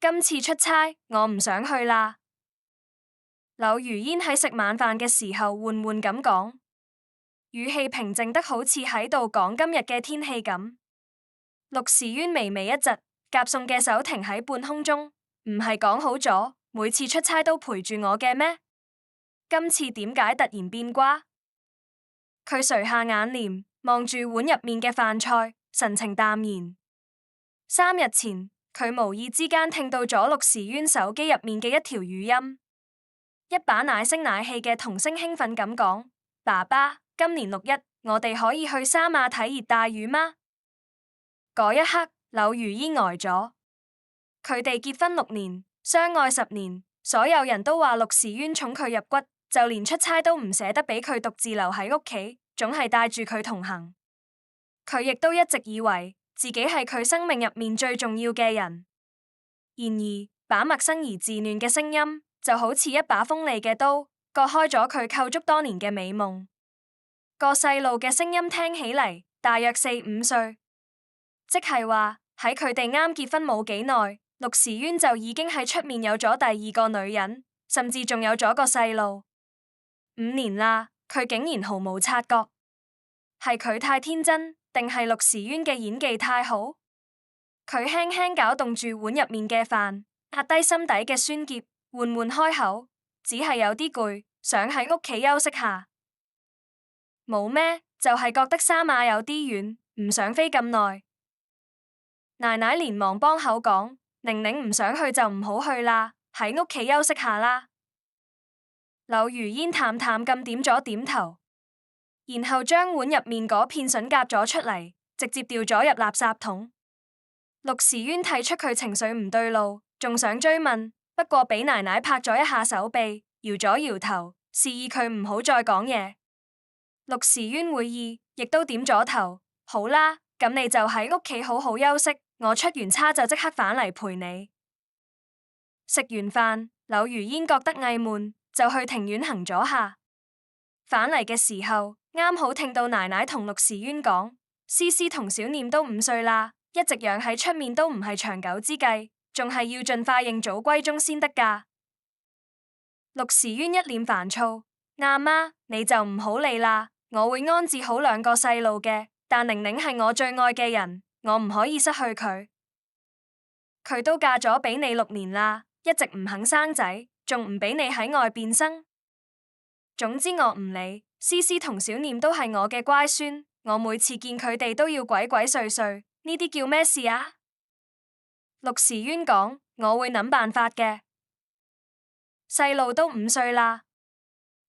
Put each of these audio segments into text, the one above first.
今次出差我唔想去啦。柳如煙喺食晚飯嘅時候緩緩咁講，語氣平靜得好似喺度講今日嘅天氣咁。陸時淵微微一窒，夾餸嘅手停喺半空中，唔係講好咗每次出差都陪住我嘅咩？今次點解突然變卦？佢垂下眼簾，望住碗入面嘅飯菜，神情淡然。3日前，佢無意之間聽到咗陸時淵手機入面嘅一條語音，一把奶聲奶氣嘅童聲興奮咁講：爸爸，今年6·1，我哋可以去三亞睇熱帶魚嗎？嗰一刻，柳如煙呆咗。佢哋結婚6年，相愛10年，所有人都話陸時淵寵佢入骨，就連出差都唔捨得俾佢獨自留喺屋企，總係帶住佢同行。佢亦都一直以為自己係佢生命入面最重要嘅人。然而，把陌生而自戀嘅聲音就好似一把鋒利嘅刀，割開咗佢構築多年嘅美夢。個細路嘅聲音聽起嚟大約4、5歲。即係話喺佢哋啱結婚冇幾耐，陸時淵就已經喺出面有咗第2個女人，甚至仲有咗個細路。5年啦，佢竟然毫無察覺。係佢太天真，定係陸時淵嘅演技太好？佢輕輕攪動住碗入面嘅飯，壓低心底嘅酸澀，緩緩開口，只係有啲攰，想喺屋企休息下。冇咩，就係覺得三亞有啲遠，唔想飛咁耐。奶奶連忙幫口講，寧寧唔想去就唔好去啦，喺屋企休息下啦。柳如煙淡淡咁點咗點頭，然後將碗入面嗰片筍夾咗出嚟，直接掉咗入垃圾桶。陸時淵睇出佢情緒唔對路，仲想追問，不過俾奶奶拍咗一下手臂，搖咗搖頭，示意佢唔好再講嘢。陸時淵會意，亦都點咗頭，好啦，咁你就喺屋企好好休息。我出完差就即刻返嚟陪你。食完飯，柳如煙覺得翳悶，就去庭院行咗下。返嚟嘅時候，啱好聽到奶奶同陸時淵講，思思同小念都5歲啦，一直養喺出面都唔係長久之計，仲係要盡快認祖歸宗先得㗎。陸時淵一臉煩躁，阿媽，你就唔好理啦，我會安置好2個細路嘅，但寧寧係我最愛嘅人。我唔可以失去佢，佢都嫁咗俾你6年啦，一直唔肯生仔，仲唔俾你喺外邊生。總之我唔理，思思同小念都係我嘅乖孫，我每次見佢哋都要鬼鬼祟祟，呢啲叫咩事啊？陸時淵講，我會諗辦法嘅，細路都5歲啦，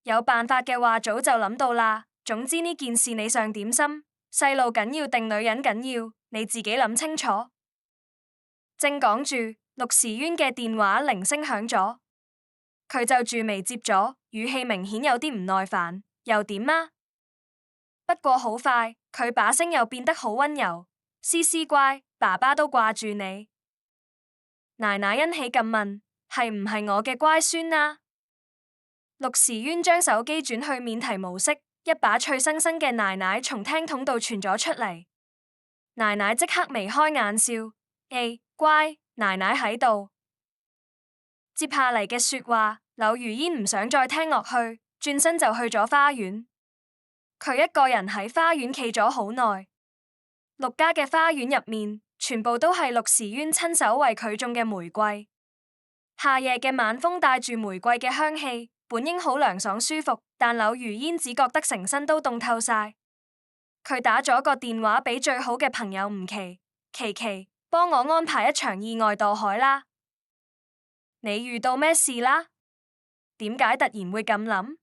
有辦法嘅話早就諗到啦。總之呢件事你上點心，細路緊要定女人緊要？你自己諗清楚。正講住，陸時淵嘅電話鈴聲響咗，佢就住眉接咗，語氣明顯有啲唔耐煩。又點啊？不過好快，佢把聲又變得好溫柔。思思乖，爸爸都掛住你。奶奶欣喜咁問，係唔係我嘅乖孫啊？陸時淵將手機轉去免提模式，一把脆生生嘅奶奶從聽筒度傳咗出嚟。奶奶即刻眉開眼笑，乖，奶奶喺度。接下嚟嘅說話，柳如煙唔想再聽落去，轉身就去咗花園。佢一個人喺花園企咗好耐。陸家嘅花園入面，全部都係陸時淵親手為佢種嘅玫瑰。夏夜嘅晚風帶住玫瑰嘅香氣，本應好涼爽舒服，但柳如煙只覺得成身都凍透晒。佢打咗個電話俾最好嘅朋友吳琪，琪，幫我安排一場意外墮海啦！你遇到咩事啦？點解突然會咁諗？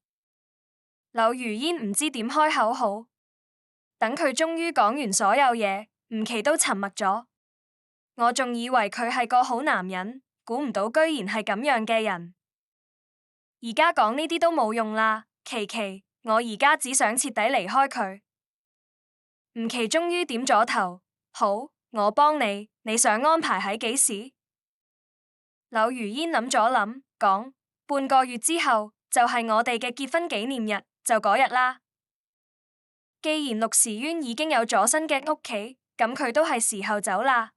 柳如煙唔知點開口好。等佢終於講完所有嘢，吳琪都沉默咗。我仲以為佢係個好男人，估唔到居然係咁樣嘅人。而家講呢啲都冇用啦，琪，我而家只想徹底離開佢。吳琪終於點咗頭，好，我幫你。你想安排喺幾時？柳如煙諗咗諗，講半個月之後就係我哋嘅結婚紀念日，就嗰日啦。既然陸時淵已經有咗新嘅屋企，咁佢都係時候走啦。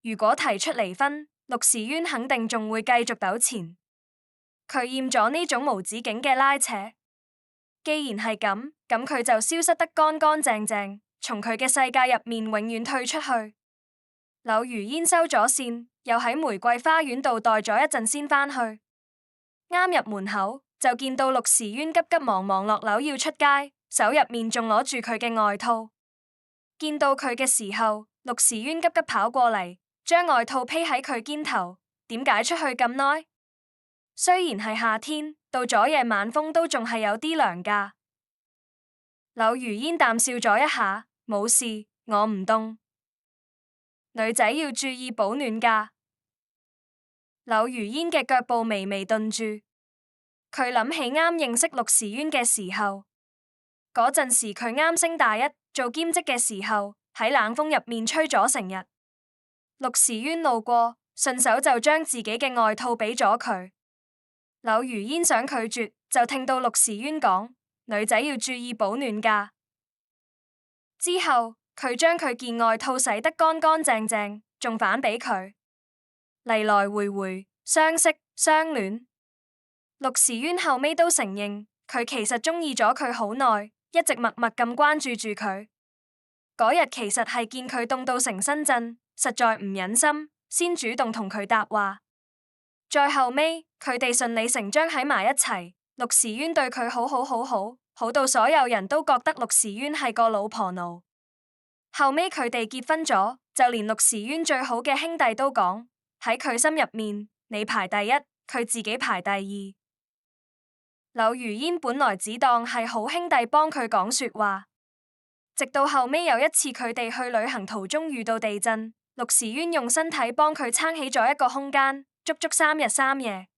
如果提出離婚，陸時淵肯定仲會繼續糾纏。佢厭咗呢種無止境嘅拉扯。既然係咁，咁佢就消失得乾乾淨淨，從佢嘅世界入面永遠退出去。柳如煙收咗線，又喺玫瑰花園度待咗一陣先返去。啱入門口就見到陸時淵急急忙忙落樓要出街，手入面仲攞住佢嘅外套。見到佢嘅時候，陸時淵急急跑過嚟，將外套披喺佢肩頭。點解出去咁耐？雖然係夏天，到咗夜晚風都仲係有啲涼㗎。柳如煙淡笑咗一下，冇事，我唔凍。女仔要注意保暖㗎。柳如煙嘅腳步微微頓住，佢諗起啱認識陸時淵嘅時候，嗰陣時佢啱升大一做兼職嘅時候，喺冷風入面吹咗成日。陸時淵路過，順手就將自己嘅外套俾咗佢。柳如煙想拒絕，就聽到陸時淵講：女仔要注意保暖㗎。之後佢將佢件外套洗得乾乾淨淨，仲反俾佢。嚟來回回，相識相戀。陸時淵後尾都承認，佢其實中意咗佢好耐，一直默默咁關注住佢。嗰日其實係見佢凍到成身震，實在唔忍心，先主動同佢搭話。再後尾，佢哋順理成章喺埋一齊。陸時淵對佢好到所有人都覺得陸時淵係個老婆奴。後尾佢哋結婚咗，就連陸時淵最好嘅兄弟都講，喺佢心入面，你排第一，佢自己排第二。柳如煙本來只當係好兄弟幫佢講說話，直到後尾有一次佢哋去旅行途中遇到地震，陸時淵用身體幫佢撐起咗一個空間，足足3日3夜。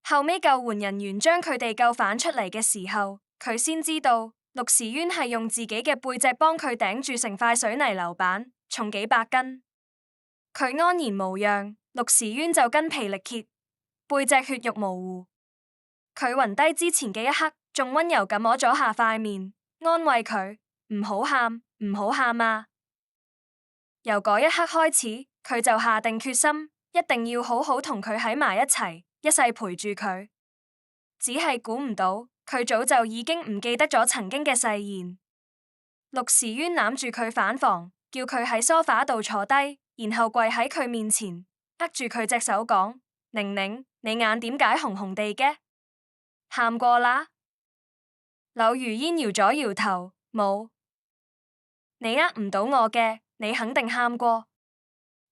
後尾救援人員將佢哋救返出嚟嘅時候，佢先知道陸時淵係用自己嘅背脊幫佢頂住成塊水泥樓板，重幾百斤。佢安然無恙，陸時淵就筋疲力竭，背脊血肉模糊。佢暈低之前嘅一刻，仲溫柔咁摸咗下塊面，安慰佢：唔好喊，唔好喊啊！由嗰一刻開始，佢就下定決心，一定要好好同佢喺埋一齊，一世陪住佢。只係估唔到，佢早就已經唔記得咗曾經嘅誓言。陸時淵攬住佢返房，叫佢喺梳化度坐低，然後跪喺佢面前，握住佢隻手講：寧寧，你眼點解紅紅地嘅？喊過啦？柳如煙搖咗搖頭，冇。你呃唔到我嘅，你肯定喊過。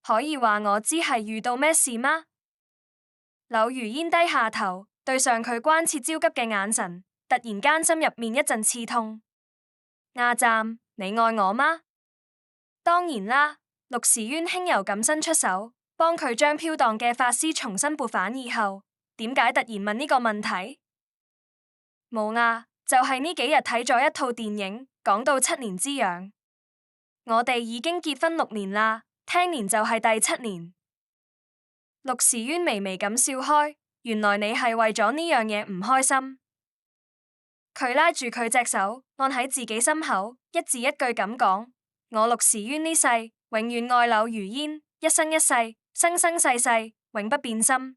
可以話我知係遇到咩事嗎？柳如煙低下頭，對上佢關切焦急嘅眼神，突然間心入面一陣刺痛。阿湛，你愛我嗎？當然啦。陸時淵輕柔咁伸出手，幫佢將飄蕩嘅髮絲重新撥返以後，點解突然問呢個問題？冇啊，就係呢幾日睇咗一套電影，講到7年之癢。我哋已經結婚6年啦，聽年就係第7年。陸時淵微微咁笑開，原來你係為咗呢樣嘢唔開心。佢拉住佢隻手，按喺自己心口，一字一句咁講：我陸時淵呢世永遠愛柳如煙，一生一世，生生世世，永不變心。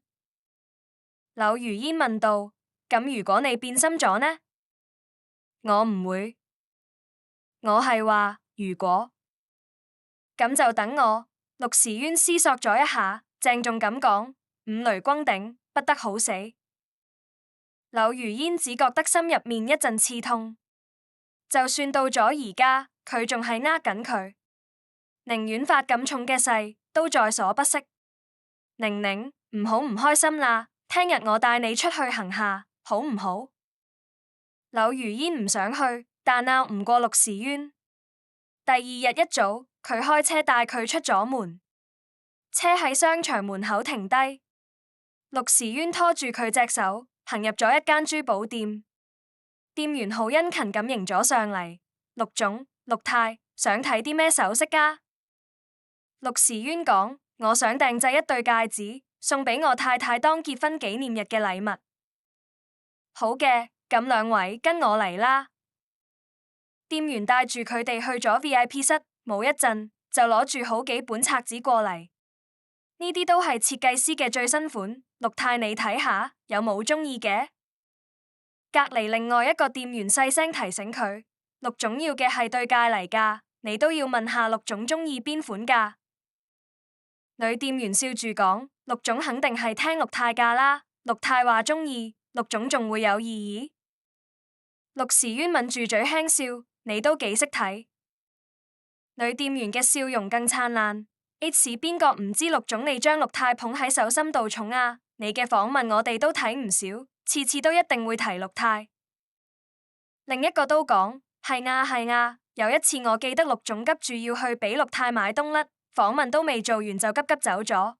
柳如煙問道：咁如果你變心咗呢？我唔會。我係話如果。咁就等我。陸時淵思索咗一下，鄭重咁講：五雷轟頂，不得好死。柳如煙只覺得心入面一陣刺痛，就算到咗而家，佢仲係握緊佢，寧願發咁重嘅誓，都在所不惜。寧寧，唔好唔開心啦，聽日我帶你出去行下，好唔好？柳如煙唔想去，但拗唔過陸時淵。第二日一早，佢開車帶佢出咗門，車喺商場門口停低，陸時淵拖住佢隻手，行入咗一間珠寶店。店員好殷勤咁迎咗上嚟：陸總、陸太，想睇啲咩首飾㗎？陸時淵講：我想訂製一對戒指，送俾我太太當結婚紀念日嘅禮物。好嘅，咁兩位跟我嚟啦。店員帶住佢哋去咗 VIP 室，冇一陣就攞住好幾本冊子過嚟。呢啲都係設計師嘅最新款，陸太你睇下，有冇鍾意嘅？隔籬另外一個店員細聲提醒佢，陸總要嘅係對戒嚟㗎，你都要問下陸總鍾意邊款㗎。女店員笑住講，陸總肯定係聽陸太㗎啦，陸太話鍾意，陸總仲會有異議？陸時淵抿住嘴輕笑，你都幾識睇。女店員嘅笑容更燦爛。H 邊個唔知陸總你將陸太捧喺手心度重啊？你嘅訪問我哋都睇唔少，次次都一定會提陸太。另一個都講，係啊係啊，有一次我記得陸總急住要去俾陸太買冬甩，訪問都未做完就急急走咗。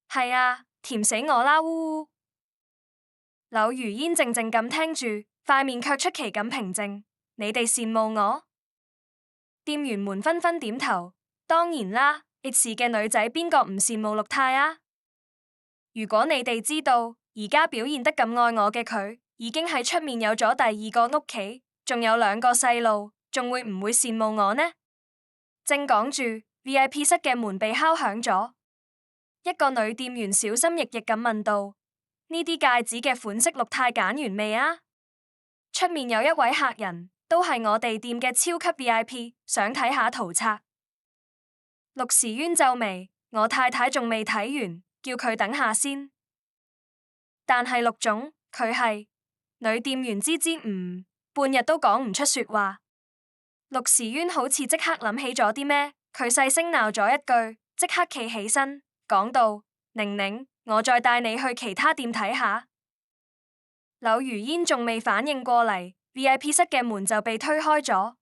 係啊，甜死我啦！嗚嗚。柳如煙靜靜咁聽住，塊面卻出奇咁平靜。你哋羨慕我？店員們紛紛點頭。當然啦 ，H 嘅女仔邊個唔羨慕陸太啊？如果你哋知道而家表現得咁愛我嘅佢，已經喺出面有咗第二個屋企，仲有2個細路，仲會唔會羨慕我呢？正講住 ，VIP 室嘅門被敲響咗，一個女店員小心翼翼咁問道：呢啲戒指嘅款式陸太揀完未啊？出面有一位客人，都係我哋店嘅超級 VIP， 想睇下圖冊。陸時淵皺眉，我太太仲未睇完，叫佢等下先。但係陸總，佢係女店員支支吾吾，半日都講唔出說話。陸時淵好似即刻諗起咗啲咩，佢細聲鬧咗一句，即刻企起身，講道：寧寧，我再帶你去其他店睇下。柳如煙仲未反應過嚟 ，VIP 室嘅門就被推開咗，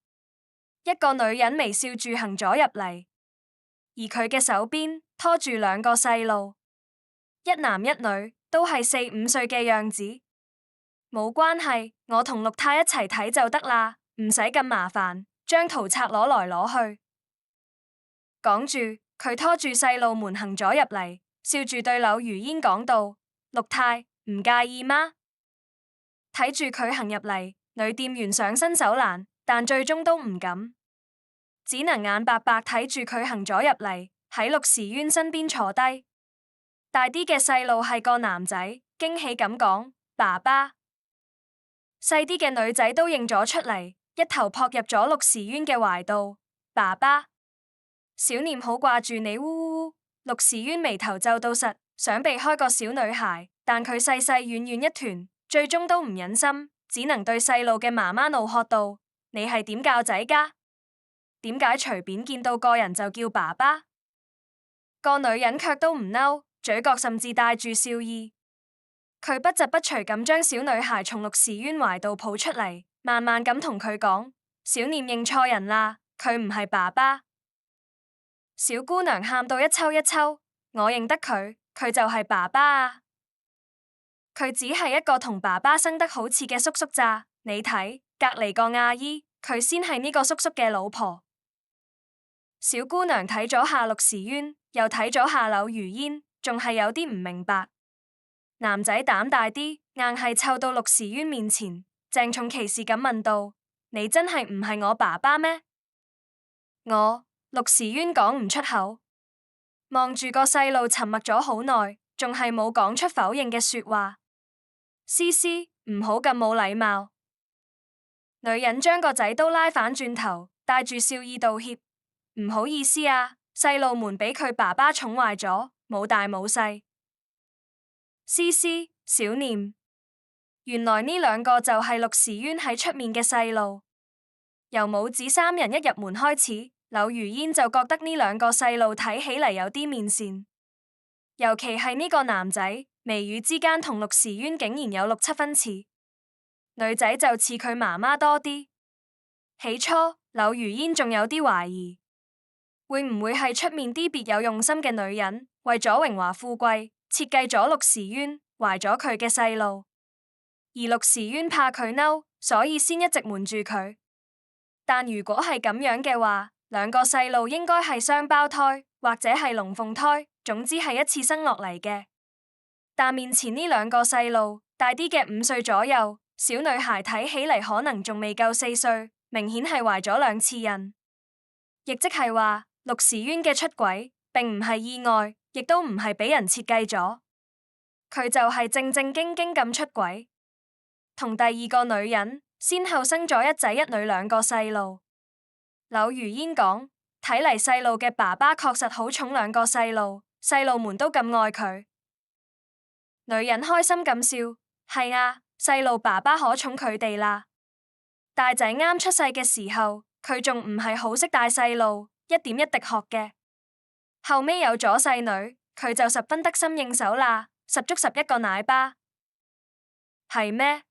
一個女人微笑住行咗入嚟。而佢嘅手邊拖住2個細路，一男一女，都係4、5歲嘅樣子。冇關係，我同陸太一齊睇就得啦，唔使咁麻煩，將圖冊攞來攞去。講住，佢拖住細路們行咗入嚟，笑住對柳如煙講道：陸太，唔介意嗎？睇住佢行入嚟，女店員想伸手攔，但最終都唔敢。只能眼白白睇住佢行咗入嚟，喺陸時淵身邊坐低。大啲嘅細路係個男仔，驚喜咁講：爸爸。細啲嘅女仔都認咗出嚟，一頭撲入咗陸時淵嘅懷度。爸爸，小念好掛住你，嗚嗚嗚。陸時淵眉頭皺到實，想避開個小女孩，但佢細細軟軟一團，最終都唔忍心，只能對細路嘅媽媽怒喝道：你係點教仔㗎？點解隨便見到個人就叫爸爸？個女人卻都唔嬲，嘴角甚至帶住笑意。佢不疾不徐咁將小女孩從陸時淵懷度抱出嚟，慢慢咁同佢講：小念認錯人啦，佢唔係爸爸。小姑娘喊到一抽一抽，我認得佢，佢就係爸爸啊！佢只係一個同爸爸生得好似嘅叔叔咋，你睇隔籬個阿姨，佢先係呢個叔叔嘅老婆。小姑娘睇咗下陸時淵，又睇咗下柳如煙，仲係有啲唔明白。男仔膽大啲，硬係湊到陸時淵面前，鄭重其事咁問道：你真係唔係我爸爸咩？陸時淵講唔出口，望住個細路沉默咗好耐，仲係冇講出否認嘅說話。思思，唔好咁冇禮貌。女人將個仔都拉返轉頭，帶住笑意道歉。唔好意思啊，細路們俾佢爸爸寵壞咗，冇大冇細。思思、小念，原來呢2個就係陸時淵喺出面嘅細路。由母子3人一入門開始，柳如煙就覺得呢2個細路睇起嚟有啲面善，尤其係呢個男仔，眉宇之間同陸時淵竟然有6、7分似，女仔就似佢媽媽多啲。起初，柳如煙仲有啲懷疑。會唔會係出面啲別有用心嘅女人，為咗榮華富貴，設計咗陸時淵，懷咗佢嘅細路，而陸時淵怕佢嬲，所以先一直瞞住佢。但如果係咁樣嘅話，2個細路應該係雙胞胎，或者係龍鳳胎，總之係一次生落嚟嘅。但面前呢2個細路，大啲嘅5歲左右，小女孩睇起嚟可能仲未夠4歲，明顯係懷咗2次孕，亦即係話，陸時淵嘅出軌並唔係意外，亦都唔係俾人設計咗，佢就係正正經經咁出軌，同第二個女人先後生咗一仔一女兩個細路。柳如煙講，睇嚟細路嘅爸爸確實好寵兩個細路，細路們都咁愛佢。女人開心咁笑，係啊，細路爸爸可寵佢哋啦。大仔啱出世嘅時候，佢仲唔係好識帶細路，一點一滴學嘅。後尾有咗細女，佢就十分得心應手啦，十足11個奶爸。係咩？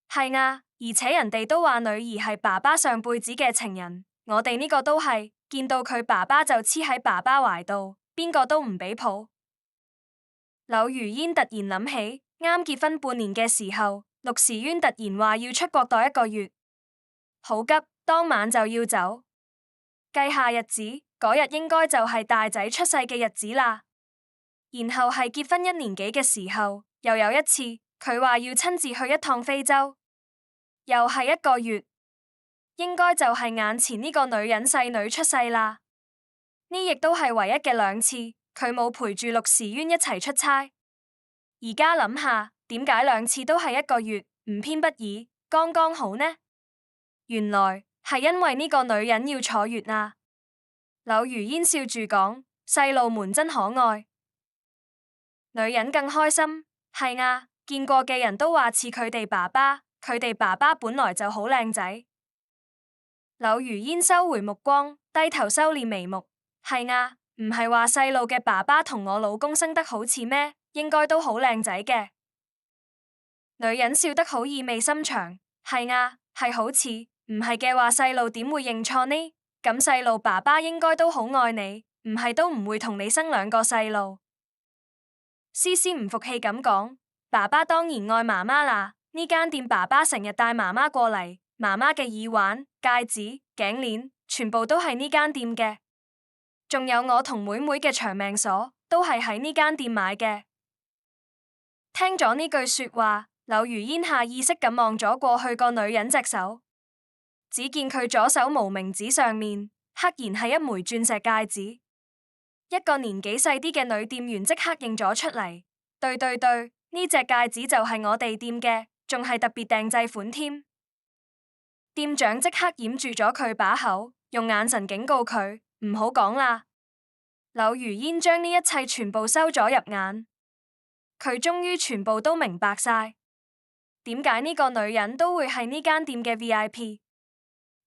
係啊，而且人哋都話女兒係爸爸上輩子嘅情人，我哋呢個都係，見到佢爸爸就黐喺爸爸懷度，邊個都唔俾抱。柳如煙突然諗起，啱結婚半年嘅時候，陸時淵突然話要出國待1個月，好急，當晚就要走。計下日子，嗰日應該就係大仔出世嘅日子啦。然後係結婚1年幾嘅時候，又有一次，佢話要親自去一趟非洲，又係1個月，應該就係眼前呢個女人細女出世啦。呢亦都係唯一嘅2次，佢冇陪住陸時淵一齊出差。而家諗下，點解2次都係1個月，唔偏不倚，剛剛好呢？原來係因為呢個女人要坐月啊！柳如煙笑住講：細路們真可愛。女人更開心，係啊，見過嘅人都話似佢哋爸爸，佢哋爸爸本來就好靚仔。柳如煙收回目光，低頭收斂眉目，係啊，唔係話細路嘅爸爸同我老公生得好似咩？應該都好靚仔嘅。女人笑得好意味深長，係啊，係好似，唔係嘅話細路點會認錯呢？咁細路爸爸應該都好愛你，唔係都唔會同你生2個細路。思思唔服氣咁講：爸爸當然愛媽媽啦，呢間店爸爸成日帶媽媽過嚟，媽媽嘅耳環、戒指、頸鏈，全部都係呢間店嘅。仲有我同妹妹嘅長命鎖，都係喺呢間店買嘅。聽咗呢句說話，柳如煙下意識咁望咗過去個女人隻手，只見佢左手無名指上面，赫然係一枚鑽石戒指。一個年紀細啲嘅女店員即刻認咗出嚟，對，呢隻戒指就係我哋店嘅，仲係特別訂製款添。店長即刻掩住咗佢把口，用眼神警告佢唔好講啦。柳如煙將呢一切全部收咗入眼，佢終於全部都明白晒，點解呢個女人都會係呢間店嘅 VIP。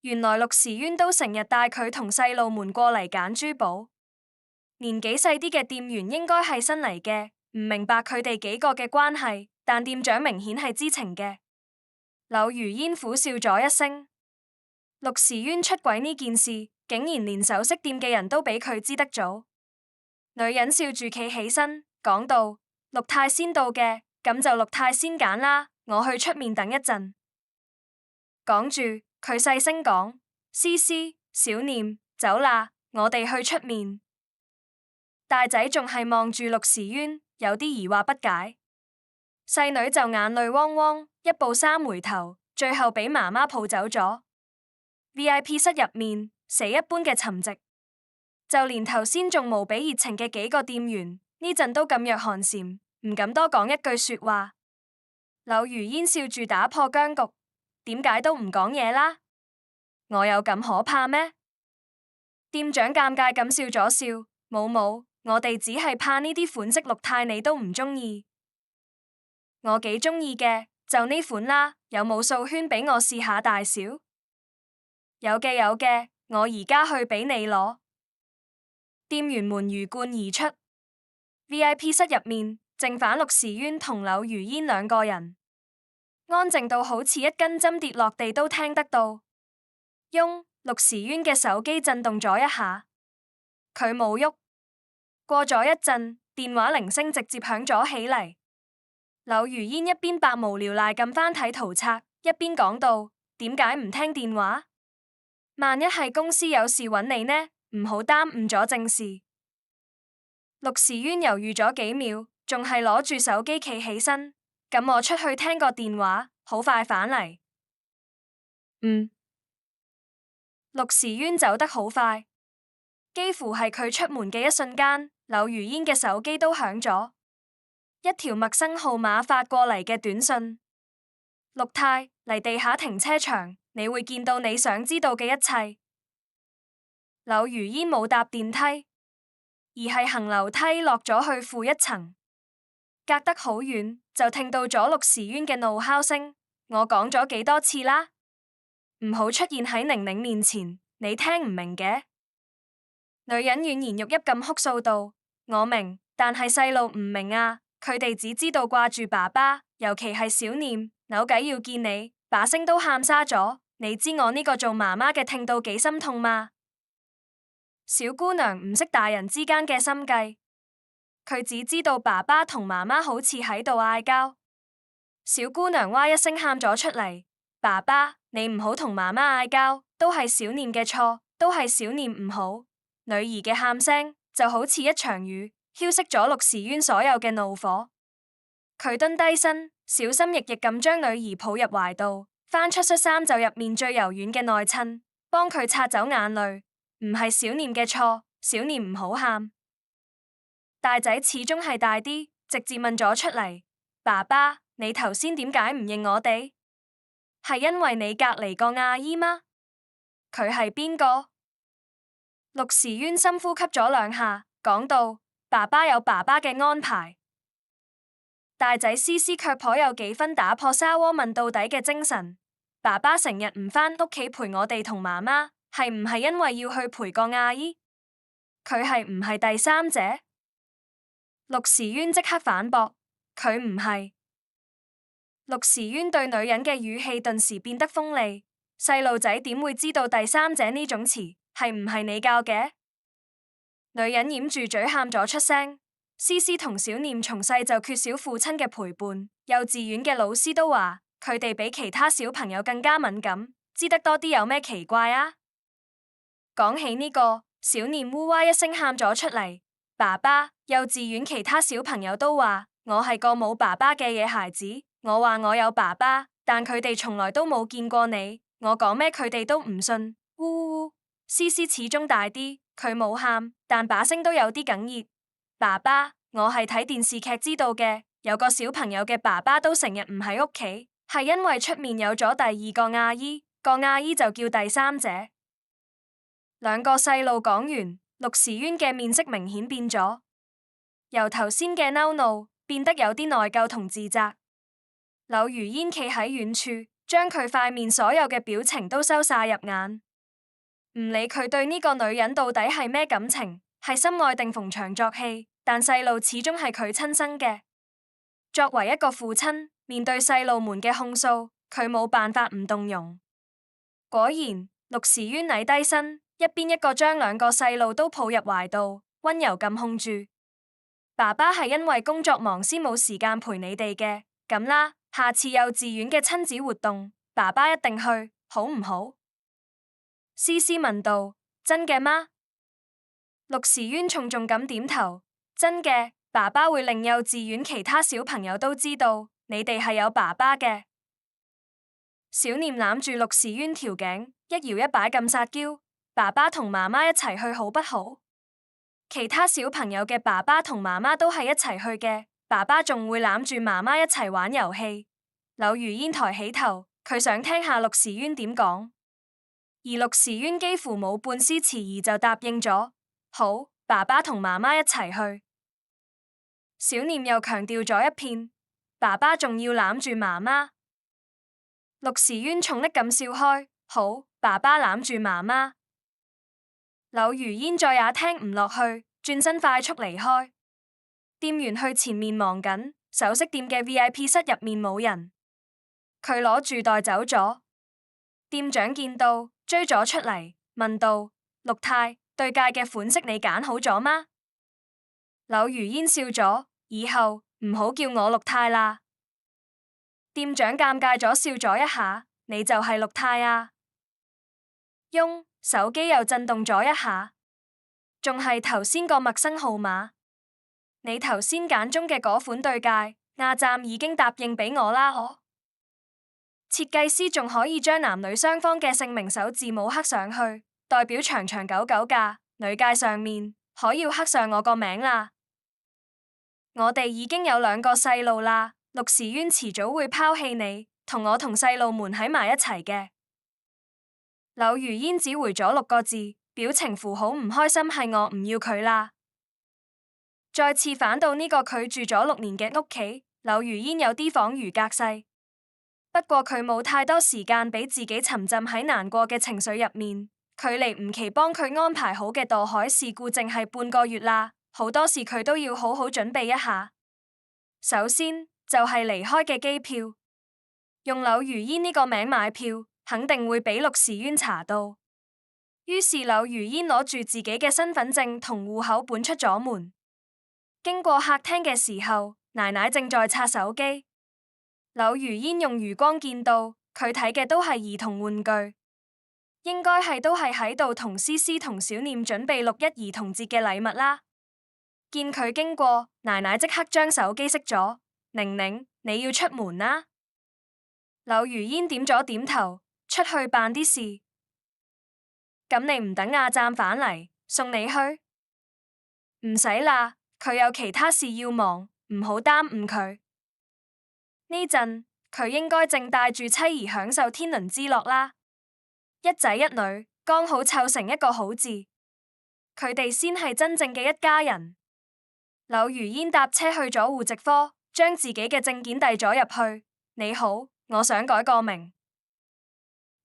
原來陸時淵都成日帶佢同細路們過嚟揀珠寶。年紀細啲嘅店員應該係新嚟嘅，唔明白佢哋幾個嘅關係，但店長明顯係知情嘅。柳如煙苦笑咗一聲，陸時淵出軌呢件事，竟然連首飾店嘅人都比佢知得早。女人笑住企起身，講道：陸太先到嘅，咁就陸太先揀啦，我去出面等一陣。講住，佢細聲講：思思、小念，走啦，我哋去出面。大仔仲係望住陸時淵，有啲疑惑不解。細女就眼淚汪汪，一步3回頭，最後俾媽媽抱走咗。VIP 室入面死一般嘅沉寂，就連頭先仲無比熱情嘅幾個店員呢陣都噤若寒蟬，唔敢多講一句說話。柳如煙笑住打破僵局：點解都唔講嘢啦？我有咁可怕咩？店長尷尬咁笑咗笑：冇，我哋只係怕呢啲款式陸太你都唔中意。我幾中意嘅，就呢款啦，有冇數圈俾我試下大小？有嘅，我而家去俾你攞。店員們魚貫而出。VIP 室入面正反陸時淵同柳如煙2個人，安靜到好似一根針跌落地都聽得到。陸時淵嘅手機震動咗一下，佢冇喐。過咗一陣，電話鈴聲直接響咗起嚟。柳如煙一邊百無聊賴咁翻睇圖冊，一邊講道：點解唔聽電話？萬一係公司有事揾你呢？唔好耽誤咗正事。陸時淵猶豫咗幾秒，仲係攞住手機企起身。咁我出去聽個電話，好快返嚟。陸時淵走得好快，幾乎係佢出門嘅一瞬間，柳如煙嘅手機都響咗，一條陌生號碼發過嚟嘅短信：陸太，嚟地下停車場，你會見到你想知道嘅一切。柳如煙冇搭電梯，而係行樓梯落咗去負一層，隔得好遠就聽到咗陸時淵嘅怒哮聲：我講咗幾多次啦，唔好出現喺寧寧面前，你聽唔明嘅？女人婉言欲泣咁哭訴道：我明，但係細路唔明啊，佢哋只知道掛住爸爸，尤其係小念，扭計要見你，把聲都喊沙咗。你知我呢個做媽媽嘅聽到幾心痛嗎？小姑娘唔識大人之間嘅心計，佢只知道爸爸同媽媽好似喺度嗌交。小姑娘哇一聲喊咗出嚟：爸爸，你唔好同媽媽嗌交，都係小念嘅錯，都係小念唔好。女兒嘅喊聲就好似一場雨，澆熄咗陸時淵所有嘅怒火。佢蹲低身，小心翼翼咁將女兒抱入懷抱，翻出恤衫袖入面最柔軟嘅內襯，幫佢擦走眼淚。唔係小念嘅錯，小念唔好喊。大仔始終係大啲，直接問咗出嚟：爸爸，你頭先點解唔認我哋？係因為你隔籬個阿姨嗎？佢係邊個？陸時淵深呼吸咗2下，講道：爸爸有爸爸嘅安排。大仔思思卻頗有幾分打破砂鍋問到底嘅精神。爸爸成日唔返屋企陪我哋同媽媽，係唔係因為要去陪個阿姨？佢係唔係第三者？陸時淵即刻反駁：佢唔係。陸時淵對女人嘅語氣頓時變得鋒利。細路仔點會知道第三者呢種詞？係唔係你教嘅？女人掩住嘴喊咗出聲。思思同小念從細就缺少父親嘅陪伴，幼稚園嘅老師都話佢哋比其他小朋友更加敏感，知得多啲有咩奇怪啊？講起呢個，小念嗚哇一聲喊咗出嚟：爸爸，幼稚園其他小朋友都話我係個冇爸爸嘅野孩子，我話我有爸爸，但佢哋從來都冇見過你，我講咩佢哋都唔信。嗚嗚嗚，思思始終大啲，佢冇喊，但把聲都有啲哽咽。爸爸，我係睇電視劇知道嘅，有個小朋友嘅爸爸都成日唔喺屋企，係因為出面有咗第二個阿姨，個阿姨就叫第三者。2個細路講完，陸時淵嘅面色明顯變咗，由頭先嘅嬲怒變得有啲內疚同自責。柳如煙企喺遠處，將佢塊面所有嘅表情都收晒入眼，唔理佢對呢個女人到底係咩感情，係心愛定逢場作戲，但細路始終係佢親生嘅。作為一個父親，面對細路們嘅控訴，佢冇辦法唔動容。果然，陸時淵矮低身，一邊一個將2個細路都抱入懷度，温柔咁控住。爸爸係因為工作忙先冇時間陪你哋嘅，咁啦，下次幼稚園嘅親子活動，爸爸一定去，好唔好？思思問道：真嘅嗎？陸時淵重重咁點頭：真嘅，爸爸會令幼稚園其他小朋友都知道，你哋係有爸爸嘅。小念攬住陸時淵條頸，一搖一擺咁撒嬌：爸爸同媽媽一齊去好不好？其他小朋友嘅爸爸同媽媽都係一齊去嘅，爸爸仲會攬住媽媽一齊玩遊戲。柳如煙抬起頭，佢想聽下陸時淵點講，而陸時淵幾乎冇半絲遲疑就答應咗：好，爸爸同媽媽一齊去。小念又強調咗一遍：爸爸仲要攬住媽媽。陸時淵寵溺咁笑開：好，爸爸攬住媽媽。柳如煙再也聽唔落去，轉身快速離開。店員去前面忙緊，首飾店嘅 VIP 室入面冇人，佢攞住袋走咗。店長見到，追咗出嚟，問道：陸太，對戒嘅款式你揀好咗嗎？柳如煙笑咗：以後唔好叫我陸太啦。店長尷尬咗笑咗一下：你就係陸太啊？嗡，手機又震動咗一下，仲係頭先個陌生號碼。你頭先揀中嘅嗰款對戒，亞站已經答應俾我啦。我設計師仲可以將男女雙方嘅姓名首字母刻上去，代表長長久久㗎。女戒上面可要刻上我個名啦。我哋已經有2個細路啦，陸時淵遲早會拋棄你，同我同細路們喺埋一齊嘅。柳如煙只回咗6個字，表情符好唔開心，係我唔要佢啦。再次返到呢個佢住咗6年嘅屋企，柳如煙有啲恍如隔世。不過佢冇太多時間俾自己沉浸喺難過嘅情緒入面，距離吳奇幫佢安排好嘅墮海事故淨係半個月啦，好多事佢都要好好準備一下。首先就係離開嘅機票，用柳如煙呢個名買票，肯定會俾陸時淵查到。於是柳如煙攞住自己嘅身份證同戶口本出咗門。經過客廳嘅時候，奶奶正在刷手機。柳如煙用餘光見到佢睇嘅都係兒童玩具，應該係都係喺度同思思同小念準備6·1兒童節嘅禮物啦。見佢經過，奶奶即刻將手機熄咗。寧寧，你要出門啦。柳如煙點咗點頭，出去辦啲事。咁你唔等阿湛返嚟送你去？唔使啦，佢有其他事要忙，唔好耽誤佢。呢陣佢應該正帶住妻兒享受天倫之樂啦，一仔一女剛好湊成一個好字，佢哋先係真正嘅一家人。柳如煙搭車去咗戶籍科，將自己嘅證件遞咗入去。你好，我想改個名。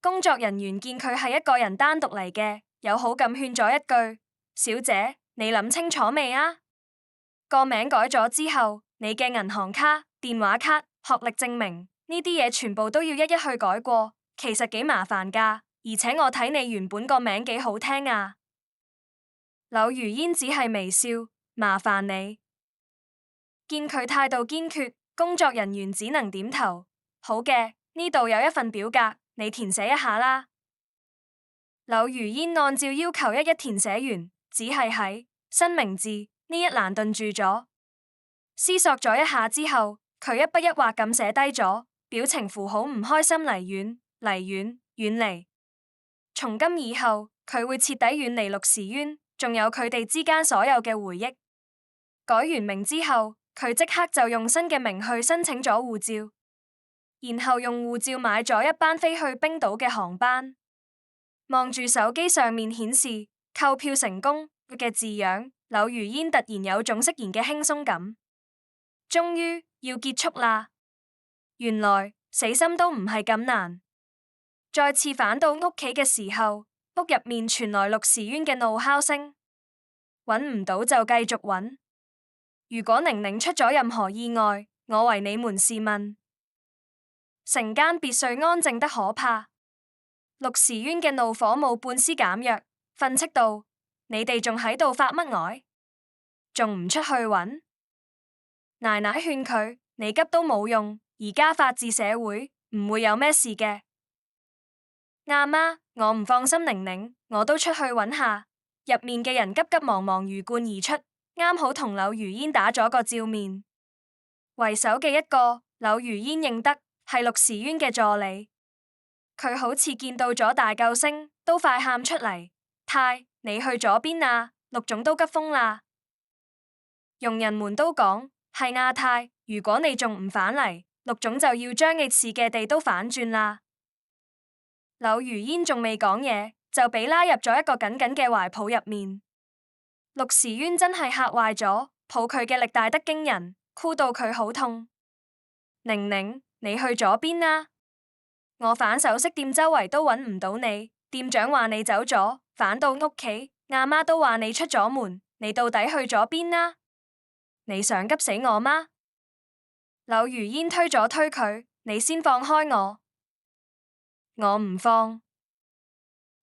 工作人員見佢係一個人單獨嚟嘅，有好感勸咗一句：小姐，你諗清楚未啊？個名改咗之後，你嘅銀行卡、電話卡、學歷證明呢啲嘢全部都要一一去改過，其實幾麻煩噶。而且我睇你原本個名幾好聽啊。柳如煙只係微笑，麻煩你。見佢態度堅決，工作人員只能點頭。好嘅，呢度有一份表格，你填寫一下啦。柳如煙按照要求一一填寫完，只係喺新名字呢一欄頓住咗，思索咗一下之後，佢一筆一畫咁寫低咗，表情符好唔開心。離遠，離遠，遠離。從今以後，佢會徹底遠離陸時淵，仲有佢哋之間所有嘅回憶。改完名之後，佢即刻就用新嘅名去申請咗護照，然後用護照買咗一班飛去冰島嘅航班。望住手機上面顯示購票成功嘅字樣，柳如煙突然有種釋然嘅輕鬆感。終於要結束啦！原來死心都唔係咁難。再次返到屋企嘅時候，屋入面傳來陸時淵嘅怒哮聲。揾唔到就繼續揾。如果寧寧出咗任何意外，我為你們試問。成間別墅安靜得可怕。陸時淵嘅怒火冇半絲減弱，訓斥道：你哋仲喺度發乜呆？仲唔出去揾？奶奶勸佢：你急都冇用，而家法治社會唔會有咩事嘅。阿媽，我唔放心寧寧，我都出去揾下。入面嘅人急急忙忙魚貫而出，啱好同柳如煙打咗個照面。為首嘅一個，柳如煙認得係陸時淵嘅助理。佢好似見到咗大救星，都快喊出嚟。太，你去咗邊啊？陸總都急瘋啦。傭人們都講係阿太，如果你仲唔返嚟，陸總就要將你試嘅地都反轉啦。柳如煙仲未講嘢，就俾拉入咗一個緊緊嘅懷抱入面。陸時淵真係嚇壞咗，抱佢嘅力大得驚人，箍到佢好痛。寧寧，你去咗邊啊？我返首飾店周圍都揾唔到你，店長話你走咗，返到屋企，阿媽都話你出咗門，你到底去咗邊啊？你想急死我嗎？柳如煙推咗推佢，你先放開我。我唔放。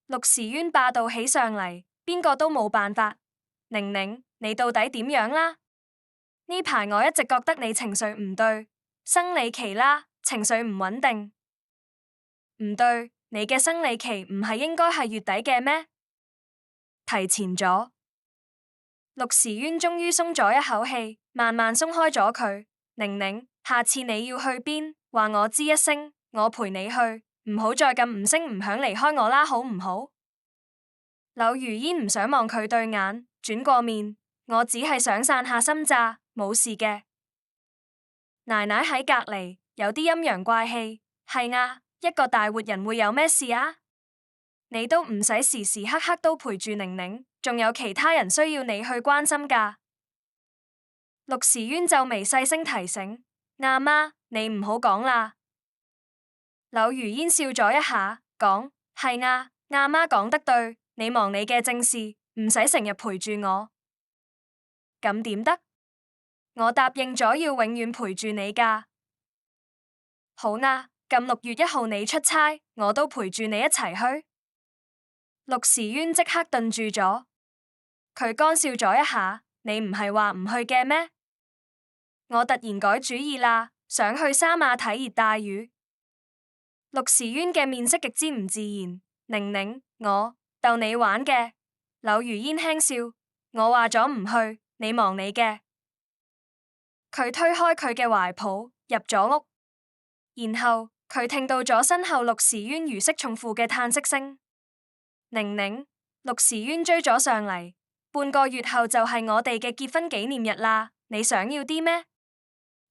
陸時淵霸道起上嚟，邊個都冇辦法。寧寧，你到底點樣啦？呢排我一直覺得你情緒唔對，生理期啦，情緒唔穩定。唔對，你嘅生理期唔係應該係月底嘅咩？提前咗。陸時淵終於鬆咗一口氣，慢慢鬆開咗佢。寧寧，下次你要去邊，話我知一聲，我陪你去，唔好再咁唔聲唔響離開我啦，好唔好？柳如煙唔想望佢對眼，轉過面，我只係想散下心咋，冇事嘅。奶奶喺隔籬，有啲陰陽怪氣。係啊，一個大活人會有咩事啊？你都唔使時時刻刻都陪住寧寧，仲有其他人需要你去關心㗎。陸時淵皺眉細聲提醒阿媽：你唔好講啦。柳如煙笑咗一下，講：係啊，阿媽講得對，你忙你嘅正事，唔使成日陪住我。咁點得？我答應咗要永遠陪住你㗎。好啊，咁6月1號你出差，我都陪住你一齊去。陸時淵即刻頓住咗，佢乾笑咗一下：你唔係話唔去嘅咩？我突然改主意啦，想去沙馬睇熱帶魚。陸時淵嘅面色極之唔自然。寧寧，我逗你玩嘅。柳如煙輕笑：我話咗唔去，你忙你嘅。佢推開佢嘅懷抱，入咗屋，然後佢聽到咗身後陸時淵如釋重負嘅嘆息聲。寧寧，陸時淵追咗上嚟，半個月後就係我哋嘅結婚紀念日啦，你想要啲咩？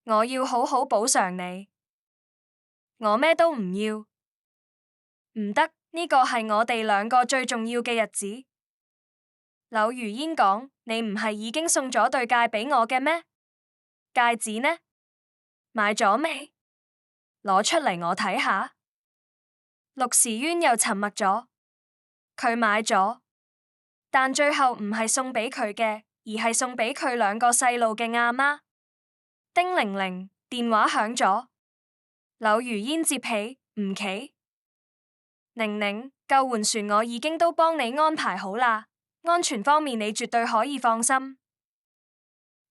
我要好好補償你。我咩都唔要。唔得，呢個係我哋兩個最重要嘅日子。柳如煙講：你唔係已經送咗對戒俾我嘅咩？戒指呢？買咗未？攞出嚟我睇下。陸時淵又沉默咗。佢買咗，但最後唔係送俾佢嘅，而係送俾佢兩個細路嘅阿媽。叮鈴鈴，電話響咗。柳如煙接起，唔企。寧寧，救援船我已經都幫你安排好啦，安全方面你絕對可以放心。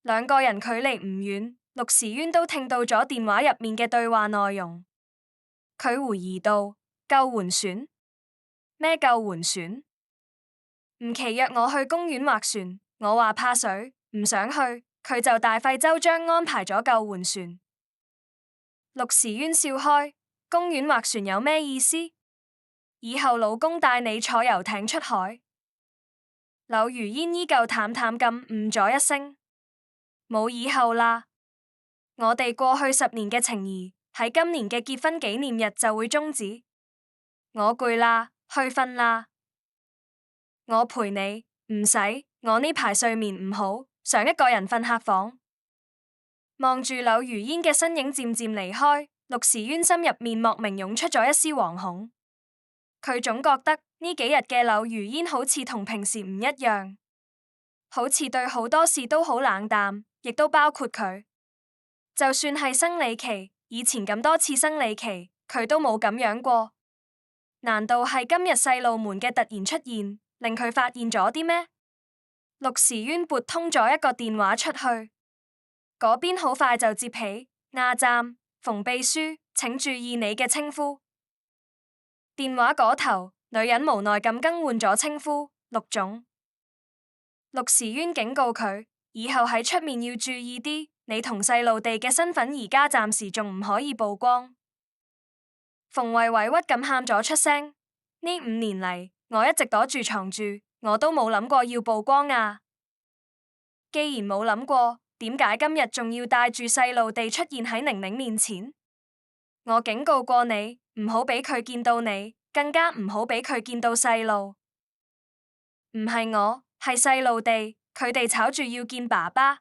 兩個人距離唔遠，陸時淵都聽到咗電話入面嘅對話內容。佢回疑道：救援船？咩救援船？吳琪約我去公園劃船，我話怕水，唔想去，佢就大費周章安排咗救援船。陸時淵笑開：公園劃船有咩意思？以後老公帶你坐遊艇出海。柳如煙依舊淡淡咁咗一聲：冇以後啦，我哋過去10年嘅情誼喺今年嘅結婚紀念日就會終止。我攰啦，去瞓啦。我陪你，唔使，我呢排睡眠唔好，想一個人瞓客房。望住柳如煙嘅身影漸漸離開，陸時淵心入面莫名湧出咗一絲惶恐。佢總覺得呢幾日嘅柳如煙好似同平時唔一樣，好似對好多事都好冷淡，亦都包括佢。就算係生理期，以前咁多次生理期，佢都冇咁樣過。難道係今日細路們嘅突然出現，令佢發現咗啲咩？陸時淵撥通咗一個電話出去，嗰邊好快就接起。亞站，馮秘書，請注意你嘅稱呼。電話嗰頭，女人無奈咁更換咗稱呼，陸總。陸時淵警告佢，以後喺出面要注意啲，你同細路哋嘅身份而家暫時仲唔可以曝光。馮慧委屈咁喊咗出聲，呢5年嚟，我一直躲住藏住，我都冇諗過要曝光啊。既然冇諗過，點解今日仲要帶住細路哋出現喺寧寧面前？我警告過你，唔好俾佢見到你，更加唔好俾佢見到細路。唔係我，係細路哋，佢哋吵住要見爸爸。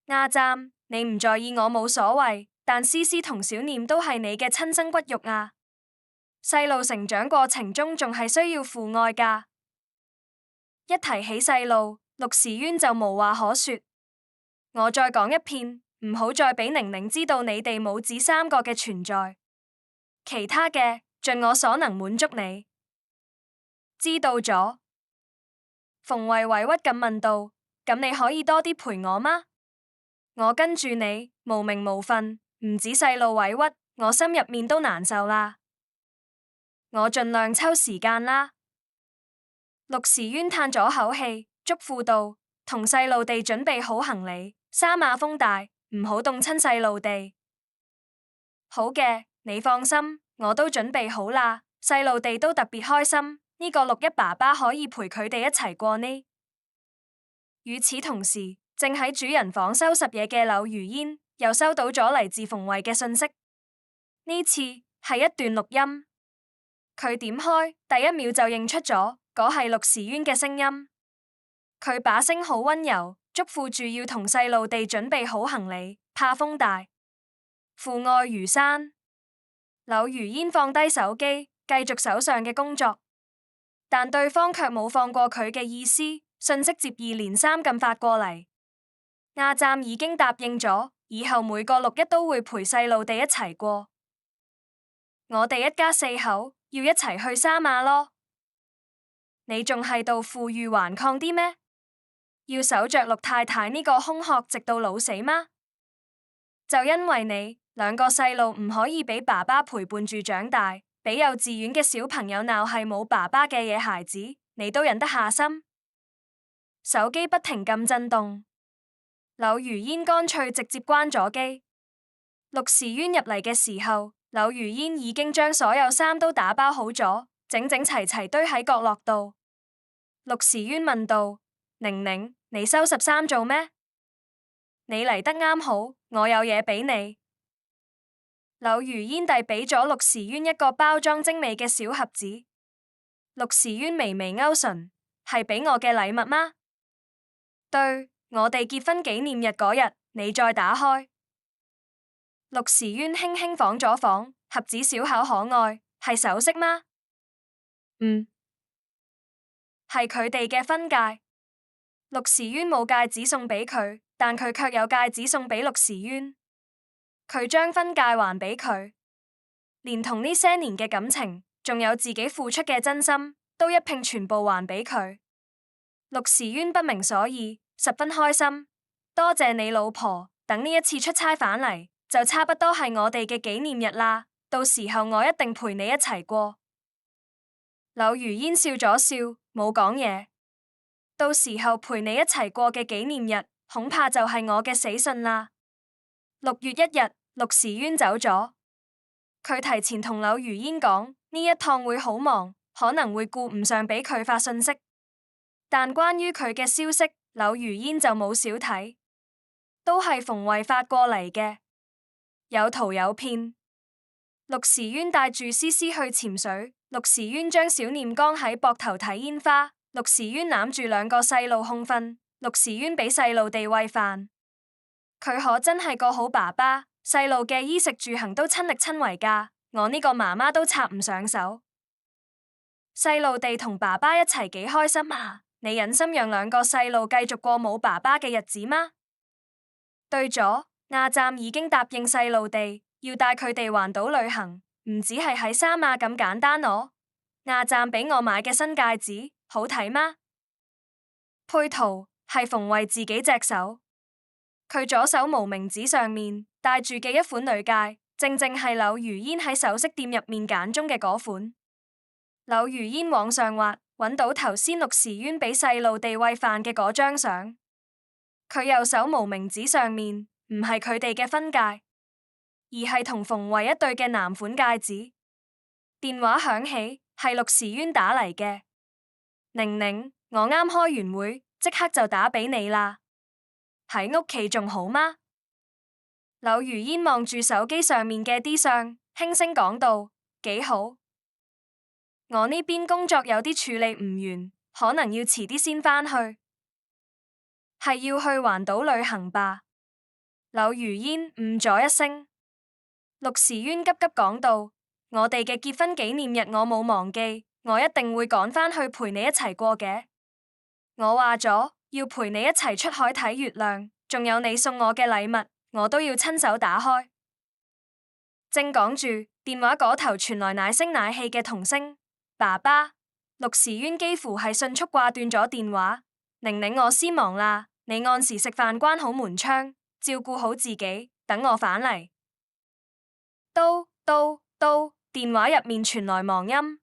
阿站，你唔在意我冇所謂，但思思同小念都係你嘅親生骨肉啊。細路成長過程中仲係需要父愛噶。一提起細路，陸時淵就無話可說。我再講一遍，唔好再俾寧寧知道你哋母子3個嘅存在。其他嘅，盡我所能滿足你。知道咗。馮慧委屈咁問道：咁你可以多啲陪我嗎？我跟住你，無名無份，唔止細路委屈，我心入面都難受啦。我盡量抽時間啦。陸時淵嘆咗口氣，囑咐道：同細路哋準備好行李，沙馬風大，唔好凍親細路哋。好嘅，你放心，我都準備好啦。細路哋都特別開心，呢個6·1爸爸可以陪佢哋一齊過呢。與此同時，正喺主人房收拾嘢嘅柳如煙又收到咗嚟自馮慧嘅信息。呢次係一段錄音，佢點開第一秒就認出咗嗰係陸時淵嘅聲音。佢把聲好溫柔，囑咐住要同細路哋準備好行李，怕風大。父愛如山。柳如煙放低手機，繼續手上嘅工作，但對方卻冇放過佢嘅意思。信息接二連三咁發過嚟。阿湛已經答應咗，以後每個6·1都會陪細路哋一齊過。我哋一家4口要一齊去沙馬咯。你仲係度負隅頑抗啲咩？要守着陸太太呢個空殼直到老死嗎？就因為你2個細路唔可以俾爸爸陪伴住長大，俾幼稚園嘅小朋友鬧係冇爸爸嘅野孩子，你都忍得下心？手機不停咁震動，柳如煙乾脆直接關咗機。陸時淵入嚟嘅時候，柳如煙已經將所有衫都打包好咗，整整齊齊堆喺角落度。陸時淵問道：寧寧，你收拾衫做咩？你嚟得啱好，我有嘢俾你。柳如煙遞俾咗陸時淵一個包裝精美嘅小盒子。陸時淵微微勾唇：係俾我嘅禮物嗎？對，我哋結婚紀念日嗰日，你再打開。陸時淵輕輕晃咗晃盒子，小巧可愛，係首飾嗎？係佢哋嘅婚戒。陸時淵冇戒指送俾佢，但佢卻有戒指送俾陸時淵。佢將婚戒還俾佢，連同呢些年嘅感情，仲有自己付出嘅真心，都一併全部還俾佢。陸時淵不明所以，十分開心。多謝你老婆，等呢一次出差返嚟，就差不多係我哋嘅紀念日啦。到時候我一定陪你一齊過。柳如煙笑咗笑，冇講嘢。到時候陪你一齊過嘅紀念日，恐怕就係我嘅死訊啦。6月1日，陸時淵走咗。佢提前同柳如煙講，呢一趟會好忙，可能會顧唔上俾佢發信息。但關於佢嘅消息，柳如煙就冇少睇，都係馮慧發過嚟嘅，有圖有片。陸時淵帶住思思去潛水，陸時淵將小念剛喺膊頭睇煙花，陸時淵攬住2個細路哄瞓，陸時淵俾細路哋餵飯。佢可真係個好爸爸，細路嘅衣食住行都親力親為㗎，我呢個媽媽都插唔上手。細路哋同爸爸一齊幾開心啊！你忍心讓2個細路繼續過冇爸爸嘅日子嗎？對咗，阿湛已經答應細路哋要帶佢哋環島旅行，唔止係喺沙馬咁簡單哦。阿湛俾我買嘅新戒指好睇嗎？配圖係馮慧自己隻手，佢左手無名指上面戴住嘅一款女戒，正正係柳如煙喺首飾店入面揀中嘅嗰款。柳如煙往上滑，揾到頭先陸時淵俾細路哋餵飯嘅嗰張相。佢右手無名指上面唔係佢哋嘅婚戒，而係同馮慧一對嘅男款戒指。電話響起，係陸時淵打嚟嘅。寧寧，我啱開完會，即刻就打俾你啦。喺屋企仲好嗎？柳如煙望住手機上面嘅 D 相，輕聲講道：幾好。我呢邊工作有啲處理唔完，可能要遲啲先返去。係要去環島旅行吧？柳如煙咗一聲。陸時淵急急講道：我哋嘅結婚紀念日我冇忘記，我一定會趕返去陪你一齊過嘅。我話咗要陪你一齊出海睇月亮，仲有你送我嘅禮物，我都要親手打開。正講住，電話嗰頭傳來奶聲奶氣嘅童聲。爸爸。陸時淵幾乎係迅速掛斷咗電話。寧寧，我先忙啦，你按時食飯，關好門窗，照顧好自己，等我返嚟。都，電話入面傳來忙音。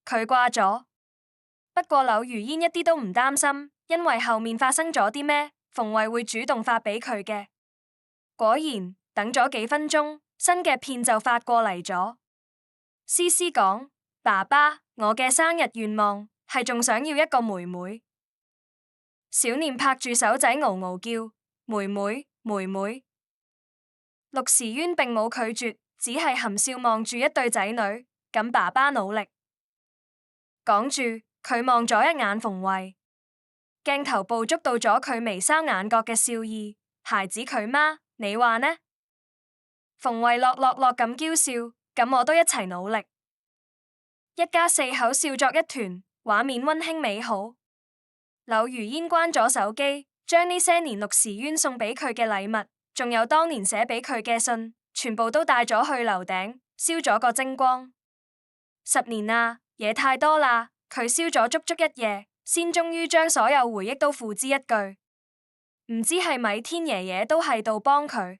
佢掛咗。不過柳如煙一啲都唔擔心，因為後面發生咗啲咩，馮慧會主動發俾佢嘅。果然，等咗幾分鐘，新嘅片就發過嚟咗。思思講：爸爸，我嘅生日願望係仲想要一個妹妹。小念拍住手仔嗷嗷叫，妹妹，妹妹。陸時淵並冇拒絕，只係含笑望住一對仔女，咁爸爸努力。講住，佢望咗一眼馮慧，鏡頭捕捉到咗佢眉梢眼角嘅笑意。孩子佢媽，你話呢？馮慧樂咁嬌笑，咁我都一齊努力。一家四口笑作一團，畫面溫馨美好。柳如煙關咗手機，將呢些年陸時淵送俾佢嘅禮物，仲有當年寫俾佢嘅信，全部都帶咗去樓頂，燒咗個精光。10年啊，嘢太多啦，佢燒咗足足一夜，先終於將所有回憶都付之一炬。唔知係咪天爺爺都喺度幫佢？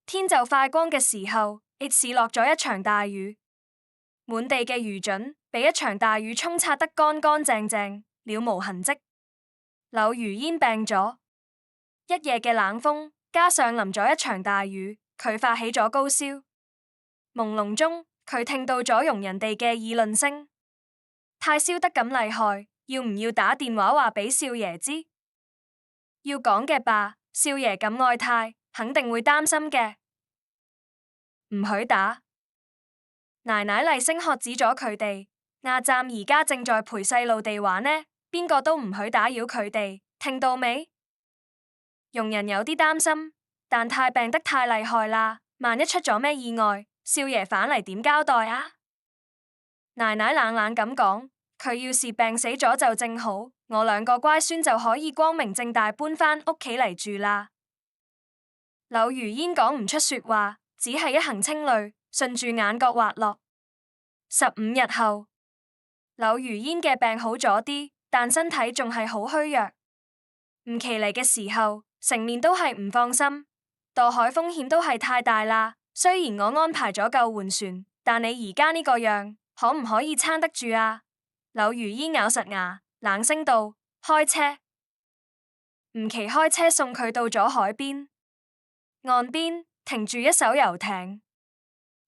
天就快光嘅時候，亦是落咗一場大雨，滿地嘅魚躉被一場大雨沖刷得乾乾淨淨，了無痕跡。柳如煙病咗，一夜嘅冷風加上淋咗一場大雨，佢發起咗高燒。朦朧中，佢聽到咗傭人哋嘅議論聲，太燒得咁厲害，要唔要打電話話俾少爺知？要講嘅吧，少爺咁愛太，肯定會擔心嘅。唔許打！奶奶厲聲喝止咗佢哋。阿湛而家正在陪細路地玩呢，邊個都唔許打擾佢哋，聽到未？傭人有啲擔心，但太病得太厲害啦，萬一出咗咩意外，少爺返嚟點交代啊？奶奶冷冷咁講，佢要是病死咗就正好，我兩個乖孫就可以光明正大搬返屋企嚟住啦。柳如煙講唔出說話，只係一行清淚順住眼角滑落。15日後，柳如煙嘅病好咗啲，但身體仲係好虛弱。吳琪嚟嘅時候，成面都係唔放心，墮海風險都係太大啦。雖然我安排咗救援船，但你而家呢個樣，可唔可以撐得住啊？柳如煙咬實牙，冷聲道：開車。吳琪開車送佢到咗海邊，岸邊停住一艘遊艇。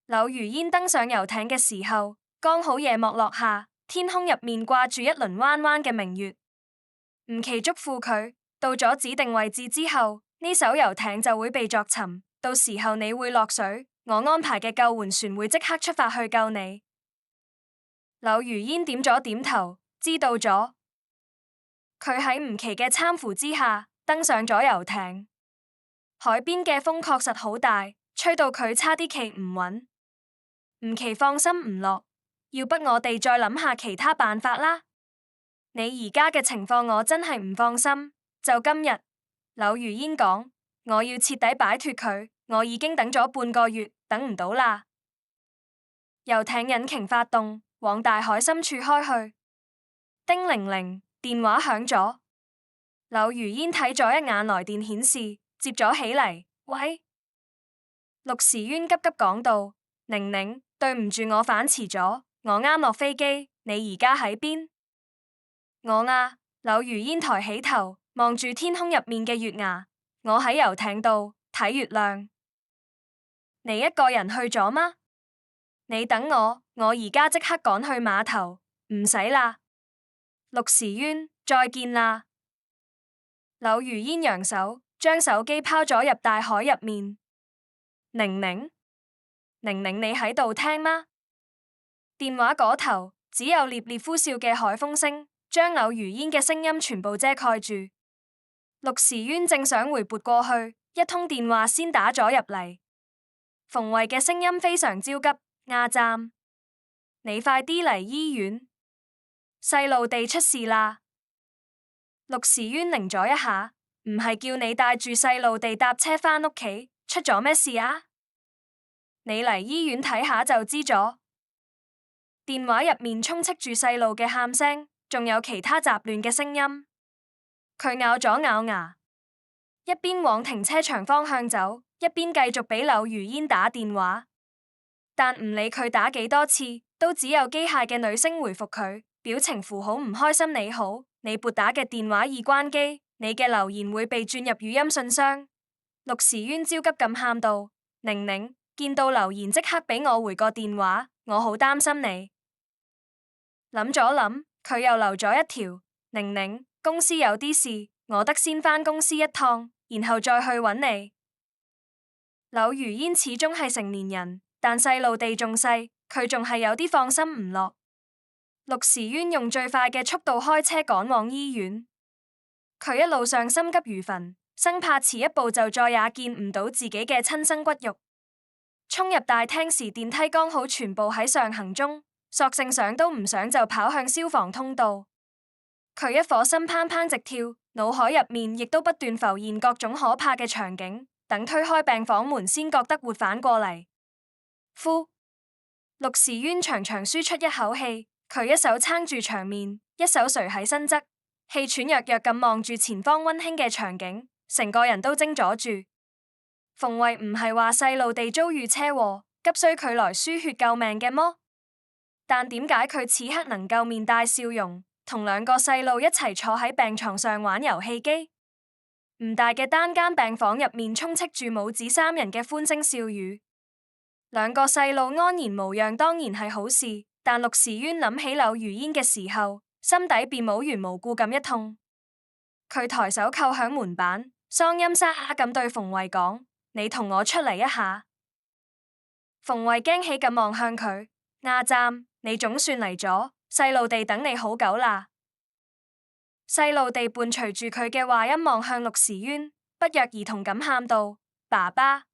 柳如煙登上遊艇嘅時候，剛好夜幕落下，天空入面掛住一輪彎彎嘅明月。吳琪囑咐佢，到咗指定位置之後，呢艘遊艇就會被作沉，到時候你會落水，我安排嘅救援船會即刻出發去救你。柳如煙點咗點頭，知道咗。佢喺吳琪嘅攙扶之下登上咗遊艇。海邊嘅風確實好大，吹到佢差啲企唔穩。吳琪放心唔落，要不我哋再諗下其他辦法啦。你而家嘅情況我真係唔放心，就今日。柳如煙講，我要徹底擺脫佢，我已經等咗半個月，等唔到啦。遊艇引擎發動，往大海深處開去。叮鈴鈴，電話響咗。柳如煙睇咗一眼來電顯示，接咗起嚟。喂，陸時淵急急講道：寧寧，對唔住，我返遲咗，我啱落飛機，你而家喺邊？我啊，柳如煙抬起頭，望住天空入面嘅月牙，我喺遊艇度睇月亮。你一個人去咗嗎？你等我，我而家即刻趕去碼頭。唔使啦。陸時淵，再見啦。柳如煙揚手，將手機拋咗入大海入面。寧寧，寧寧，你喺度聽嗎？電話嗰頭只有獵獵呼嘯嘅海風聲，將柳如煙嘅聲音全部遮蓋住。陸時淵正想回撥過去，一通電話先打咗入嚟。馮慧嘅聲音非常焦急：阿湛，你快啲嚟醫院，細路地出事啦！陸時淵擰咗一下，唔係叫你帶住細路地搭車返屋企，出咗咩事啊？你嚟醫院睇下就知咗。電話入面充斥住細路嘅喊聲，仲有其他雜亂嘅聲音。佢咬咗咬牙，一邊往停車場方向走，一邊繼續俾柳如煙打電話。但唔理佢打幾多次，都只有機械嘅女聲回覆佢，表情符號唔開心。你好，你撥打嘅電話已關機，你嘅留言會被轉入語音信箱。陸時淵焦急咁喊道：寧寧，見到留言即刻俾我回個電話，我好擔心你。諗咗諗，佢又留咗一條：寧寧，公司有啲事，我得先返公司一趟，然後再去揾你。柳如煙始終係成年人，但細路地仲細，佢仲係有啲放心唔落。陸時淵用最快嘅速度開車趕往醫院，佢一路上心急如焚，生怕遲一步就再也見唔到自己嘅親生骨肉。衝入大廳時，電梯剛好全部喺上行中，索性想都唔想就跑向消防通道。佢一顆心怦怦直跳，腦海入面亦都不斷浮現各種可怕嘅場景。等推開病房門，先覺得活返過嚟。呼！陸時淵長長舒出一口氣，佢一手撐住牆面，一手垂喺身側，氣喘躍躍咁望住前方溫馨嘅場景，成個人都怔咗住。馮慧唔係話細路地遭遇車禍，急需佢來輸血救命嘅麼？但點解佢此刻能夠面帶笑容，同兩個細路一齊坐喺病床上玩遊戲機？唔大嘅單間病房入面充斥住母子三人嘅歡聲笑語，兩個細路安然無恙當然係好事，但陸時淵諗起柳如煙嘅時候，心底便無緣無故咁一痛。佢抬手扣響門板，嗓音沙啞咁對馮慧講：你同我出嚟一下。馮慧驚喜咁望向佢，阿湛，你總算嚟咗，細路地等你好久啦。細路地伴隨住佢嘅話音望向陸時淵，不約而同咁喊道：爸爸。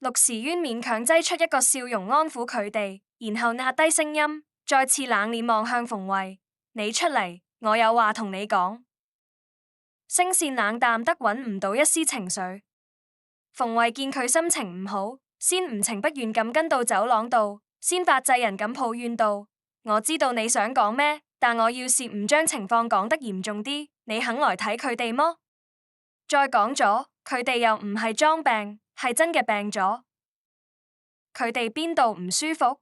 陸時淵勉強擠出一個笑容安撫佢哋，然後壓低聲音，再次冷臉望向馮慧：你出嚟，我有話同你講。聲線冷淡得揾唔到一絲情緒。馮慧見佢心情唔好，先唔情不願咁跟到走廊度，先發制人咁抱怨道：我知道你想講咩，但我要是唔將情況講得嚴重啲，你肯來睇佢哋麼？再講咗，佢哋又唔係裝病，係真嘅病咗。佢哋邊度唔舒服？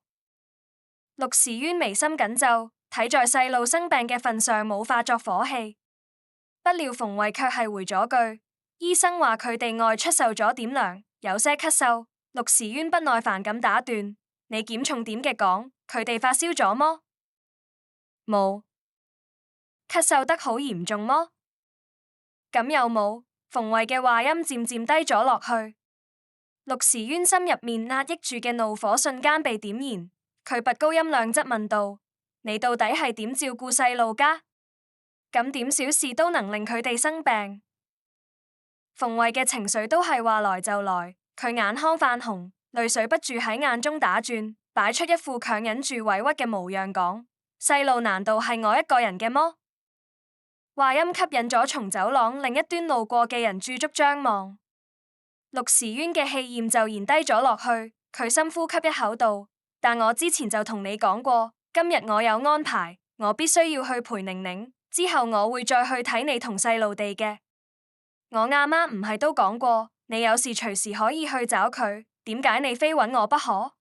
陸時淵眉心緊皺，睇在細路生病嘅份上，冇化作火氣。不料馮慧卻係回咗句：醫生話佢哋外出受咗點涼，有些咳嗽。陸時淵不耐煩咁打斷：你檢重點嘅講，佢哋發燒咗麼？冇。咳嗽得好嚴重麼？咁又冇。馮慧嘅話音漸漸低咗落去。陸時淵心入面壓抑住嘅怒火瞬間被點燃，佢拔高音量質問道：你到底係點照顧細路家？咁點小事都能令佢哋生病？馮慧嘅情緒都係話來就來，佢眼眶泛紅，淚水不住喺眼中打轉，擺出一副強忍住委屈嘅模樣講：細路難道係我一個人嘅麼？話音吸引咗從走廊另一端路過嘅人駐足張望，陸時淵嘅氣焰就燃低咗落去，佢深呼吸一口道：但我之前就同你講過，今日我有安排，我必須要去陪寧寧，之後我會再去睇你同細路地嘅。我阿媽唔係都講過，你有事隨時可以去找佢，點解你非揾我不可？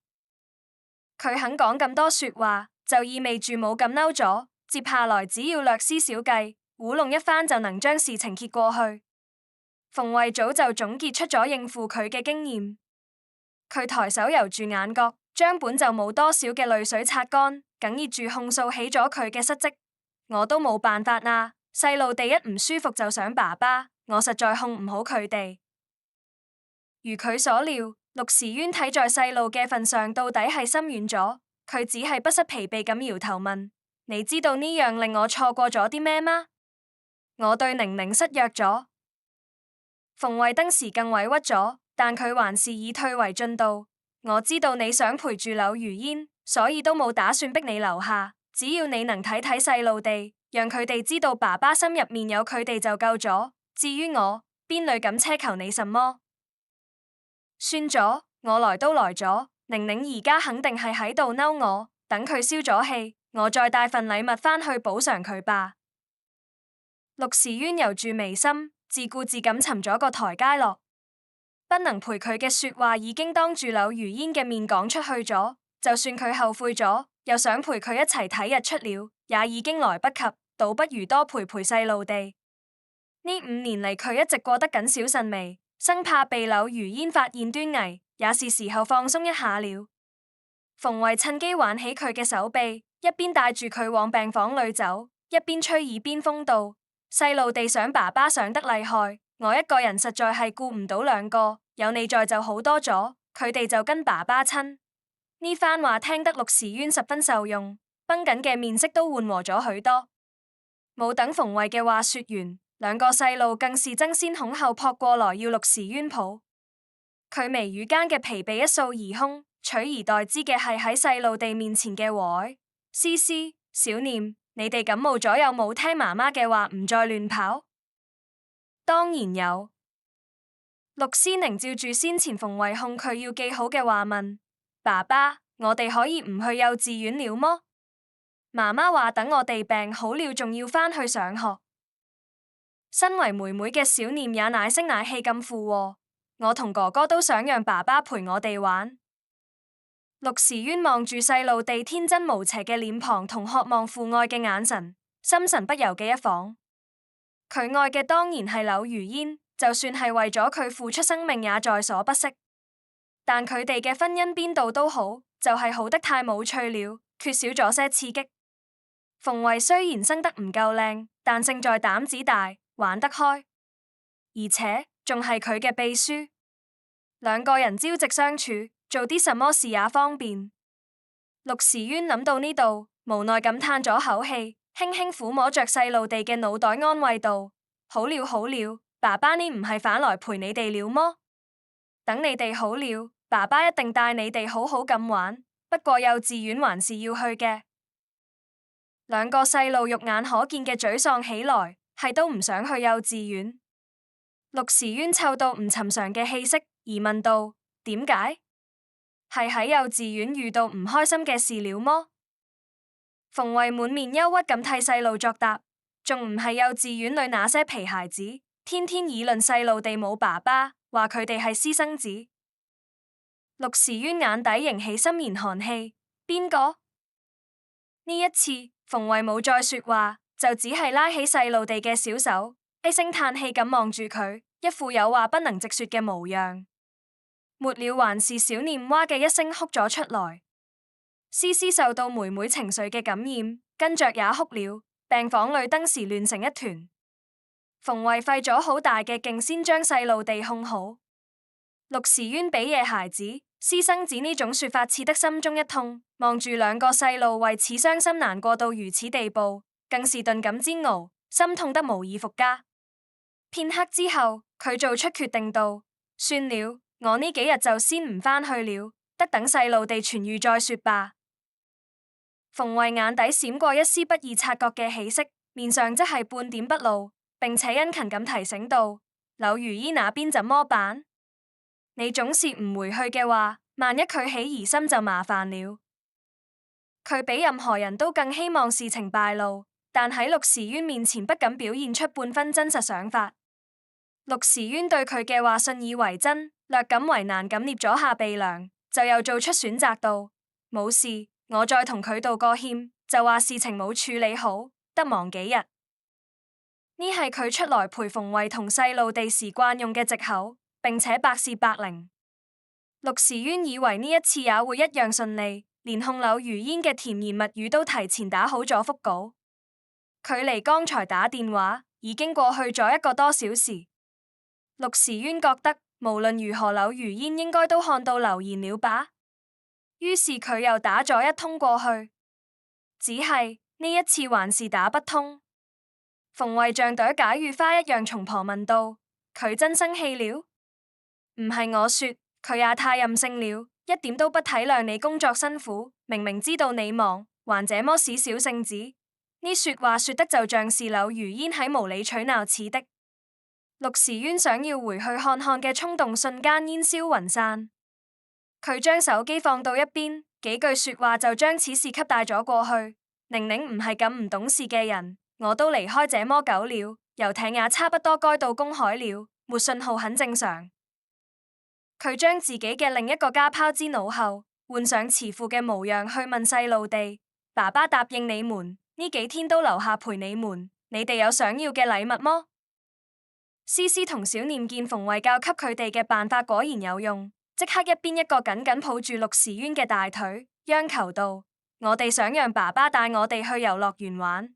佢肯講咁多說話，就意味住冇咁嬲咗，接下來只要略施小計，糊弄一番就能將事情揭過去。馮慧早就總結出咗應付佢嘅經驗，佢抬手揉住眼角，將本就冇多少嘅淚水擦乾，哽咽住控訴起咗佢嘅失職。我都冇辦法啊，細路地一唔舒服就想爸爸，我實在控唔好佢哋。如佢所料，陸時淵睇在細路嘅份上，到底係心軟咗，佢只係不失疲憊咁搖頭問：你知道呢樣令我錯過咗啲咩嗎？我對寧寧失約咗。馮慧登時更委屈咗，但佢還是以退為進道。我知道你想陪住柳如煙，所以都冇打算逼你留下。只要你能睇睇細路地，讓佢哋知道爸爸心入面有佢哋就夠咗。至於我，邊裏敢奢求你什麼？算咗，我來都來咗。寧寧而家肯定係喺度嬲我，等佢消咗氣，我再帶份禮物返去補償佢吧。陸時淵揉住眉心，自顧自咁尋咗個台階落。不能陪佢嘅說話已經當住柳如煙嘅面講出去咗，就算佢後悔咗，又想陪佢一齊睇日出了，也已經來不及，倒不如多陪陪細路地。呢5年嚟，佢一直過得謹小慎微，生怕被柳如煙發現端倪，也是時候放鬆一下了。馮慧趁機挽起佢嘅手臂，一邊帶住佢往病房裏走，一邊吹耳邊風道：細路地想爸爸想得厲害，我一個人實在係顧唔到兩個，有你在就好多咗，佢哋就跟爸爸親。呢番話聽得陸時淵十分受用，繃緊嘅面色都緩和咗許多。冇等馮慧嘅話說完，兩個細路更是爭先恐後撲過來要陸時淵抱。佢眉宇間嘅疲憊一掃而空，取而代之嘅係喺細路地面前嘅和藹。思思、小念，你哋感冒咗有冇聽媽媽嘅話唔再亂跑？當然有。陸思寧照住先前馮慧控佢要記好嘅話問爸爸：我哋可以唔去幼稚園了麼？媽媽話等我哋病好了仲要返去上學。身為妹妹嘅小念也奶聲奶氣咁附和。我同哥哥都想讓爸爸陪我哋玩。陸時淵望住細路地天真無邪嘅臉龐同渴望父愛嘅眼神，心神不由嘅一晃。佢愛嘅當然係柳如煙，就算係為咗佢付出生命也在所不惜。但佢哋嘅婚姻邊度都好，就係好得太冇趣了，缺少咗些刺激。馮慧雖然生得唔夠靚，但勝在膽子大，玩得開，而且仲係佢嘅秘書。兩個人朝夕相處，做啲什麼事也方便。陸時淵諗到呢度，無奈咁嘆咗口氣，輕輕撫摸着細路地嘅腦袋，安慰道：好了好了，爸爸呢唔係返來陪你哋了麼？等你哋好了，爸爸一定帶你哋好好咁玩。不過幼稚園還是要去嘅。兩個細路肉眼可見嘅沮喪起來，係都唔想去幼稚園。陸時淵嗅到唔尋常嘅氣息，疑問道：點解？係喺幼稚園遇到唔開心嘅事了麼？馮慧滿面憂鬱咁替細路作答：仲唔係幼稚園裏那些皮孩子，天天議論細路地冇爸爸，話佢哋係私生子。陸時淵眼底盈起森然寒氣，邊個？呢一次馮慧冇再說話，就只係拉起細路地嘅小手，低聲嘆氣咁望住佢，一副有話不能直說嘅模樣。末了還是小念哇嘅一聲哭咗出來。思思受到妹妹情緒嘅感染，跟着也哭了。病房裏登時亂成一團。馮慧費咗好大嘅勁先將細路地控好。陸時淵比野孩子、私生子呢種說法刺得心中一痛，望住兩個細路為此傷心難過到如此地步，更是頓感煎熬，心痛得無以復加。片刻之後，佢做出決定道：算了，我呢幾日就先唔返去了，得等細路地痊癒再說吧。馮慧眼底閃過一絲不易察覺嘅喜色，面上則係半點不露，並且殷勤咁提醒道：柳如依那邊怎麼辦？你總是唔回去嘅話，萬一佢起疑心就麻煩了。佢比任何人都更希望事情敗露，但喺陸時淵面前不敢表現出半分真實想法。陸時淵對佢嘅話信以為真，略感為難咁捏咗下鼻梁，就又做出選擇道：冇事，我再同佢道個歉，就話事情冇處理好，得忙幾日。呢係佢出來陪馮慧同細路地時慣用嘅藉口，並且百試百靈。陸時淵以為呢一次也會一樣順利，連控柳如煙嘅甜言蜜語都提前打好咗腹稿。距離剛才打電話已經過去咗1個多小時。陸時淵覺得無論如何柳如煙應該都看到留言了吧，於是佢又打咗一通過去，只係呢一次還是打不通。馮慧像朵解語花一樣從旁問道：佢真生氣了？唔係我說，佢也太任性了，一點都不體諒你工作辛苦，明明知道你忙，還這麼使小性子。呢說話說得就像是柳如煙喺無理取鬧似的。陸時淵想要回去看看嘅衝動瞬間煙消雲散，佢將手機放到一邊，幾句說話就將此事給帶咗過去。寧寧唔係咁唔懂事嘅人，我都離開這麼久了，遊艇也差不多該到公海了，沒信號很正常。佢將自己嘅另一個家拋之腦後，換上慈父嘅模樣去問細路地：爸爸答應你們呢幾天都留下陪你們，你哋有想要嘅禮物麼？思思同小念見馮慧教給佢哋嘅辦法果然有用，即刻一邊一個緊緊抱住陸時淵嘅大腿，央求道：我哋想讓爸爸帶我哋去遊樂園玩。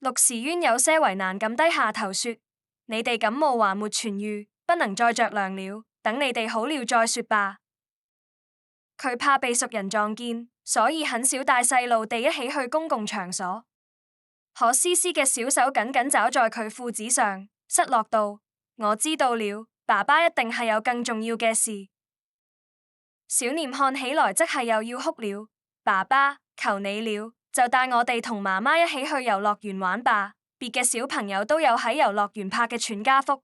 陸時淵有些為難咁低下頭說：你哋感冒還沒痊癒，不能再着涼了，等你哋好了再說吧。佢怕被熟人撞見，所以很少帶細路地一起去公共場所。可思思嘅小手緊緊抓在佢褲子上，失落道：我知道了，爸爸一定係有更重要嘅事。小念看起來即係又要哭了。爸爸，求你了，就帶我哋同媽媽一起去遊樂園玩吧。別嘅小朋友都有喺遊樂園拍嘅全家福。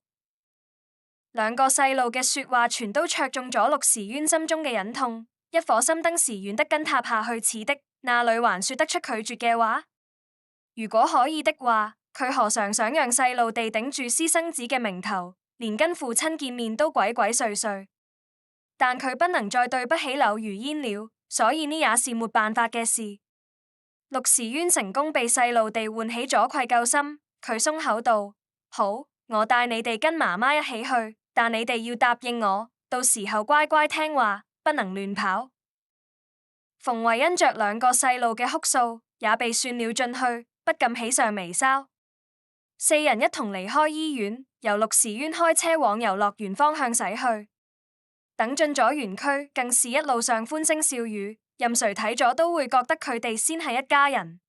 兩個細路嘅說話全都戳中咗陸時淵心中嘅隱痛，一顆心登時遠得跟塌下去似的，那裡還說得出拒絕嘅話？如果可以的話，佢何嘗想讓細路地頂住私生子嘅名頭，連跟父親見面都鬼鬼祟祟？但佢不能再對不起柳如煙了，所以呢也是沒辦法嘅事。陸時淵成功被細路地喚起咗愧疚心，佢鬆口道：好，我帶你哋跟媽媽一起去，但你哋要答應我，到時候乖乖聽話，不能亂跑。馮慧因着兩個細路嘅哭訴，也被算了進去，不禁喜上眉梢。四人一同離開醫院，由陸時淵開車往遊樂園方向駛去。等進咗園區，更是一路上歡聲笑語，任誰睇咗都會覺得佢哋先係一家人。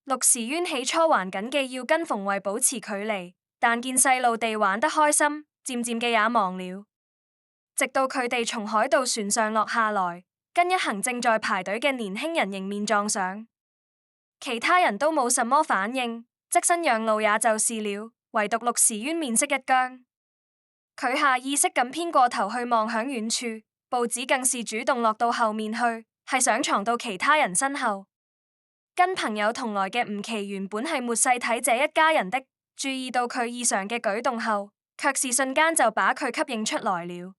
陸時淵起初還謹記要跟馮慧保持距離，但見細路地玩得開心，漸漸嘅也忘了。直到佢哋從海盜船上落下來，跟一行正在排隊嘅年輕人迎面撞上，其他人都冇什麼反應，側身讓路也就是了，唯獨陸時淵面色一僵。佢下意識咁偏過頭去望向遠處，步子更是主動落到後面去，係想藏到其他人身後。跟朋友同來嘅吳奇原本係沒細睇這一家人的，注意到佢異常嘅舉動後，卻是瞬間就把佢吸引出來了。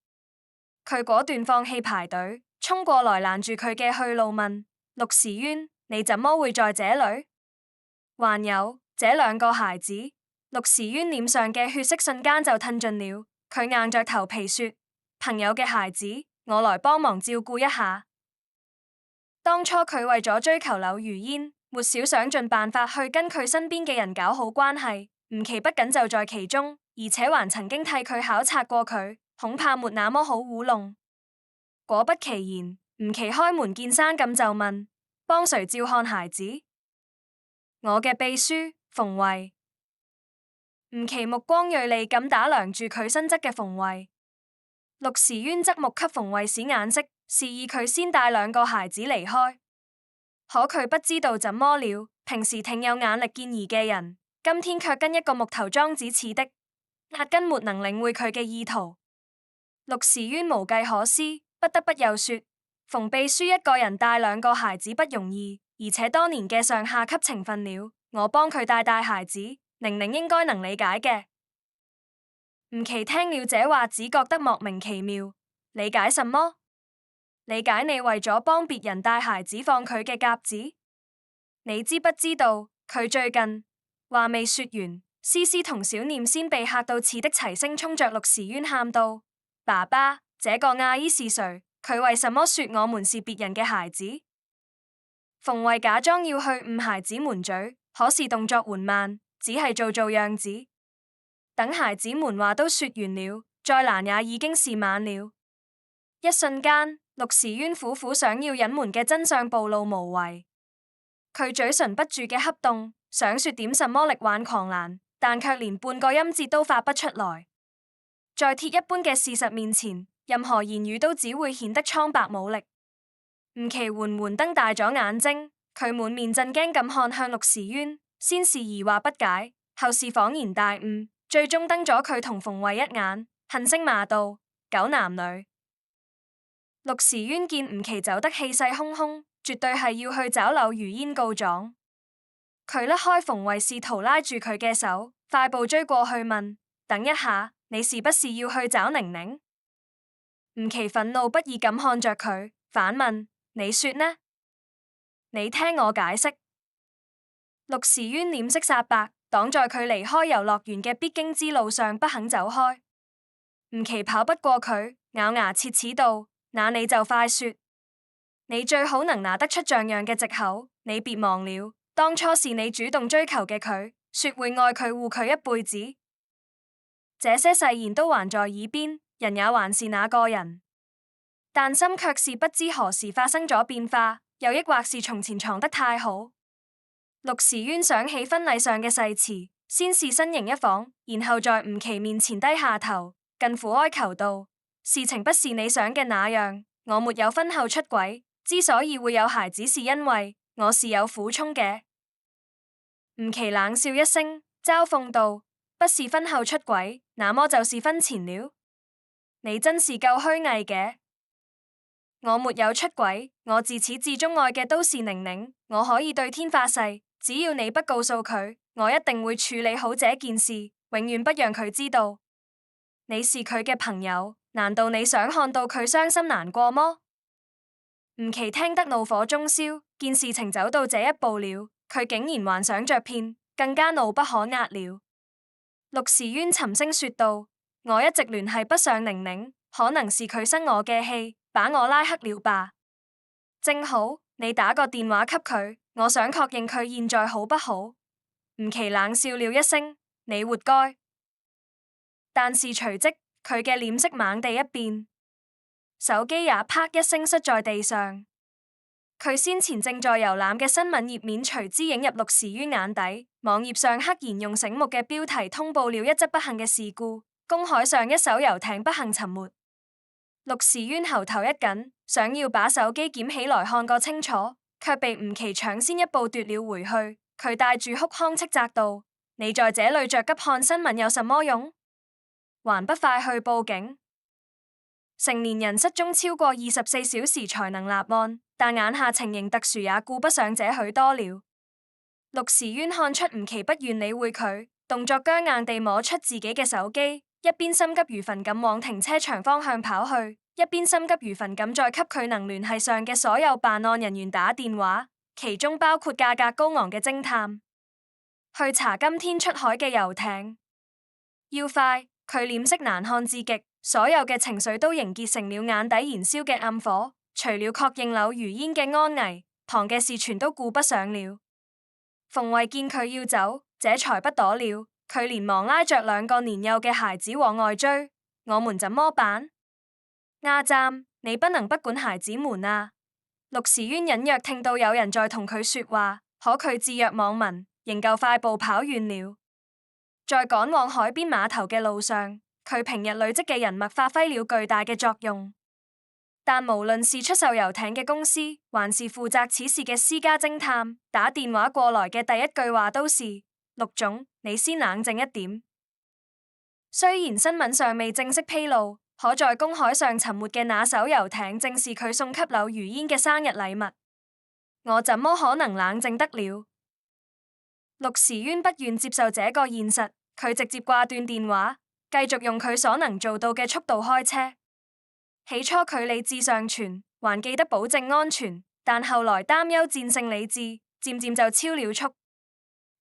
佢果斷放棄排隊，衝過來攔住佢嘅去路問：陸時淵，你怎麼會在這裏？還有這兩個孩子。陸時淵臉上嘅血色瞬間就褪盡了。佢硬着頭皮說：朋友嘅孩子，我來幫忙照顧一下。當初佢為咗追求柳如煙，沒少想盡辦法去跟佢身邊嘅人搞好關係。吳奇不僅就在其中，而且還曾經替佢考察過佢，恐怕沒那麼好糊弄。果不其然，吳奇開門見山咁就問：幫誰照看孩子？我嘅秘書馮慧。吳奇目光銳利咁打量住佢身側嘅馮慧，陸時淵側目給馮慧使眼色，示意佢先帶兩個孩子離開。可佢不知道怎麼了，平時挺有眼力見兒嘅人，今天卻跟一個木頭樁子似的，壓根沒能領會佢嘅意圖。陸時淵無計可施，不得不又說：馮秘書一個人帶兩個孩子不容易，而且多年嘅上下級情分了，我幫佢帶孩子。寧寧應該能理解嘅。吳奇聽了這話，只覺得莫名其妙。理解什麼？理解你為咗幫別人帶孩子放佢嘅鴿子？你知不知道佢最近？話未說完，思思同小念先被嚇到似的齊聲衝着陸時淵喊道：爸爸，這個阿姨是誰？佢為什麼說我們是別人嘅孩子？馮慧假裝要去誤孩子們嘴，可是動作緩慢。只係做樣子，等孩子們話都說完了，再難也已經是晚了。一瞬間，陸時淵苦苦想要隱瞞嘅真相暴露無遺，佢嘴唇不住嘅恰動，想說點什麼力挽狂瀾，但卻連半個音節都發不出來。在鐵一般嘅事實面前，任何言語都只會顯得蒼白無力。吳奇緩緩瞪大咗眼睛，佢滿面震驚咁看向陸時淵。先是疑惑不解，後是恍然大悟，最終瞪咗佢同馮慧一眼，恨聲罵道：狗男女！陸時淵見吳奇走得氣勢洶洶，絕對係要去找柳如煙告狀。佢甩開馮慧，試圖拉住佢嘅手，快步追過去問：等一下，你是不是要去找寧寧？吳奇憤怒不已咁看着佢，反問：你說呢？你聽我解釋。陸時淵臉色煞白，擋在佢離開遊樂園嘅必經之路上，不肯走開。吳奇跑不過佢，咬牙切齒道：那你就快說，你最好能拿得出像樣嘅藉口。你別忘了，當初是你主動追求嘅佢，說會愛佢護佢一輩子。這些誓言都還在耳邊，人也還是那個人，但心卻是不知何時發生咗變化，又抑或是從前藏得太好。陸時淵想起婚禮上嘅誓詞，先是呻吟一訪，然後在吳奇面前低下頭，近乎哀求道：事情不是你想嘅那樣，我沒有婚後出軌，之所以會有孩子，是因為我是有苦衷嘅。吳奇冷笑一聲，嘲諷道：不是婚後出軌，那麼就是婚前了。你真是夠虛偽嘅。我沒有出軌，我自始至終愛嘅都是寧寧，我可以對天發誓，只要你不告訴佢，我一定會處理好這件事，永遠不讓佢知道。你是佢嘅朋友，難道你想看到佢傷心難過麼？吳奇聽得怒火中燒，見事情走到這一步了，佢竟然還想着騙，更加怒不可遏了。陸時淵沉聲說道：我一直聯繫不上寧寧，可能是佢生我嘅氣，把我拉黑了吧。正好你打個電話給佢，我想確認佢現在好不好。吳奇冷笑了一聲：你活該。但是隨即佢嘅臉色猛地一變，手機也啪一聲摔在地上。佢先前正在遊覽嘅新聞頁面隨之映入陸時淵眼底，網頁上赫然用醒目嘅標題通報了一則不幸嘅事故：公海上一艘遊艇不幸沉沒。陸時淵喉頭一緊，想要把手機撿起來看個清楚，卻被吳奇搶先一步奪了回去。佢帶住哭腔斥責道：你在這裏着急看新聞有什麼用？還不快去報警！成年人失蹤超過24小時才能立案，但眼下情形特殊，也顧不上這許多了。陸時淵看出吳奇不願理會佢，動作僵硬地摸出自己嘅手機，一邊心急如焚咁往停車場方向跑去，一邊心急如焚咁再給佢能聯繫上嘅所有辦案人員打電話，其中包括價格高昂嘅偵探，去查今天出海嘅遊艇。要快！佢臉色難看至極，所有嘅情緒都凝結成了眼底燃燒嘅暗火。除了確認柳如煙嘅安危，旁嘅事全都顧不上了。馮慧見佢要走，這才不躲了，佢連忙拉着2個年幼嘅孩子往外追。我們怎麼辦？阿湛，你不能不管孩子們啊！陸時淵隱約聽到有人在同佢說話，可佢置若罔聞，仍舊快步跑遠了。在趕往海邊碼頭嘅路上，佢平日累積嘅人脈發揮了巨大嘅作用。但無論是出售遊艇嘅公司，還是負責此事嘅私家偵探，打電話過來嘅第一句話都是：陸總，你先冷靜一點。雖然新聞尚未正式披露，可在公海上沉沒嘅那艘遊艇正是佢送給柳如煙嘅生日禮物。我怎麼可能冷靜得了？陸時淵不願接受這個現實，佢直接掛斷電話，繼續用佢所能做到嘅速度開車。起初佢理智尚存，還記得保證安全，但後來擔憂戰勝理智，漸漸就超了速。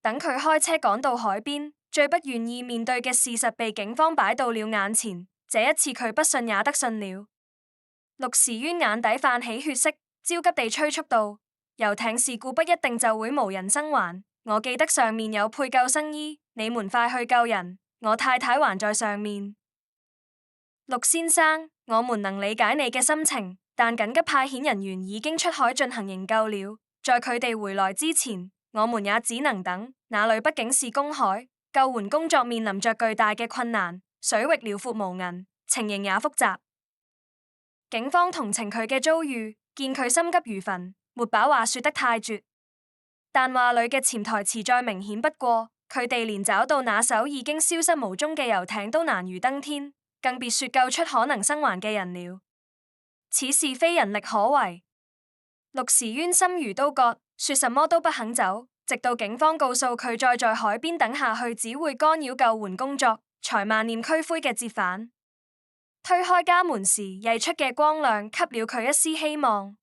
等佢開車趕到海邊，最不願意面對嘅事實被警方擺到了眼前，這一次佢不信也得信了。陸時淵眼底泛起血色，焦急地催促道：遊艇事故不一定就會無人生還。我記得上面有配救生衣，你們快去救人，我太太還在上面。陸先生，我們能理解你嘅心情，但緊急派遣人員已經出海進行營救了，在佢哋回來之前，我們也只能等。那裏畢竟是公海，救援工作面臨着巨大嘅困難，水域遼闊無垠，情形也複雜。警方同情佢嘅遭遇，見佢心急如焚，沒把話說得太絕。但話裏嘅潛台詞再明顯不過，佢哋連找到那艘已經消失無蹤嘅遊艇都難如登天，更別說救出可能生還嘅人了。此事非人力可為。陸時淵心如刀割，說什麼都不肯走，直到警方告訴佢再在海邊等下去只會干擾救援工作，才萬念俱灰嘅折返。推開家門時，溢出嘅光亮給了佢一絲希望。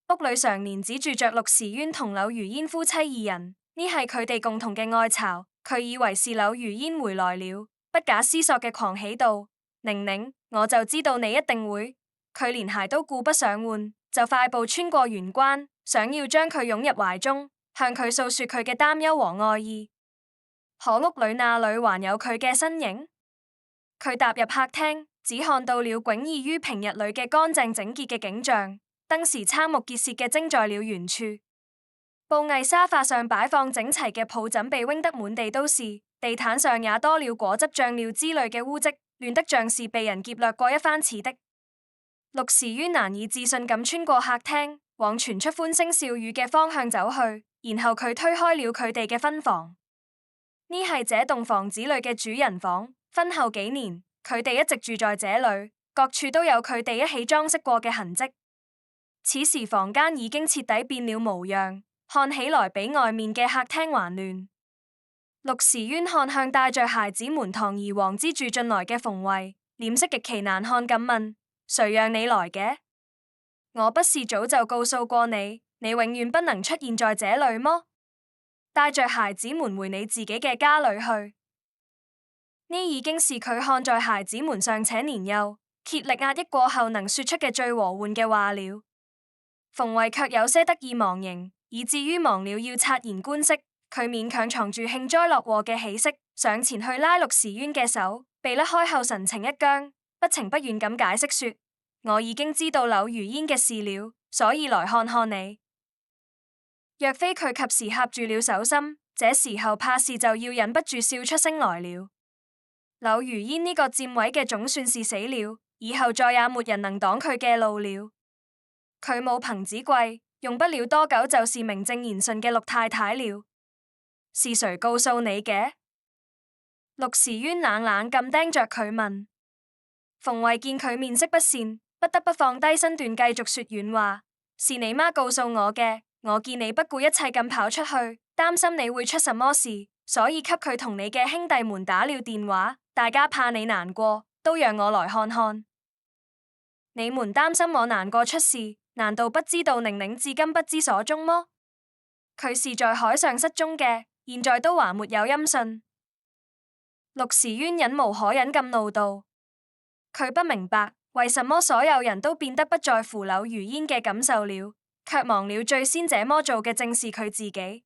屋裏常年只住着陸時淵同柳如煙夫妻二人，呢係佢哋共同嘅愛巢。佢以為是柳如煙回來了，不假思索嘅狂喜道：寧寧，我就知道你一定會。佢連鞋都顧不上換，就快步穿過玄關，想要將佢擁入懷中。向佢訴說佢嘅擔憂和愛意。可屋裏那裏還有佢嘅身影？佢踏入客廳，只看到了迥異於平日裏嘅乾淨整潔嘅景象，燈時瞠目結舌嘅精在了原處。布藝沙發上擺放整齊嘅抱枕被扔得滿地都是，地毯上也多了果汁醬料之類嘅污漬，亂得像是被人劫掠過一番似的。陸時淵難以置信咁穿過客廳，往傳出歡聲笑語嘅方向走去，然後佢推開了佢哋嘅分房。呢係這棟房子裏嘅主人房，婚後幾年，佢哋一直住在這裏，各處都有佢哋一起裝飾過嘅痕跡。此時房間已經徹底變了模樣，看起來比外面嘅客廳還亂。陸時淵看向帶着孩子們堂而皇之住進來嘅馮慧，臉色極其難看咁問：誰讓你來嘅？我不是早就告訴過你，你永遠不能出現在這裏麼？帶着孩子們回你自己嘅家裏去。呢已經是佢看在孩子們尚且年幼，竭力壓抑過後能說出嘅最和緩嘅話了。馮慧卻有些得意忘形，以至於忘了要察言觀色。佢勉強藏住幸災樂禍嘅喜色，上前去拉陸時淵嘅手，被甩開後神情一僵，不情不願咁解釋說：我已經知道柳如煙嘅事了，所以來看看你。若非佢及時合住了手心，這時候怕是就要忍不住笑出聲來了。柳如煙呢個佔位嘅總算是死了，以後再也沒人能擋佢嘅路了。佢冇憑子貴，用不了多久就是名正言順嘅陸太太了。是誰告訴你嘅？陸時淵冷冷咁盯着佢問。馮慧見佢面色不善，不得不放低身段繼續說軟話：是你媽告訴我嘅。我見你不顧一切咁跑出去，擔心你會出什麼事，所以給佢同你嘅兄弟們打了電話，大家怕你難過，都讓我來看看。你們擔心我難過出事，難道不知道寧寧至今不知所蹤麼？佢是在海上失蹤嘅，現在都還沒有音訊。陸時淵忍無可忍咁怒道：佢不明白為什麼所有人都變得不在乎柳如煙嘅感受了，卻忘了最先這麼做嘅正是佢自己。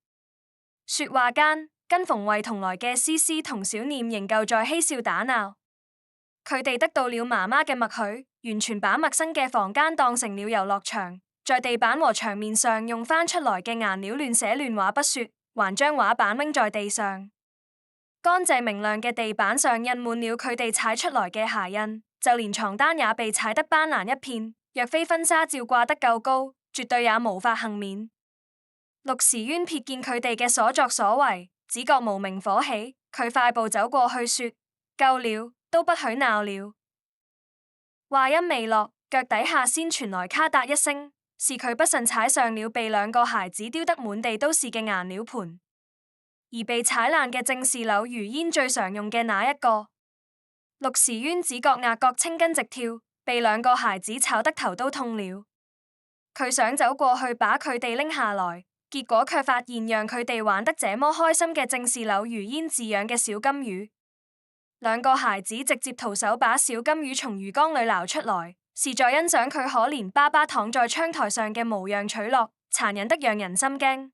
說話間，跟馮慧同來嘅思思同小念仍舊在嬉笑打鬧。佢哋得到了媽媽嘅默許，完全把陌生嘅房間當成了遊樂場，在地板和牆面上用翻出來嘅顏料亂寫亂畫不說，還將畫板扔在地上。乾淨明亮嘅地板上印滿了佢哋踩出來嘅鞋印，就連床單也被踩得斑斕一片。若非婚紗照掛得夠高，絕對也無法幸免。陸時淵瞥見佢哋嘅所作所為，只覺無名火起，佢快步走過去說：夠了，都不許鬧了。話音未落，腳底下先傳來咔嗒一聲，是佢不慎踩上了被兩個孩子丟得滿地都是嘅顏料盤，而被踩爛嘅正是柳如煙最常用嘅那一個。陸時淵只覺額角青筋直跳，被兩個孩子吵得頭都痛了。佢想走過去把佢哋拎下來，結果卻發現讓佢哋玩得這麼開心嘅正是柳如煙飼養嘅小金魚。兩個孩子直接徒手把小金魚從魚缸裏撈出來，是在欣賞佢可憐爸爸躺在窗台上嘅模樣取樂，殘忍得讓人心驚。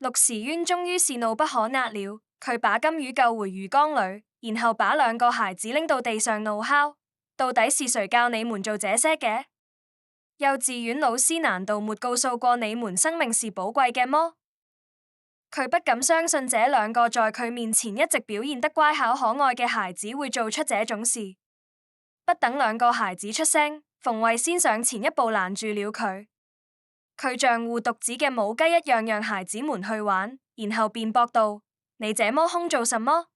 陸時淵終於是怒不可遏了，佢把金魚救回魚缸裏，然後把兩個孩子拎到地上怒敲：到底是誰教你們做這些嘅？幼稚園老師難道沒告訴過你們生命是寶貴嘅麼？佢不敢相信這兩個在佢面前一直表現得乖巧可愛嘅孩子會做出這種事。不等兩個孩子出聲，馮慧先上前一步攔住了佢。佢像護犢子嘅母雞一樣讓孩子們去玩，然後辯駁道：你這麼兇做什麼？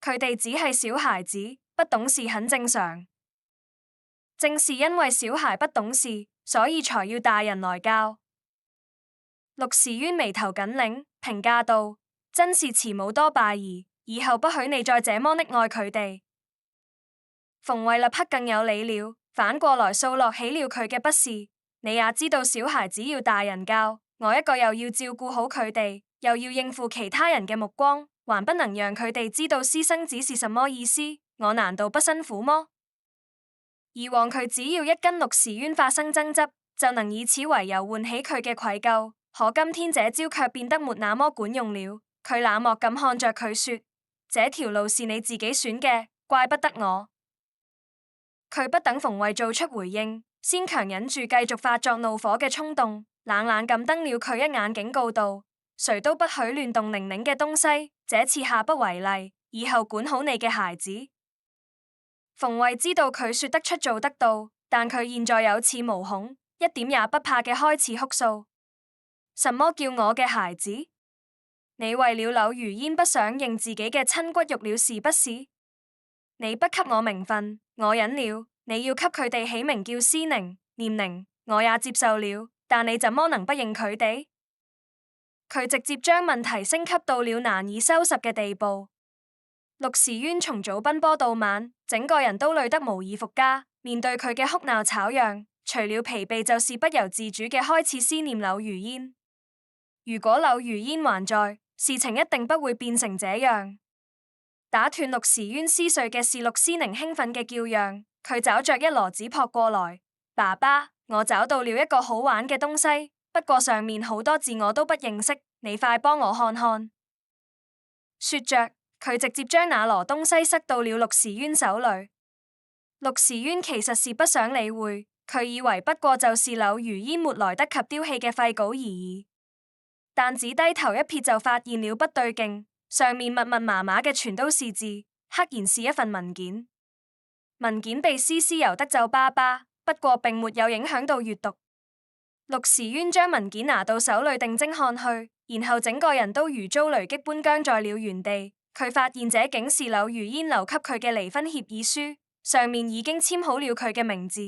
佢哋只係小孩子，不懂事很正常。正是因為小孩不懂事，所以才要大人來教。陸時淵眉頭緊擰，評價道：真是慈母多敗兒，以後不許你再這麼溺愛佢哋。馮慧立刻更有理了，反過來數落起了佢嘅不是。你也知道小孩子要大人教，我一個又要照顧好佢哋，又要應付其他人嘅目光，還不能讓佢哋知道私生子是什麼意思，我難道不辛苦麼？以往佢只要一跟陸時淵發生爭執，就能以此為由喚起佢嘅愧疚。可今天這招卻變得沒那麼管用了。佢冷漠咁看着佢說：這條路是你自己選嘅，怪不得我。佢不等馮慧做出回應，先強忍住繼續發作怒火嘅衝動，冷冷咁瞪了佢一眼，警告道：誰都不許亂動寧寧嘅東西，這次下不為例，以後管好你嘅孩子。馮慧知道佢說得出做得到，但佢現在有恃無恐，一點也不怕嘅開始哭訴：什麼叫我嘅孩子？你為了柳如煙不想認自己嘅親骨肉了是不是？你不給我名分，我忍了。你要給佢哋起名叫思寧、念寧，我也接受了。但你怎麼能不認佢哋？佢直接將問題升級到了難以收拾嘅地步。陸時淵從早奔波到晚，整個人都累得無以復加。面對佢嘅哭鬧吵嚷，除了疲憊，就是不由自主嘅開始思念柳如煙。如果柳如煙還在，事情一定不會變成這樣。打斷陸時淵思緒嘅是陸思寧興奮嘅叫嚷，佢找着一籮紙撲過來。爸爸，我找到了一個好玩嘅東西，不過上面好多字我都不認識，你快幫我看看。說着，佢直接將那籮東西塞到了陸時淵手裏。陸時淵其實是不想理會，佢以為不過就是柳如煙沒來得及丟棄嘅廢稿而已，但只低頭一瞥就發現了不對勁。上面密密麻麻嘅全都是字，赫然是一份文件。文件被絲絲揉得皺巴巴，不過並沒有影響到閱讀。陸時淵將文件拿到手裏定睛看去，然後整個人都如遭雷擊般僵在了原地。佢發現這竟是柳如煙留給佢嘅離婚協議書，上面已經簽好了佢嘅名字。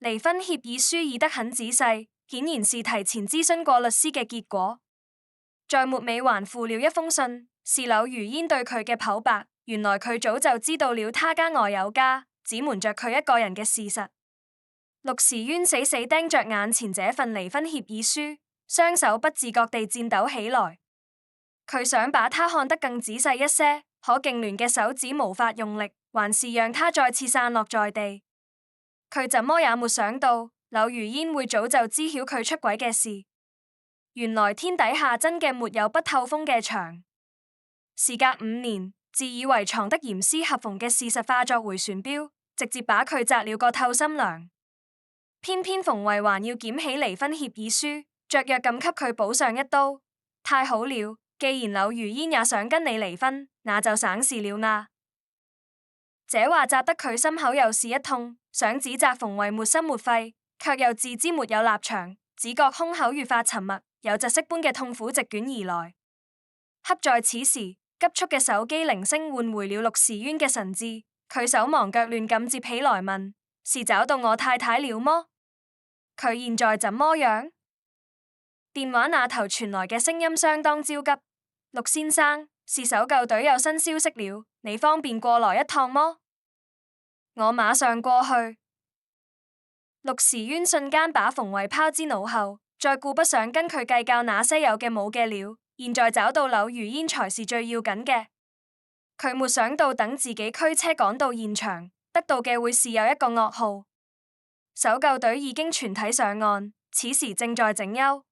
離婚協議書擬得很仔細，顯然是提前諮詢過律師嘅結果。在末尾還附了一封信，是柳如煙對佢嘅剖白。原來佢早就知道了他家外有家，只瞞着佢一個人嘅事實。陸時淵死死盯着眼前這份離婚協議書，雙手不自覺地顫抖起來。佢想把它看得更仔細一些，可痙攣嘅手指無法用力，還是讓它再次散落在地。佢怎麼也沒想到柳如煙會早就知曉佢出軌嘅事。原來天底下真嘅沒有不透風嘅牆。時隔5年，自以為藏得嚴絲合縫嘅事實化作回旋鏢，直接把佢摘了個透心涼。偏偏馮慧還要撿起離婚協議書，雀躍咁給佢補上一刀。太好了，既然柳如煙也想跟你離婚，那就省事了啊！這話扎得佢心口又是一痛，想指責馮慧沒心沒肺，卻又自知沒有立場，只覺胸口越發沉默。有窒息般嘅痛苦席捲而來。恰在此時，急促嘅手機鈴聲喚回了陸時淵嘅神智，佢手忙腳亂咁接起來問：是找到我太太了麼？佢現在怎麼樣？電話那頭傳來嘅聲音相當焦急：陸先生，是搜救隊有新消息了，你方便過來一趟麼？我馬上過去。陸時淵瞬間把馮慧拋之腦後。再顧不上跟佢計較那些有嘅冇嘅了，現在找到柳如煙才是最要緊嘅。佢沒想到等自己驅車趕到現場，得到嘅會是有一個噩耗。搜救隊已經全體上岸，此時正在整休。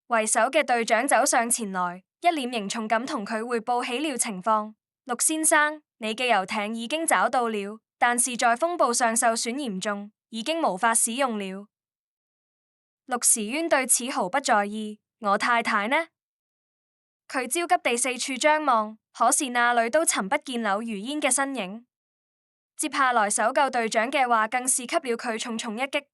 為首嘅隊長走上前來，一臉凝重咁同佢匯報起了情況。陸先生，你嘅遊艇已經找到了，但是在風暴上受損嚴重，已經無法使用了。陸時淵對此毫不在意。我太太呢？佢焦急地四處張望，可是那裏都尋不見柳如煙嘅身影。接下來搜救隊長嘅話更是給了佢重重一擊。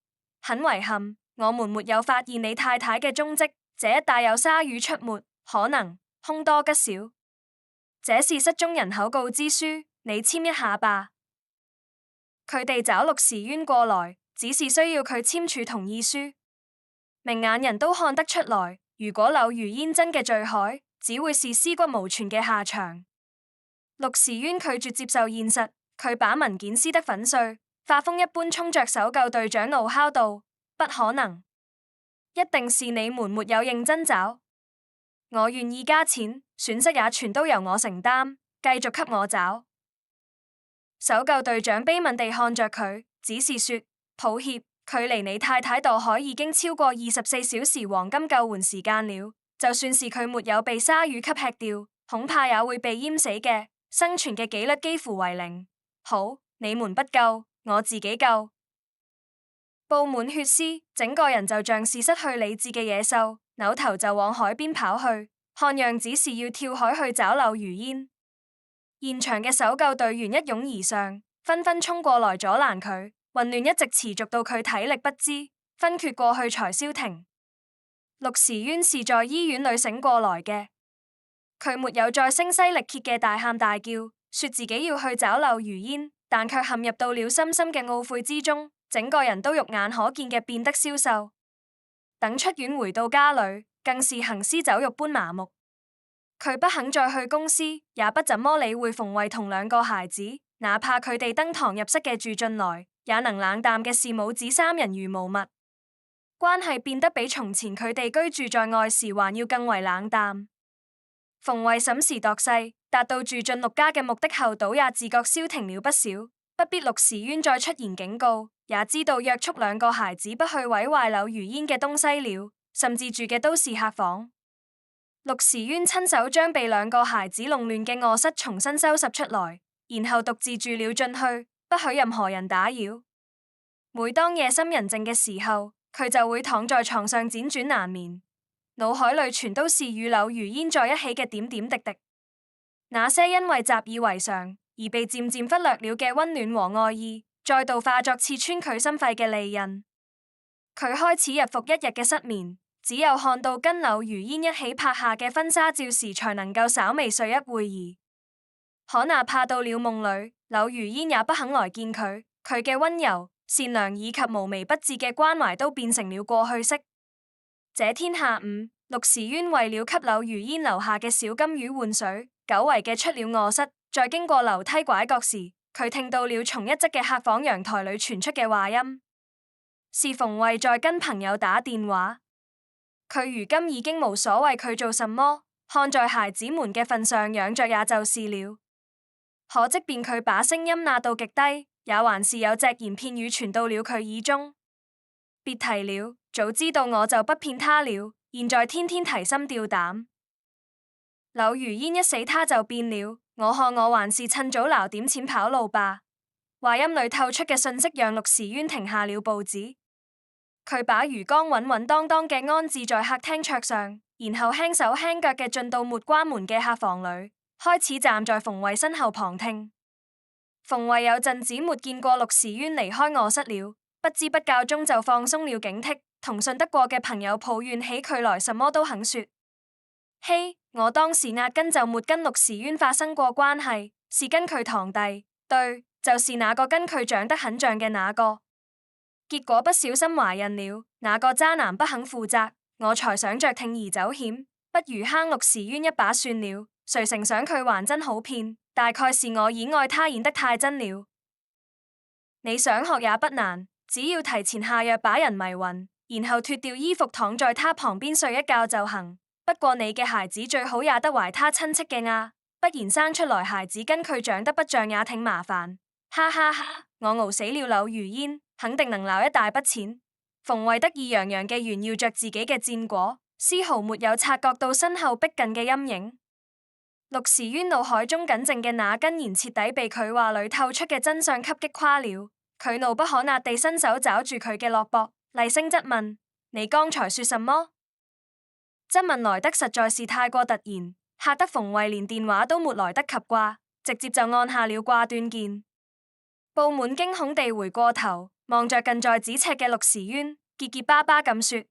很遺憾，我們沒有發現你太太嘅蹤跡，這一帶有鯊魚出沒，可能凶多吉少。這是失蹤人口告知書，你簽一下吧。佢哋找陸時淵過來，只是需要佢簽署同意書。明眼人都看得出來，如果柳如煙真嘅墜海，只會是屍骨無存嘅下場。陸時淵拒絕接受現實，佢把文件撕得粉碎，發瘋一般衝着搜救隊長怒哮道：不可能，一定是你們沒有認真找。我願意加錢，損失也全都由我承擔，繼續給我找。搜救隊長悲憫地看着佢，只是說：抱歉，距離你太太墮海已經超過24小時黃金救援時間了，就算是佢沒有被鯊魚給吃掉，恐怕也會被淹死嘅，生存嘅幾率幾乎為零。好，你們不救，我自己救。布滿血絲，整個人就像是失去理智嘅野獸，扭頭就往海邊跑去，看樣子是要跳海去找柳如煙。現場嘅搜救隊員一擁而上，紛紛衝過來阻攔佢，混亂一直持續到佢體力不支，昏厥過去才消停。陸時淵是在醫院裏醒過來嘅，佢沒有再聲嘶力竭嘅大喊大叫，說自己要去找柳如煙，但卻陷入到了深深嘅懊悔之中，整個人都肉眼可見嘅變得消瘦。等出院回到家裏，更是行屍走肉般麻木。佢不肯再去公司，也不怎麼理會馮慧同兩個孩子，哪怕佢哋登堂入室嘅住進來，也能冷淡嘅是母子三人如無物。關係變得比從前佢哋居住在外時還要更為冷淡。馮慧審時度勢，達到住進陸家嘅目的後，倒也自覺消停了不少，不必陸時淵再出言警告，也知道約束兩個孩子不去毀壞柳如煙嘅東西了，甚至住嘅都是客房。陸時淵親手將被兩個孩子弄亂嘅臥室重新收拾出來，然後獨自住了進去，不許任何人打擾。每當夜深人靜嘅時候，佢就會躺在床上輾轉難眠，腦海裏全都是與柳如煙在一起嘅點點滴滴，那些因為習以為常而被漸漸忽略了嘅溫暖和愛意，再度化作刺穿佢心肺嘅利刃。佢開始日復一日嘅失眠，只有看到跟柳如煙一起拍下嘅婚紗照時，才能夠稍微睡一會兒。可哪怕到了夢裏，柳如煙也不肯來見佢，佢嘅溫柔、善良以及無微不至嘅關懷都變成了過去式。這天下午，陸時淵為了給柳如煙留下嘅小金魚換水，久違嘅出了臥室，在經過樓梯拐角時，佢聽到了從一側嘅客房陽台裏傳出嘅話音，是馮慧在跟朋友打電話。佢如今已經無所謂佢做什麼，看在孩子們嘅份上養着也就是了。可即便佢把聲音壓到極低，也還是有隻言片語傳到了佢耳中。別提了，早知道我就不騙他了，現在天天提心吊膽。柳如煙一死他就變了，我看我還是趁早撈點錢跑路吧。話音裏透出嘅訊息讓陸時淵停下了步子，佢把魚缸穩穩當當嘅安置在客廳桌上，然後輕手輕腳嘅進到沒關門嘅客房裏，開始站在馮慧身後旁聽。馮慧有陣子沒見過陸時淵離開臥室了，不知不覺中就放鬆了警惕，同信得過嘅朋友抱怨起佢來什麼都肯說。嘿，我當時壓根就沒跟陸時淵發生過關係，是跟佢堂弟，對，就是那個跟佢長得很像嘅那個。結果不小心懷孕了，那個渣男不肯負責，我才想着鋌而走險，不如坑陸時淵一把算了。誰成想佢還真好騙，大概是我演愛他演得太真了。你想學也不難，只要提前下藥把人迷暈，然後脫掉衣服躺在他旁邊睡一覺就行。不過你嘅孩子最好也得懷他親戚嘅啊，不然生出來孩子跟佢長得不像也挺麻煩。哈哈哈，我熬死了柳如煙，肯定能撈一大筆錢。馮慧得意洋洋嘅炫耀着自己嘅戰果，絲毫沒有察覺到身後逼近嘅陰影。陸時淵腦海中僅剩嘅那根弦徹底被佢話裏透出嘅真相給擊垮了，佢怒不可遏地伸手抓住佢嘅胳膊，厲聲質問：你剛才說什麼？質問來得實在是太過突然，嚇得馮慧連電話都沒來得及掛，直接就按下了掛斷鍵。布滿驚恐地回過頭，望着近在咫尺嘅陸時淵，結結巴巴咁說：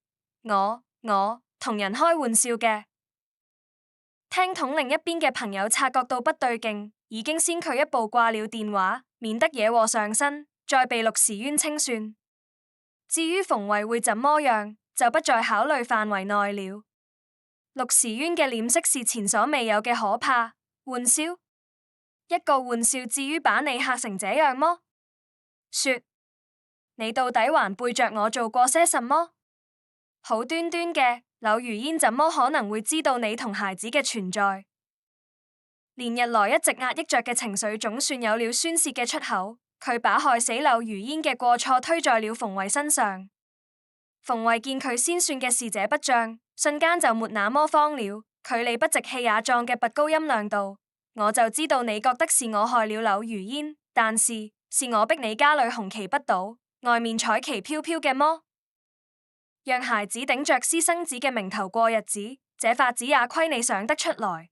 我同人開玩笑嘅。聽筒另一邊嘅朋友察覺到不對勁，已經先佢一步掛了電話，免得惹禍上身，再被陸時淵清算。至於馮慧會怎麼樣，就不在考慮範圍內了。陸時淵嘅臉色是前所未有嘅可怕。玩笑？一個玩笑至於把你嚇成這樣麼？說，你到底還背着我做過些什麼？好端端嘅柳如煙怎麼可能會知道你同孩子嘅存在？連日來一直壓抑着嘅情緒總算有了宣洩嘅出口，佢把害死柳如煙嘅過錯推在了馮慧身上。馮慧見佢先算嘅是這筆賬，瞬間就沒那麼慌了。佢理不直氣也壯嘅拔高音量道：我就知道你覺得是我害了柳如煙，但是我逼你家裏紅旗不倒，外面彩旗飄飄嘅麼？讓孩子頂着私生子嘅名頭過日子，這法子也虧你想得出來。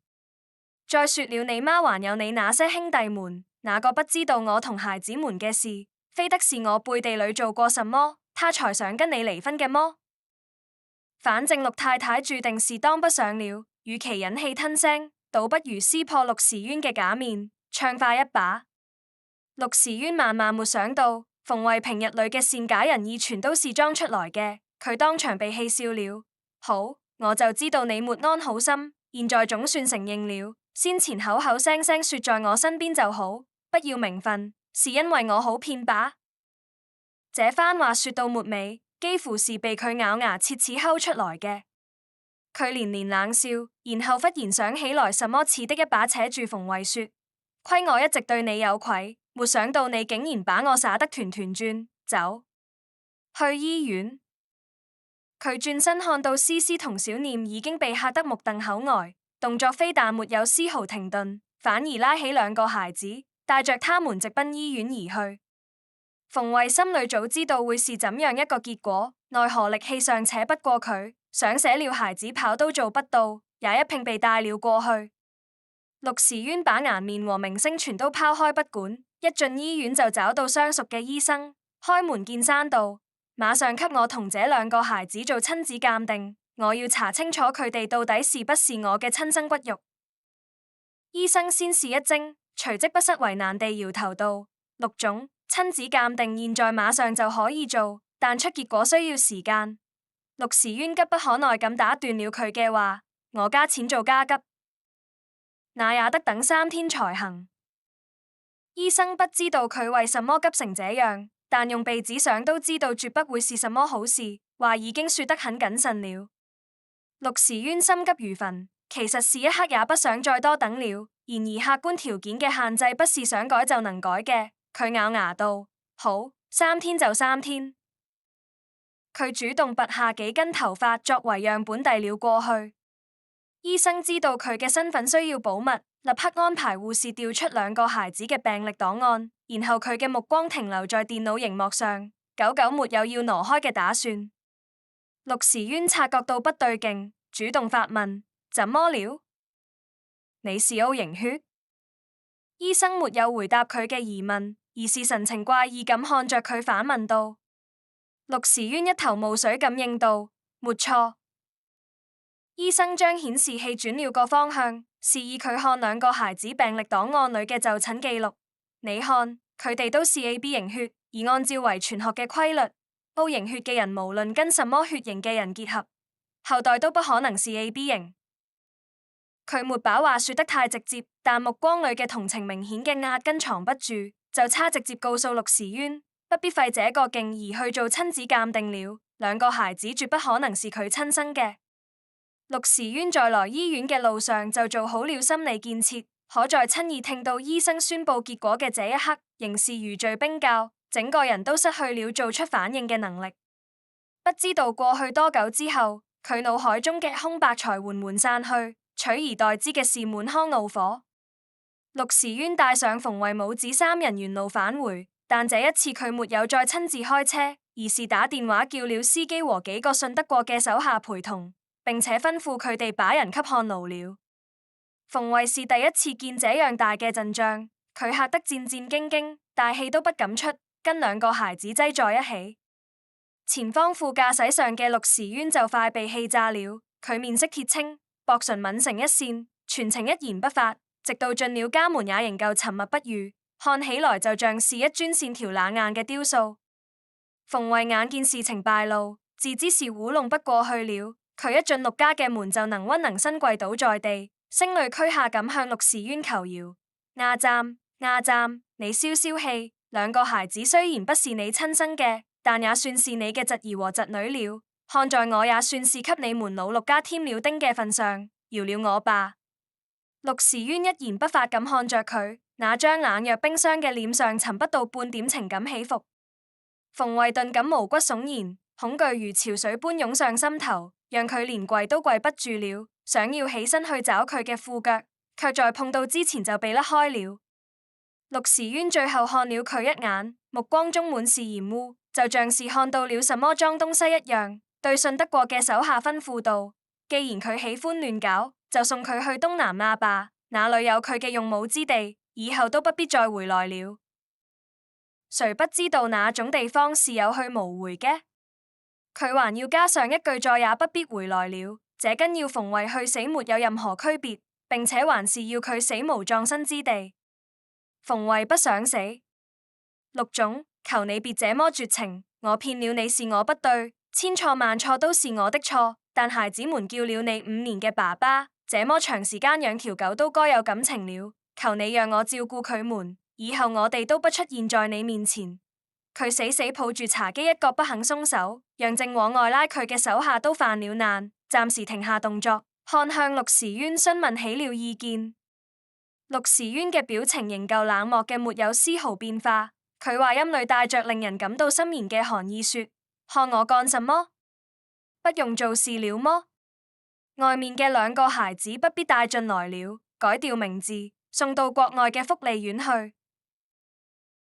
再說了，你媽還有你那些兄弟們，哪個不知道我同孩子們嘅事？非得是我背地裏做過什麼，他才想跟你離婚嘅麼？反正陸太太注定是當不上了，與其忍氣吞聲，倒不如撕破陸時淵嘅假面，暢快一把。陸時淵萬萬沒想到，馮慧平日裏嘅善解人意全都是裝出來嘅，佢當場被氣笑了。好，我就知道你沒安好心，現在總算承認了。先前口口聲聲說在我身邊就好，不要名分，是因為我好騙吧？這番話說到末尾，幾乎是被佢咬牙切齒摳出來嘅。佢連連冷笑，然後忽然想起來什麼似的一把扯住馮慧說：虧我一直對你有愧，沒想到你竟然把我耍得團團轉，走去醫院。佢轉身看到思思同小念已經被嚇得目瞪口呆。動作非但沒有絲毫停頓，反而拉起兩個孩子，帶着他們直奔醫院而去。馮慧心裏早知道會是怎樣一個結果，奈何力氣尚且不過佢，想捨了孩子跑都做不到，也一併被帶了過去。陸時淵把顏面和明星全都拋開不管，一進醫院就找到相熟嘅醫生，開門見山道：馬上給我同這兩個孩子做親子鑑定。我要查清楚佢哋到底是不是我嘅親生骨肉。醫生先是一怔，隨即不失為難地搖頭道：陸總，親子鑑定現在馬上就可以做，但出結果需要時間。陸時淵急不可耐咁打斷了佢嘅話：我加錢做加急，那也得等3天才行。醫生不知道佢為什麼急成這樣，但用鼻子想都知道絕不會是什麼好事，話已經說得很謹慎了。陸時淵心急如焚，其實是一刻也不想再多等了。然而客觀條件嘅限制不是想改就能改嘅。佢咬牙道：好，3天就3天。佢主動拔下幾根頭髮作為樣本遞了過去。醫生知道佢嘅身份需要保密，立刻安排護士調出兩個孩子嘅病歷檔案，然後佢嘅目光停留在電腦熒幕上，久久沒有要挪開嘅打算。陸時淵察覺到不對勁，主動發問：怎麼了？你是 O 型血？醫生沒有回答佢嘅疑問，而是神情怪異咁看着佢反問道。陸時淵一頭霧水咁應道：沒錯。醫生將顯示器轉了個方向，示意佢看兩個孩子病歷檔案裏嘅就診記錄。你看，佢哋都是 AB 型血，而按照遺傳學嘅規律，O 型血嘅人無論跟什麼血型嘅人結合，後代都不可能是 AB 型。佢沒把話說得太直接，但目光裏嘅同情明顯嘅壓根藏不住，就差直接告訴陸時淵，不必費這個勁而去做親子鑑定了，兩個孩子絕不可能是佢親生嘅。陸時淵在來醫院嘅路上就做好了心理建設，可在親耳聽到醫生宣布結果嘅這一刻，仍是如墜冰窖，整個人都失去了做出反應嘅能力。不知道過去多久之後，佢腦海中嘅空白才緩緩散去，取而代之嘅是滿腔怒火。陸時淵帶上馮慧母子三人沿路返回，但這一次佢沒有再親自開車，而是打電話叫了司機和幾個信得過嘅手下陪同，並且吩咐佢哋把人給看牢了。馮慧是第一次見這樣大嘅陣仗，佢嚇得戰戰兢兢，大氣都不敢出，跟兩個孩子擠在一起。前方副駕駛上嘅陸時淵就快被氣炸了，佢面色鐵青，薄唇抿成一線，全程一言不發，直到進了家門也仍舊沉默不語，看起來就像是一尊線條冷硬嘅雕塑。馮慧眼見事情敗露，自知是糊弄不過去了，佢一進陸家嘅門就能屈能伸跪倒在地，聲淚俱下咁向陸時淵求饒：阿湛，阿湛，你消消氣，兩個孩子雖然不是你親生嘅，但也算是你嘅侄兒和侄女了。看在我也算是給你們老陸家添了丁嘅份上，饒了我吧。陸時淵一言不發咁看着佢，那張冷若冰霜嘅臉上尋不到半點情感起伏。馮慧頓感毛骨悚然，恐懼如潮水般湧上心頭，讓佢連跪都跪不住了，想要起身去找佢嘅褲腳，卻在碰到之前就被甩開了。陸時淵最後看了佢一眼，目光中滿是嫌惡，就像是看到了什麼髒東西一樣，對信得過嘅手下吩咐道：既然佢喜歡亂搞，就送佢去東南亞吧，那裏有佢嘅用武之地，以後都不必再回來了。誰不知道那種地方是有去無回嘅？佢還要加上一句再也不必回來了，這跟要馮慧去死沒有任何區別，並且還是要佢死無葬身之地。馮慧不想死，陸總，求你別這麼絕情，我騙了你是我不對，千錯萬錯都是我的錯，但孩子們叫了你5年嘅爸爸，這麼長時間養條狗都該有感情了，求你讓我照顧佢們，以後我哋都不出現在你面前。佢死死抱住茶几一角不肯鬆手，讓正往外拉佢嘅手下都犯了難，暫時停下動作，看向陸時淵詢問起了意見。陸時淵嘅表情仍舊冷漠嘅沒有絲毫變化，佢話音裏帶着令人感到森然嘅寒意說：看我幹什麼？不用做事了麼？外面嘅2個孩子不必帶進來了，改掉名字，送到國外嘅福利院去。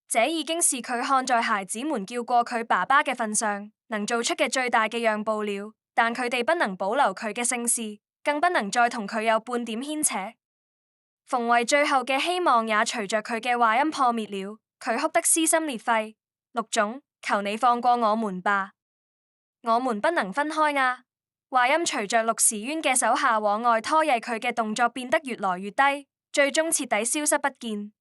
這已經是佢看在孩子們叫過佢爸爸嘅份上，能做出嘅最大嘅讓步了。但佢哋不能保留佢嘅姓氏，更不能再同佢有半點牽扯。馮慧最後嘅希望也隨着佢嘅話音破滅了，佢哭得撕心裂肺。陸總，求你放過我們吧，我們不能分開啊！話音隨着陸時淵嘅手下往外拖曳佢嘅動作變得越來越低，最終徹底消失不見。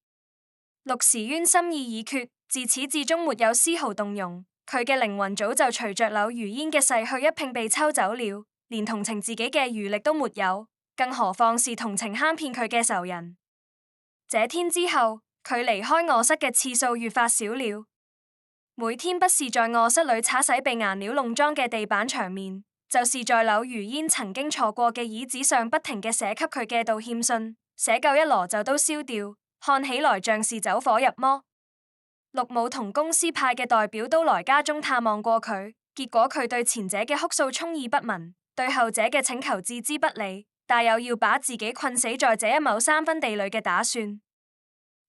陸時淵心意已決，自始至終沒有絲毫動容，佢嘅靈魂早就隨着柳如煙嘅逝去一併被抽走了，連同情自己嘅餘力都沒有，更何況是同情坑騙佢嘅仇人。這天之後，佢離開臥室嘅次數越發少了，每天不是在臥室裏擦洗被顏料弄髒嘅地板牆面，就是在柳如煙曾經坐過嘅椅子上不停嘅寫給佢嘅道歉信，寫夠一籮就都燒掉，看起來像是走火入魔。陸母同公司派嘅代表都來家中探望過佢，結果佢對前者嘅哭訴充耳不聞，對後者嘅請求置之不理，大有要把自己困死在這一畝3分地裏嘅打算。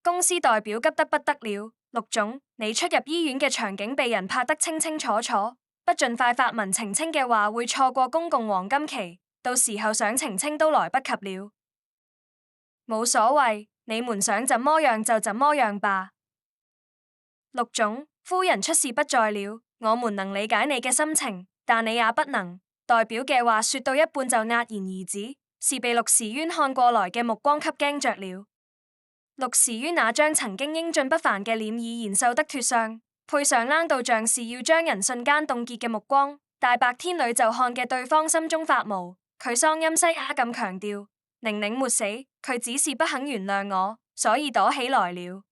公司代表急得不得了，陸總，你出入醫院嘅場景被人拍得清清楚楚，不盡快發文澄清嘅話會錯過公共黃金期，到時候想澄清都來不及了。冇所謂，你們想怎麼樣就怎麼樣吧。陸總，夫人出事不在了，我們能理解你嘅心情，但你也不能。代表嘅話說到一半就戛然而止，是被陸時淵看過來嘅目光給驚着了。陸時淵那張曾經英俊不凡嘅臉已然瘦得脫相，配上冷到像是要將人瞬間凍結嘅目光，大白天裏就看嘅對方心中發毛。佢桑音西啞咁強調：寧寧沒死，佢只是不肯原諒我，所以躲起來了。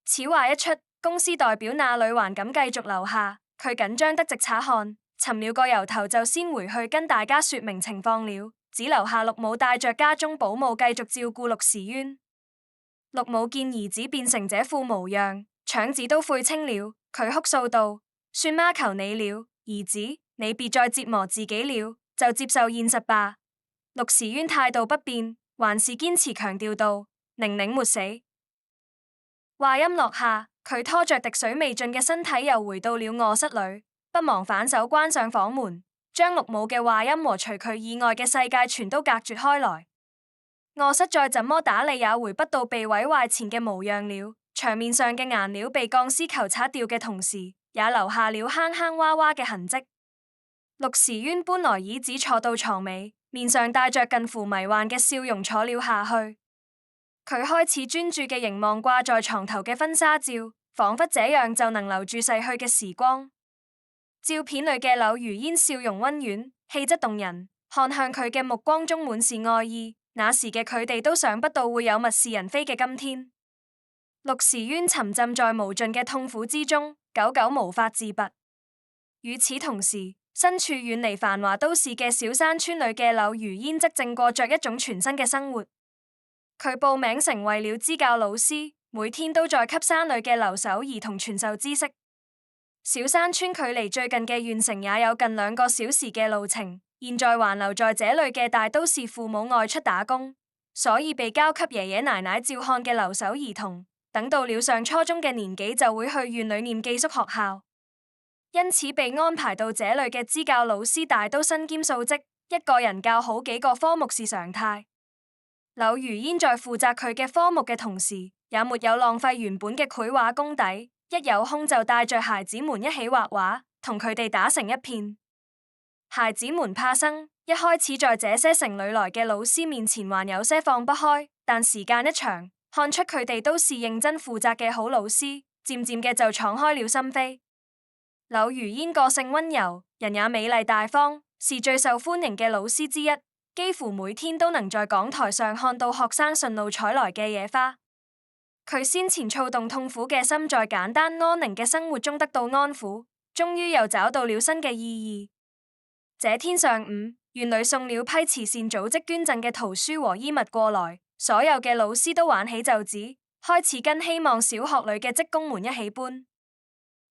此話一出，公司代表那裏還敢繼續留下？佢緊張得直擦汗，尋了個由頭就先回去跟大家說明情況了，只留下陸母帶着家中保姆繼續照顧陸時淵。陸母見兒子變成這副模樣，腸子都悔青了，佢哭訴道：算媽求你了，兒子，你別再折磨自己了，就接受現實吧。陸時淵態度不變，還是堅持強調道：寧寧沒死。話音落下，佢拖着滴水未進嘅身體又回到了臥室裏，不忙反手關上房門，將陸母嘅話音和除佢以外嘅世界全都隔絕開來。臥室再怎麼打理也回不到被毀壞前嘅模樣了，牆面上嘅顏料被鋼絲球擦掉嘅同時，也留下了坑坑洼洼嘅痕跡。陸時淵搬來椅子坐到床尾，面上帶着近乎迷幻嘅笑容坐了下去。佢開始專注嘅凝望掛在床頭嘅婚紗照，仿佛這樣就能留住逝去嘅時光。照片裏嘅柳如煙笑容溫軟，氣質動人，看向佢嘅目光中滿是愛意。那時嘅佢哋都想不到會有物是人非嘅今天。陸時淵沉浸在無盡嘅痛苦之中，久久無法自拔。與此同時，身處遠離繁華都市嘅小山村裏嘅柳如煙則正過着一種全新嘅生活。佢報名成為了支教老師，每天都在給山裏嘅留守兒童傳授知識。小山村距離最近嘅縣城也有近2個小時嘅路程，現在還留在這裏嘅大都是父母外出打工，所以被交給爺爺奶奶照看嘅留守兒童，等到了上初中嘅年紀就會去縣裏念寄宿學校，因此被安排到這裏嘅支教老師大都身兼數職，一個人教好幾個科目是常態。柳如煙在負責佢嘅科目嘅同時，也沒有浪費原本嘅繪畫功底。一有空就帶着孩子們一起畫畫，同佢哋打成一片。孩子們怕生，一開始在這些城裏來嘅老師面前還有些放不開，但時間一長，看出佢哋都是認真負責嘅好老師，漸漸嘅就敞開了心扉。柳如煙個性溫柔，人也美麗大方，是最受歡迎嘅老師之一，幾乎每天都能在講台上看到學生順路採來嘅野花。佢先前躁動痛苦嘅心在簡單安寧嘅生活中得到安撫，終於又找到了新嘅意義。這天上午，縣裏送了批慈善組織捐贈嘅圖書和衣物過來，所有嘅老師都挽起袖子，開始跟希望小學裏嘅職工們一起搬。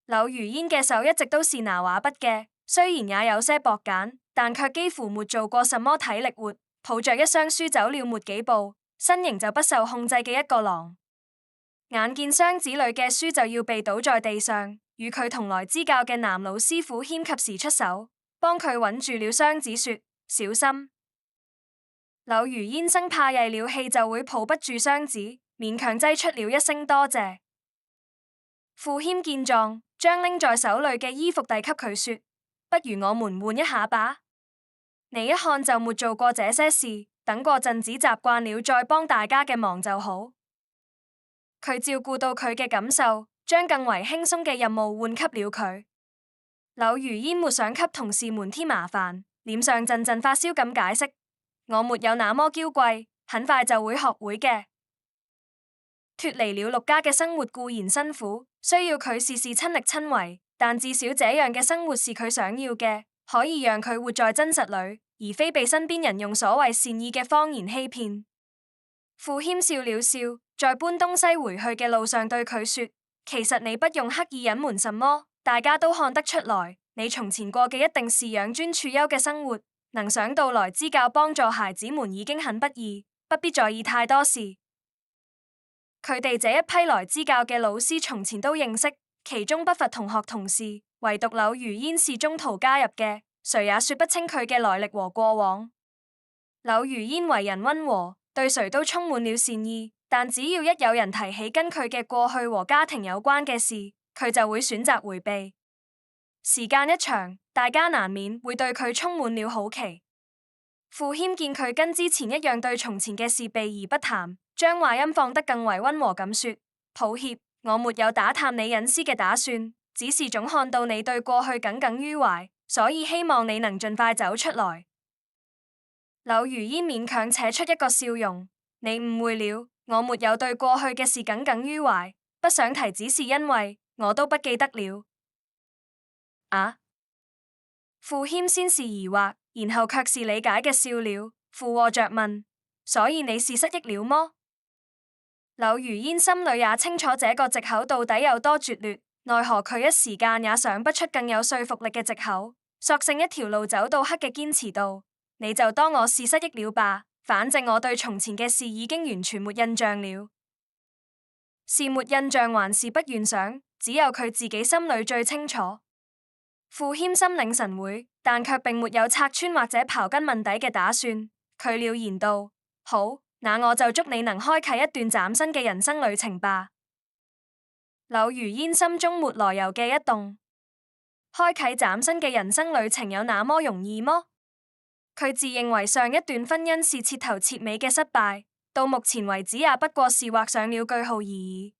柳如煙嘅手一直都是拿畫筆嘅，雖然也有些薄簡，但卻幾乎沒做過什麼體力活，抱着一箱書走了沒幾步，身形就不受控制嘅一個狼。眼見箱子裏嘅書就要被倒在地上，與佢同來支教嘅男老師傅謙及時出手，幫佢穩住了箱子，說：小心。柳如煙生怕曳了氣就會抱不住箱子，勉強擠出了一聲多謝。傅謙見狀，將拎在手裏嘅衣服遞給佢，說：不如我們換一下吧。你一看就沒做過這些事，等過陣子習慣了再幫大家嘅忙就好。佢照顧到佢嘅感受，將更為輕鬆嘅任務換給了佢。柳如煙沒想給同事們添麻煩，臉上陣陣發燒咁解釋：我沒有那麼嬌貴，很快就會學會嘅。脫離了陸家嘅生活固然辛苦，需要佢事事親力親為，但至少這樣嘅生活是佢想要嘅，可以讓佢活在真實裏，而非被身邊人用所謂善意嘅謊言欺騙。傅謙笑了笑，在搬東西回去嘅路上對佢說：其實你不用刻意隱瞞什麼，大家都看得出來，你從前過嘅一定是養尊處優嘅生活。能想到來支教幫助孩子們已經很不易，不必在意太多事。佢哋這一批來支教嘅老師從前都認識，其中不乏同學同事，唯獨柳如煙是中途加入嘅，誰也說不清佢嘅來歷和過往。柳如煙為人溫和，對誰都充滿了善意，但只要一有人提起跟佢嘅過去和家庭有關嘅事，佢就會選擇迴避。時間一長，大家難免會對佢充滿了好奇。傅謙見佢跟之前一樣對從前嘅事避而不談，將話音放得更為溫和咁說：抱歉，我沒有打探你隱私嘅打算，只是總看到你對過去耿耿於懷，所以希望你能盡快走出來。柳如煙勉強扯出一個笑容：你誤會了，我沒有對過去嘅事耿耿於懷，不想提只是因為我都不記得了。啊！傅謙先是疑惑，然後卻是理解嘅笑了，附和着問：所以你是失憶了麼？柳如煙心裏也清楚這個藉口到底有多拙劣，奈何佢一時間也想不出更有說服力嘅藉口，索性一條路走到黑嘅堅持道：你就當我是失憶了吧，反正我對從前嘅事已經完全沒印象了。是沒印象還是不願想，只有佢自己心裏最清楚。傅謙心領神會，但卻並沒有拆穿或者刨根問底嘅打算。佢了然道：好，那我就祝你能開啟一段嶄新嘅人生旅程吧。柳如煙心中沒來由嘅一動，開啟嶄新嘅人生旅程有那麼容易麼？佢自認為上一段婚姻是徹頭徹尾嘅失敗，到目前為止也不過是畫上了句號而已。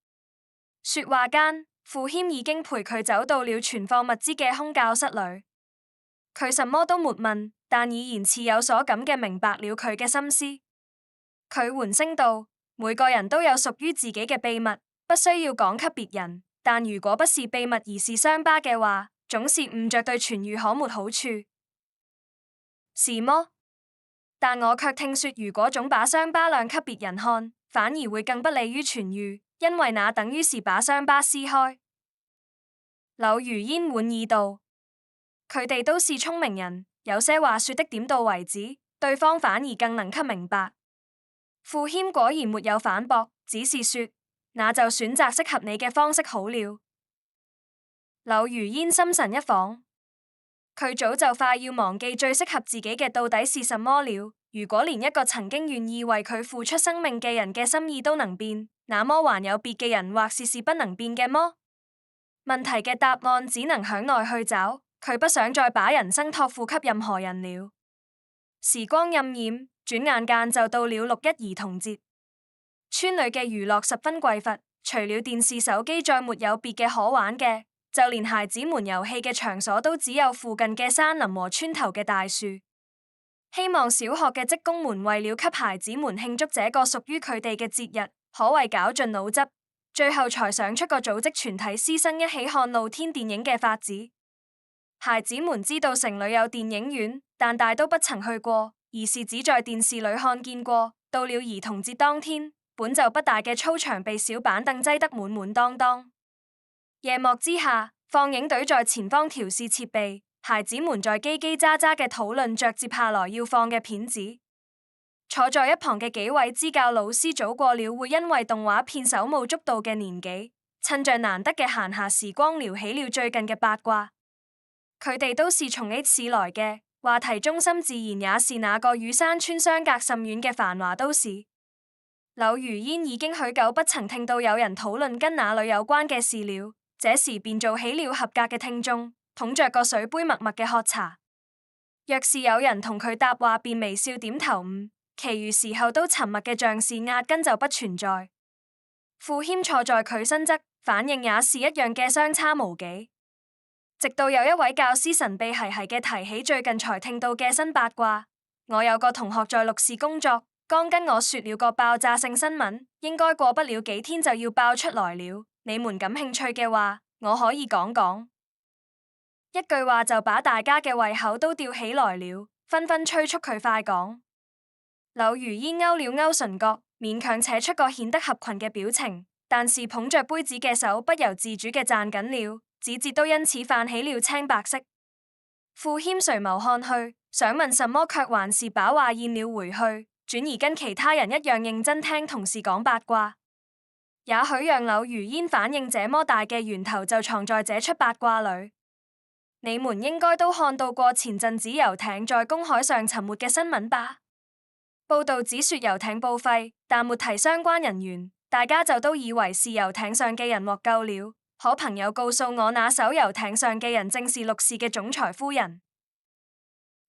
說話間，傅謙已經陪佢走到了存放物資嘅空教室裏，佢什麼都沒問，但已然似有所感嘅明白了佢嘅心思。佢緩聲道：每個人都有屬於自己嘅秘密，不需要講給別人，但如果不是秘密而是傷疤嘅話，總是誤着對痊癒可沒好處。是麼？但我卻聽說，如果總把傷疤亮給別人看，反而會更不利於痊癒，因為那等於是把傷疤撕開。柳如煙滿意道：佢哋都是聰明人，有些話說的點到為止，對方反而更能給明白。傅謙果然沒有反駁，只是說：那就選擇適合你嘅方式好了。柳如煙心神一晃，佢早就快要忘記最適合自己嘅到底是什麼了。如果連一個曾經願意為佢付出生命嘅人嘅心意都能變，那麼還有別嘅人或是不能變嘅麼？問題嘅答案只能向內去找，佢不想再把人生託付給任何人了。時光荏苒，轉眼間就到了6·1兒童節。村裏嘅娛樂十分匱乏，除了電視手機再沒有別嘅可玩嘅，就連孩子們遊戲嘅場所都只有附近嘅山林和村頭嘅大樹。希望小學嘅職工們為了給孩子們慶祝這個屬於佢哋嘅節日，可謂絞盡腦汁，最後才想出個組織全體師生一起看露天電影嘅法子。孩子們知道城裏有電影院，但大都不曾去過，而是只在電視裏看見過。到了兒童節當天，本就不大嘅操場被小板凳擠得滿滿當當。夜幕之下，放映隊在前方調試設備，孩子們在嘰嘰喳喳嘅討論着接下來要放嘅片子。坐在一旁嘅幾位支教老師早過了會因為動畫片手舞足蹈嘅年紀，趁着難得嘅閒暇時光聊起了最近嘅八卦。佢哋都是從 H 市來嘅，話題中心自然也是那個與山村相隔甚遠嘅繁華都市。柳如煙已經許久不曾聽到有人討論跟那裏有關嘅事了，這時便做起了合格嘅聽眾，捧着個水杯默默嘅喝茶。若是有人同佢搭話，便微笑點頭其餘時候都沉默嘅像是壓根就不存在。傅謙坐在佢身側，反應也是一樣嘅相差無幾。直到有一位教師神秘兮兮嘅提起最近才聽到嘅新八卦，我有個同學在陸氏工作，剛跟我說了個爆炸性新聞，應該過不了幾天就要爆出來了。你們感興趣嘅話，我可以講講。一句話就把大家嘅胃口都吊起來了，紛紛催促佢快講。柳如煙勾了勾唇角，勉強扯出個顯得合群嘅表情，但是捧着杯子嘅手不由自主嘅攢緊了，指節都因此泛起了青白色。傅謙垂眸看去，想問什麼，卻還是把話咽了回去，轉而跟其他人一樣認真聽同事講八卦。也許讓柳如煙反應這麼大嘅源頭就藏在這出八卦裏。你們應該都看到過前陣子遊艇在公海上沉沒嘅新聞吧？報道只說遊艇報廢，但沒提相關人員，大家就都以為是遊艇上嘅人獲救了。可朋友告訴我，那艘遊艇上嘅人正是陸氏嘅總裁夫人。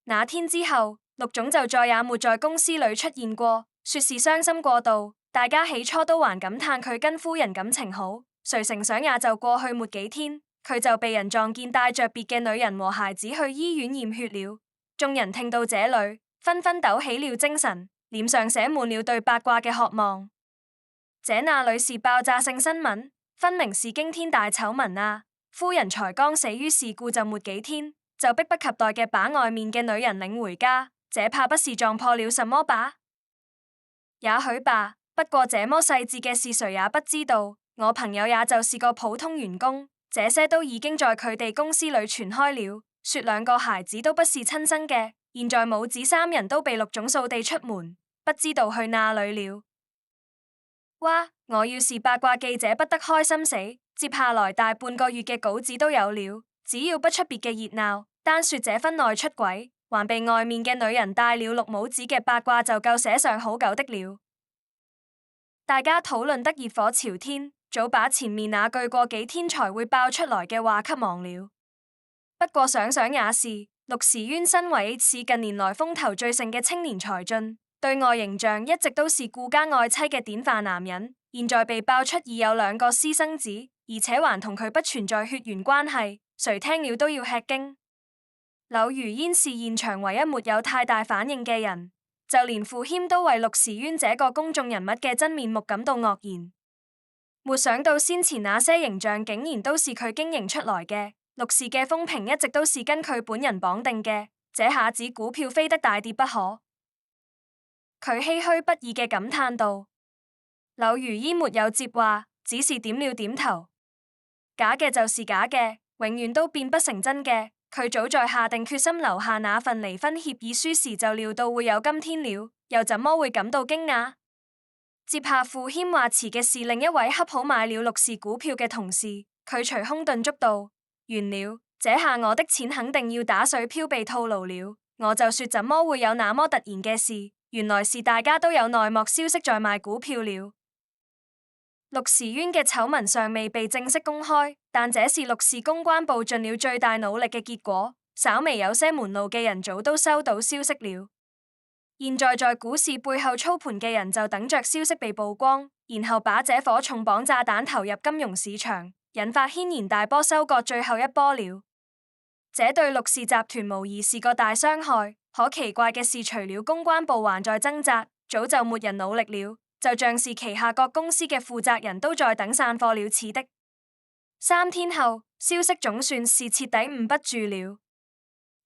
那天之後，陸總就再也沒在公司裏出現過，說是傷心過度。大家起初都還感嘆佢跟夫人感情好，誰成想也就過去沒幾天，佢就被人撞見帶着別嘅女人和孩子去醫院驗血了。眾人聽到這裏，紛紛抖起了精神，臉上寫滿了對八卦嘅渴望。這那裏是爆炸性新聞，分明是驚天大醜聞啊！夫人才剛死於事故就沒幾天，就迫不及待嘅把外面嘅女人領回家，這怕不是撞破了什麼吧？也許吧，不過這麼細緻嘅事誰也不知道。我朋友也就是個普通員工，這些都已經在佢哋公司裏傳開了，說兩個孩子都不是親生嘅，現在母子三人都被陸總掃地出門，不知道去哪裏了。哇！我要是八卦記者不得開心死，接下來大半個月嘅稿子都有了，只要不出別嘅熱鬧，單說這婚內出軌，還被外面嘅女人戴了綠帽子嘅八卦就夠寫上好久的了。大家討論得熱火朝天，早把前面那句過幾天才會爆出來嘅話給忘了。不過想想也是，陸時淵身為 H 市近年來風頭最盛嘅青年才俊，對外形象一直都是顧家愛妻嘅典範男人，現在被爆出已有兩個私生子，而且還同佢不存在血緣關係，誰聽了都要吃驚。柳如煙是現場唯一沒有太大反應嘅人，就連傅謙都為陸時淵這個公眾人物嘅真面目感到愕然。沒想到先前那些形象竟然都是佢經營出來嘅，陸氏嘅風評一直都是跟佢本人綁定嘅，這下子股票飛得大跌不可。佢唏噓不已嘅感嘆道。柳如煙沒有接話，只是點了點頭。假嘅就是假嘅，永遠都變不成真嘅。佢早在下定決心留下那份離婚協議書時就料到會有今天了，又怎麼會感到驚訝？接下傅謙話辭嘅是另一位恰好買了陸氏股票嘅同事，佢捶胸頓足道：完了，這下我的錢肯定要打水漂被套牢了。我就說怎麼會有那麼突然嘅事，原來是大家都有內幕消息在賣股票了。陸時淵嘅醜聞尚未被正式公開，但這是陸氏公關部盡了最大努力嘅結果。稍微有些門路嘅人早都收到消息了，現在股市背後操盤嘅人就等着消息被曝光，然後把這顆重磅炸彈投入金融市場，引發軒然大波，收割最後一波了。這對陸氏集團無疑是個大傷害。可奇怪嘅是，除了公關部還在掙扎，早就沒人努力了。就像是旗下各公司嘅負責人都在等散貨了似的。3天後，消息總算是徹底捂不住了。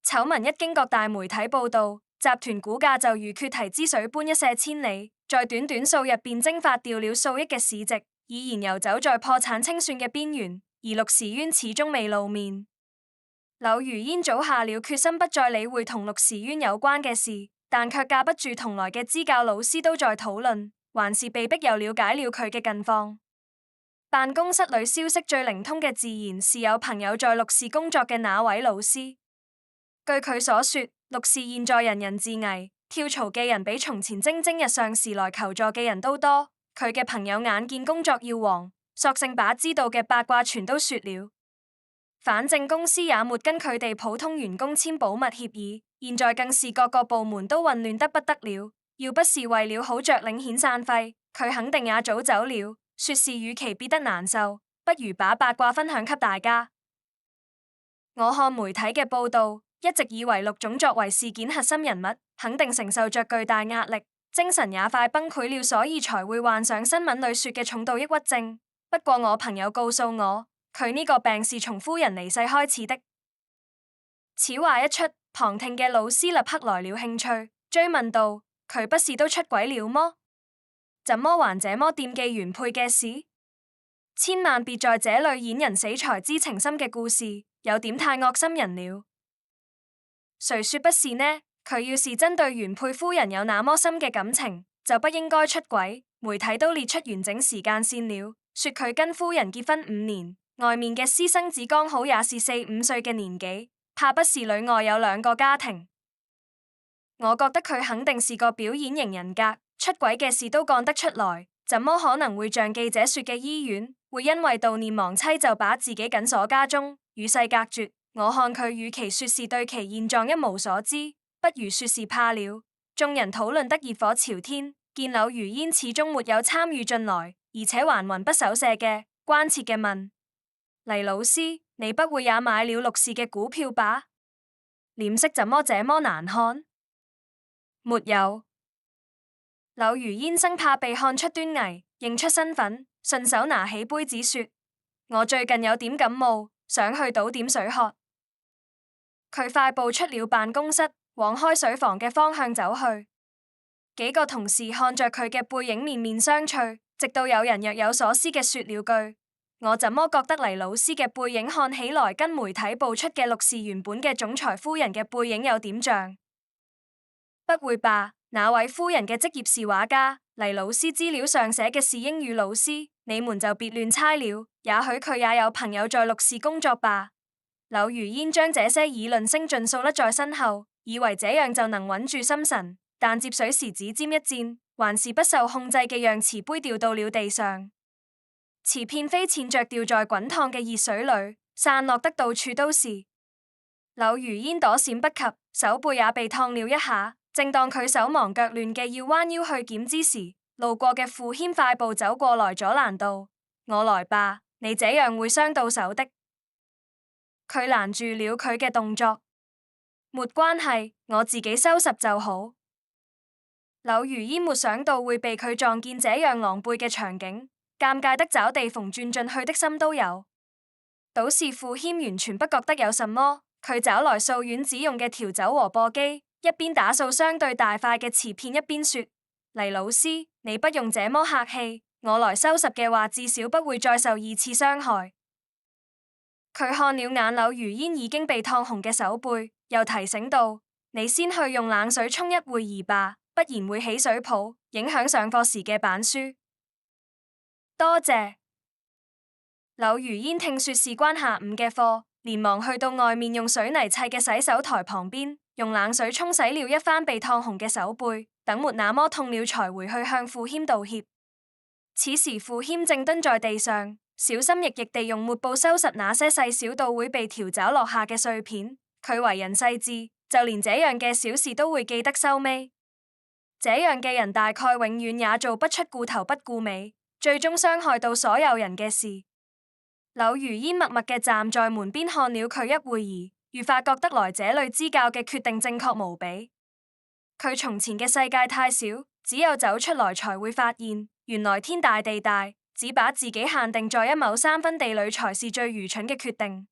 醜聞一經各大媒體報道，集團股價就如決堤之水般一瀉千里，在短短數日便蒸發掉了數億嘅市值，已然游走在破產清算嘅邊緣。而陸時淵始終未露面。柳如煙早下了決心，不再理會同陸時淵有關嘅事，但卻架不住同來嘅支教老師都在討論。還是被逼又了解了佢嘅近況。辦公室裏消息最靈通嘅自然是有朋友在陸氏工作嘅那位老師。據佢所說，陸氏現在人人自危，跳槽嘅人比從前蒸蒸日上時來求助嘅人都多。佢嘅朋友眼見工作要黃，索性把知道嘅八卦全都說了。反正公司也沒跟佢哋普通員工簽保密協議，現在更是各個部門都混亂得不得了。要不是為了好着領遣散費，佢肯定也早走了。說是與其憋得難受，不如把八卦分享給大家。我看媒體嘅報道，一直以為陸總作為事件核心人物，肯定承受着巨大壓力，精神也快崩潰了，所以才會患上新聞裏說嘅重度抑鬱症。不過我朋友告訴我，佢呢個病是從夫人離世開始的。此話一出，旁聽嘅老師立刻來了興趣，追問道：佢不是都出軌了麼？怎麼還這麼惦記原配嘅事？千萬別在這裏演人死才知情深嘅故事，有點太惡心人了。誰說不是呢？佢要是真對原配夫人有那麼深嘅感情，就不應該出軌。媒體都列出完整時間線了，說佢跟夫人結婚5年，外面嘅私生子剛好也是4、5歲嘅年紀，怕不是裏外有2個家庭。我覺得佢肯定是個表演型人格，出軌嘅事都幹得出來，怎麼可能會像記者說嘅醫院，會因為悼念亡妻就把自己緊鎖家中，與世隔絕？我看佢與其說是對其現狀一無所知，不如說是怕了。眾人討論得熱火朝天，見柳如煙始終沒有參與進來，而且還魂不守舍嘅關切嘅問：黎老師，你不會也買了陸氏嘅股票吧？臉色怎麼這麼難看？沒有。柳如煙生怕被看出端倪，認出身份，順手拿起杯子說：我最近有點感冒，想去倒點水喝。佢快步出了辦公室，往開水房嘅方向走去。幾個同事看着佢嘅背影面面相覷，直到有人若有所思嘅說了句：我怎麼覺得黎老師嘅背影看起來跟媒體報出嘅陸氏原本嘅總裁夫人嘅背影有點像？不會吧？那位夫人嘅職業是畫家，黎老師資料上寫嘅是英語老師，你們就別亂猜了。也許佢也有朋友在陸氏工作吧。柳如煙將這些議論聲盡數甩在身後，以為這樣就能穩住心神，但接水時指尖一戰，還是不受控制嘅讓瓷杯掉到了地上，瓷片飛濺着掉在滾燙嘅熱水裏，散落得到處都是。柳如煙躲閃不及，手背也被燙了一下。正當佢手忙腳亂嘅要彎腰去撿之時，路過嘅傅謙快步走過來阻攔道：我來吧，你這樣會傷到手的。佢攔住了佢嘅動作，沒關係，我自己收拾就好。柳如煙沒想到會被佢撞見這樣狼狽嘅場景，尷尬得找地縫鑽進去的心都有。倒是傅謙完全不覺得有什麼，佢找來掃院子用嘅調酒和簸箕，一邊打掃相對大塊嘅瓷片，一邊說：黎老師，你不用這麼客氣，我來收拾嘅話，至少不會再受二次傷害。佢看了眼柳如煙已經被燙紅嘅手背，又提醒道：你先去用冷水沖一會兒吧，不然會起水泡，影響上課時嘅板書。多謝。柳如煙聽說事關下午嘅課，連忙去到外面用水泥砌嘅洗手台旁邊，用冷水沖洗了一番被燙紅嘅手背，等沒那麼痛了才回去向傅謙道歉。此時傅謙正蹲在地上，小心翼翼地用抹布收拾那些細小到會被調找落下嘅碎片。佢為人細緻，就連這樣嘅小事都會記得收尾。這樣嘅人大概永遠也做不出顧頭不顧尾，最終傷害到所有人嘅事。柳如煙默默嘅站在門邊看了佢一會兒，愈發覺得來這裏支教嘅決定正確無比。佢從前嘅世界太小，只有走出來才會發現，原來天大地大，只把自己限定在一畝三分地裏才是最愚蠢嘅決定。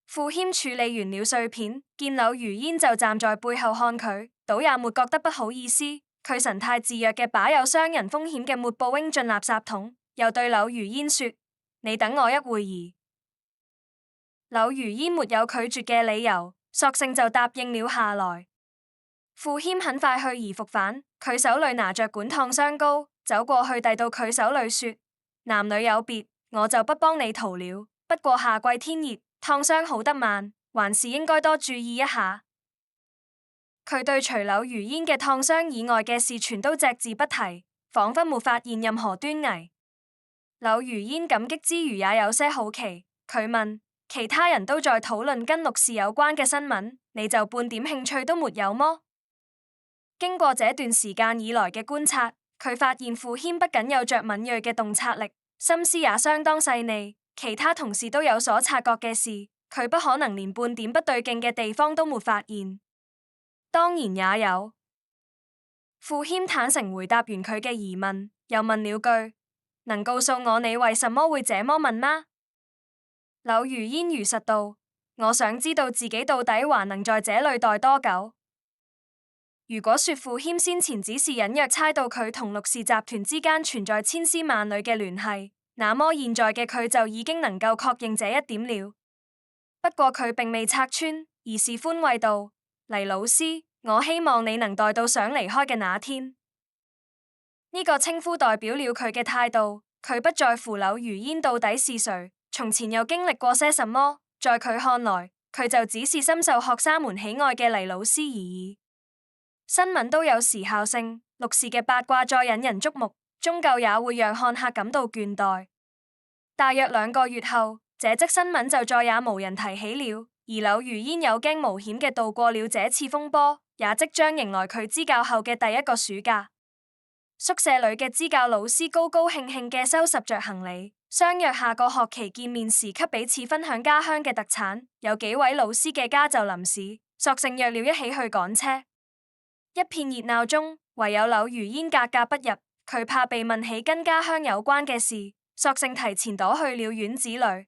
傅謙處理完了碎片，見柳如煙就站在背後看佢，倒也沒覺得不好意思。佢神態自若嘅把有傷人風險嘅抹布扔進垃圾桶，又對柳如煙說：你等我一會兒。柳如煙沒有拒絕嘅理由，索性就答應了下來。傅謙很快去而復返，佢手裏拿着管燙傷膏，走過去遞到佢手裏說：男女有別，我就不幫你塗了。不過夏季天熱，燙傷好得慢，還是應該多注意一下。佢對除柳如煙嘅燙傷以外嘅事全都隻字不提，仿佛沒發現任何端倪。柳如煙感激之餘也有些好奇，佢問：其他人都在討論跟陸氏有關嘅新聞，你就半點興趣都沒有麼？經過這段時間以來嘅觀察，佢發現傅謙不僅有着敏銳嘅洞察力，心思也相當細膩，其他同事都有所察覺嘅事，佢不可能連半點不對勁嘅地方都沒發現。當然也有。傅謙坦誠回答完佢嘅疑問，又問了句：能告訴我你為什麼會這麼問嗎？柳如煙如實道：我想知道自己到底還能在這裏待多久。如果說傅謙先前只是隱約猜到佢同陸氏集團之間存在千絲萬縷嘅聯繫，那麼現在嘅佢就已經能夠確認這一點了。不過佢並未拆穿，而是寬慰道：黎老師，我希望你能待到想離開嘅那天。呢個稱呼代表了佢嘅態度，佢不在乎柳如煙到底是誰，從前又經歷過些什麼，在佢看來，佢就只是深受學生們喜愛嘅黎老師而已。新聞都有時效性，陸氏嘅八卦再引人矚目，終究也會讓看客感到倦怠。大約2個月後，這則新聞就再也無人提起了，而柳如煙有驚無險嘅度過了這次風波，也即將迎來佢支教後嘅第一個暑假。宿舍裏嘅支教老師高高興興嘅收拾着行李，相約下個學期見面時給彼此分享家鄉嘅特產。有幾位老師嘅家就臨市，索性約了一起去趕車。一片熱鬧中，唯有柳如煙格格不入，佢怕被問起跟家鄉有關嘅事，索性提前躲去了院子裏。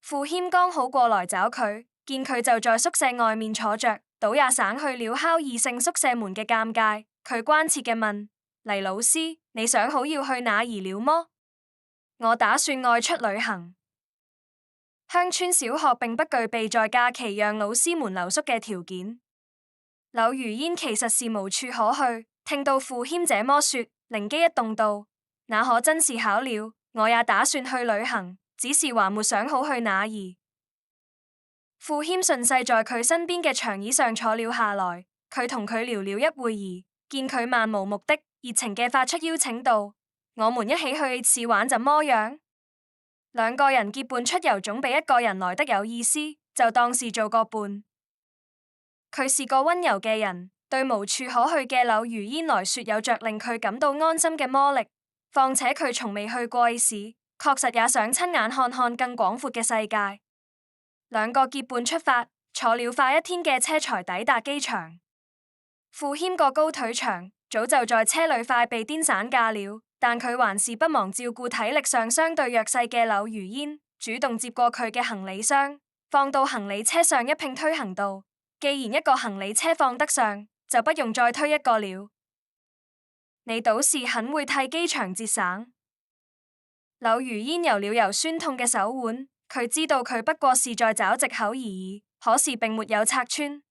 傅謙剛好過來找佢，見佢就在宿舍外面坐着，倒也省去了敲異性宿舍門嘅尷尬。佢關切嘅問：黎老師，你想好要去哪兒了麼？我打算外出旅行。鄉村小學並不具備在假期讓老師們留宿嘅條件。柳如煙其實是無處可去，聽到傅謙這麼說，靈機一動道：那可真是巧了，我也打算去旅行，只是還沒想好去哪兒。傅謙順勢在佢身邊嘅長椅上坐了下來，佢同佢聊了一會兒，見佢漫無目的，熱情嘅發出邀請道：我們一起去市玩怎麼樣？2個人結伴出遊總比1個人來得有意思，就當是做個伴。佢是個溫柔嘅人，對無處可去嘅柳如煙來說有着令佢感到安心嘅魔力。況且佢從未去過市，確實也想親眼看看更廣闊嘅世界。2個結伴出發，坐了快1天嘅車才抵達機場。傅謙個高腿長，早就在車裏快被顛散架了，但佢還是不忘照顧體力上相對弱勢嘅柳如煙，主動接過佢嘅行李箱，放到行李車上一併推行道。既然一個行李車放得上，就不用再推一個了。你倒是很會替機場節省。柳如煙揉了揉酸痛嘅手腕，佢知道佢不過是在找藉口而已，可是並沒有拆穿。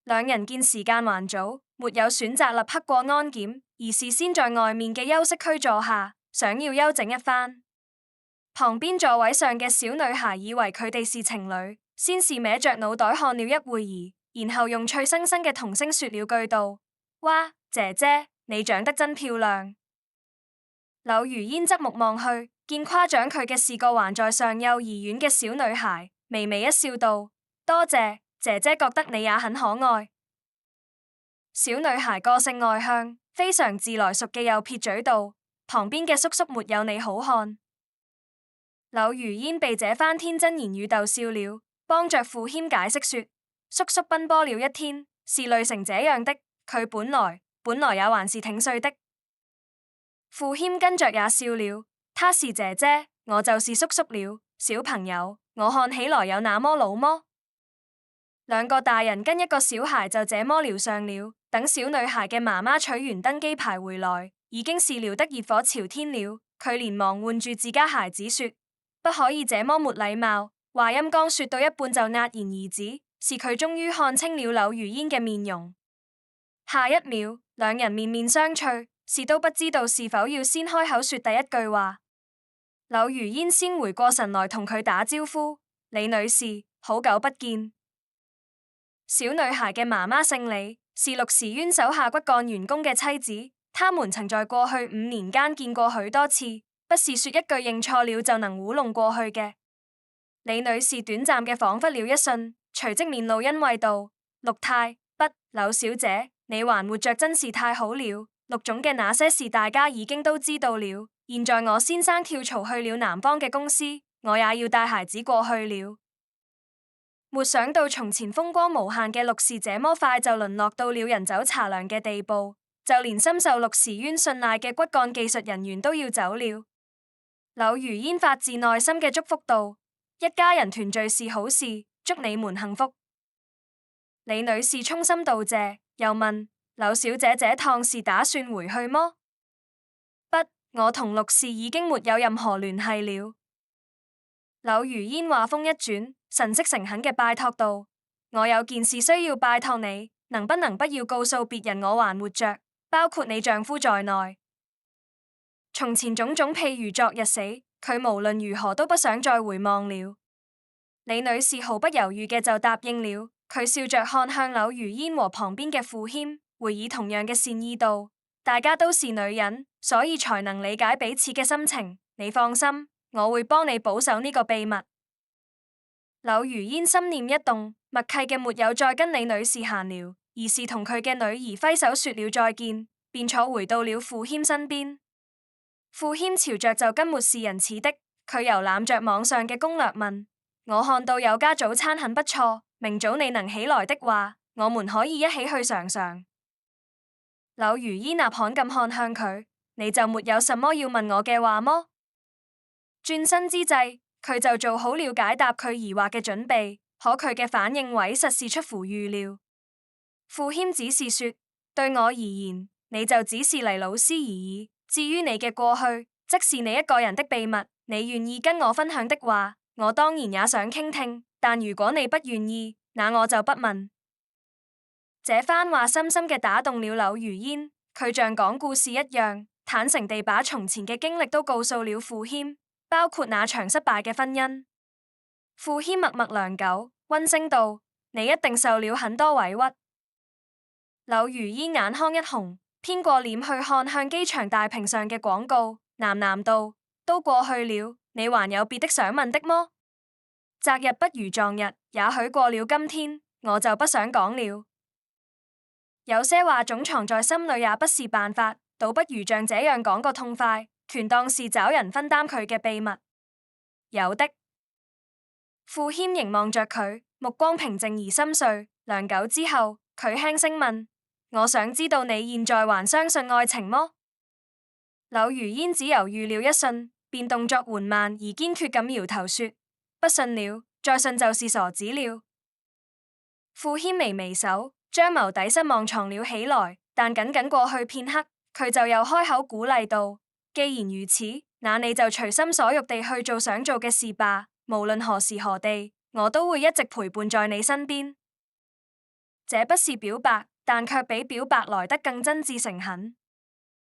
兩人見時間還早，沒有選擇立刻過安檢，而是先在外面嘅休息區坐下，想要休整一番。旁邊座位上嘅小女孩以為佢哋是情侶，先是歪着腦袋看了一會兒，然後用脆生生嘅童聲說了句道：哇，姐姐，你長得真漂亮。柳如煙側目望去，見誇獎佢嘅是個還在上幼兒園嘅小女孩，微微一笑道：多謝，姐姐覺得你也很可愛。小女孩個性外向，非常自來熟嘅又撇嘴道：旁邊嘅叔叔沒有你好看。柳如煙被這番天真言語逗笑了，幫着傅謙解釋說：叔叔奔波了一天，是累成這樣的，佢本來也還是挺帥的。傅謙跟着也笑了，他是姐姐，我就是叔叔了。小朋友，我看起來有那麼老麼？兩個大人跟一個小孩就這麼聊上了。等小女孩嘅媽媽取完登機牌回來，已經是聊得熱火朝天了。佢連忙喚住自家孩子說：不可以這麼沒禮貌。話音剛說到一半就戛然而止，是佢終於看清了柳如煙嘅面容。下一秒，兩人面面相覷。是都不知道是否要先開口說第一句話。柳如煙先回過神來同佢打招呼：李女士，好久不見。小女孩嘅媽媽姓李，是陸時淵手下骨幹員工嘅妻子。他們曾在過去5年間見過許多次，不是說一句認錯了就能糊弄過去嘅。李女士短暫嘅恍惚了一瞬，隨即面露欣慰道：陸太，不，柳小姐，你還活着真是太好了。陸總嘅那些事大家已經都知道了，現在我先生跳槽去了南方嘅公司，我也要帶孩子過去了。沒想到從前風光無限嘅陸氏這麼快就淪落到了人走茶涼嘅地步，就連深受陸時淵信賴嘅骨幹技術人員都要走了。柳如煙發自內心嘅祝福道：一家人團聚是好事，祝你們幸福。李女士衷心道謝，又問：柳小姐這趟是打算回去麼？不，我同陸氏已經沒有任何聯繫了。柳如煙話鋒一轉，神色誠懇嘅拜託道：我有件事需要拜託你，能不能不要告訴別人我還活着，包括你丈夫在內。從前種種譬如昨日死，佢無論如何都不想再回望了。李女士毫不猶豫嘅就答應了，佢笑着看向柳如煙和旁邊嘅傅謙，回以同樣嘅善意道：大家都是女人，所以才能理解彼此嘅心情。你放心，我會幫你保守呢個秘密。柳如煙心念一動，默契嘅沒有再跟李女士閒聊，而是同佢嘅女兒揮手說了再見，便坐回到了傅謙身邊。傅謙朝着就跟沒事人似的，佢遊覽着網上嘅攻略問：我看到有家早餐很不錯，明早你能起來的話，我們可以一起去嘗嘗。柳如煙吶喊咁看向佢：你就沒有什麼要問我嘅話麼？轉身之際，佢就做好了解答佢疑惑嘅準備，可佢嘅反應委實是出乎預料。傅謙只是說：對我而言，你就只是黎老師而已。至於你嘅過去，則是你一個人的秘密。你願意跟我分享的話，我當然也想傾聽。但如果你不願意，那我就不問。這番話深深嘅打動了柳如煙，佢像講故事一樣，坦誠地把從前嘅經歷都告訴了傅謙，包括那場失敗嘅婚姻。傅謙默默良久，溫聲道：你一定受了很多委屈。柳如煙眼眶一紅，偏過臉去看向機場大屏上嘅廣告，喃喃道：都過去了，你還有別的想問的麼？擇日不如撞日，也許過了今天，我就不想講了。有些話總藏在心裏也不是辦法，倒不如像這樣講個痛快，權當是找人分擔佢嘅秘密。有的。傅謙凝望着佢，目光平靜而深邃。良久之後，佢輕聲問：我想知道你現在還相信愛情麼？柳如煙只猶豫了一瞬，便動作緩慢而堅決咁搖頭說：不信了，再信就是傻子了。傅謙微微手，將眸底失望藏了起來，但僅僅過去片刻，佢就又開口鼓勵道：既然如此，那你就隨心所欲地去做想做嘅事吧，無論何時何地，我都會一直陪伴在你身邊。這不是表白，但卻比表白來得更真摯誠懇。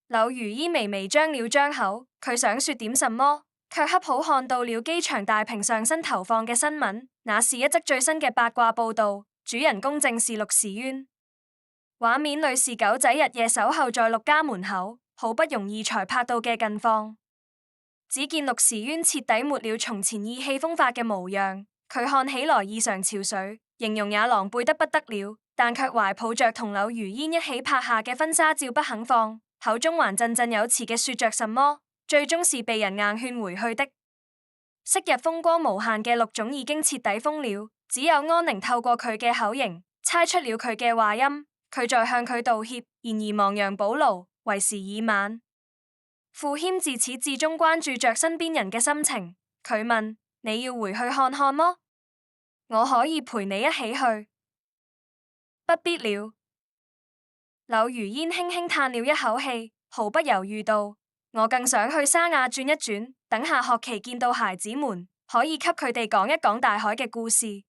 柳如煙微微張了張口，佢想說點什麼，卻恰好看到了機場大屏上新投放嘅新聞，那是一則最新嘅八卦報道，主人公正是陸時淵。畫面裏是狗仔日夜守候在陸家門口，好不容易才拍到嘅近況。只見陸時淵徹底沒了從前意氣風發嘅模樣，佢看起來異常憔悴，形容也狼狽得不得了，但卻懷抱着同柳如煙一起拍下嘅婚紗照不肯放，口中還振振有詞嘅說着什麼，最終是被人硬勸回去的。昔日風光無限嘅陸總已經徹底瘋了，只有安寧透過佢嘅口型猜出了佢嘅話音，佢在向佢道歉，然而亡羊補牢，為時已晚。傅謙自始至終關注着身邊人嘅心情，佢問：你要回去看看麼？我可以陪你一起去。不必了。柳如煙輕輕嘆了一口氣，毫不猶豫道：我更想去沙亞轉一轉，等下學期見到孩子們，可以給佢哋講一講大海嘅故事。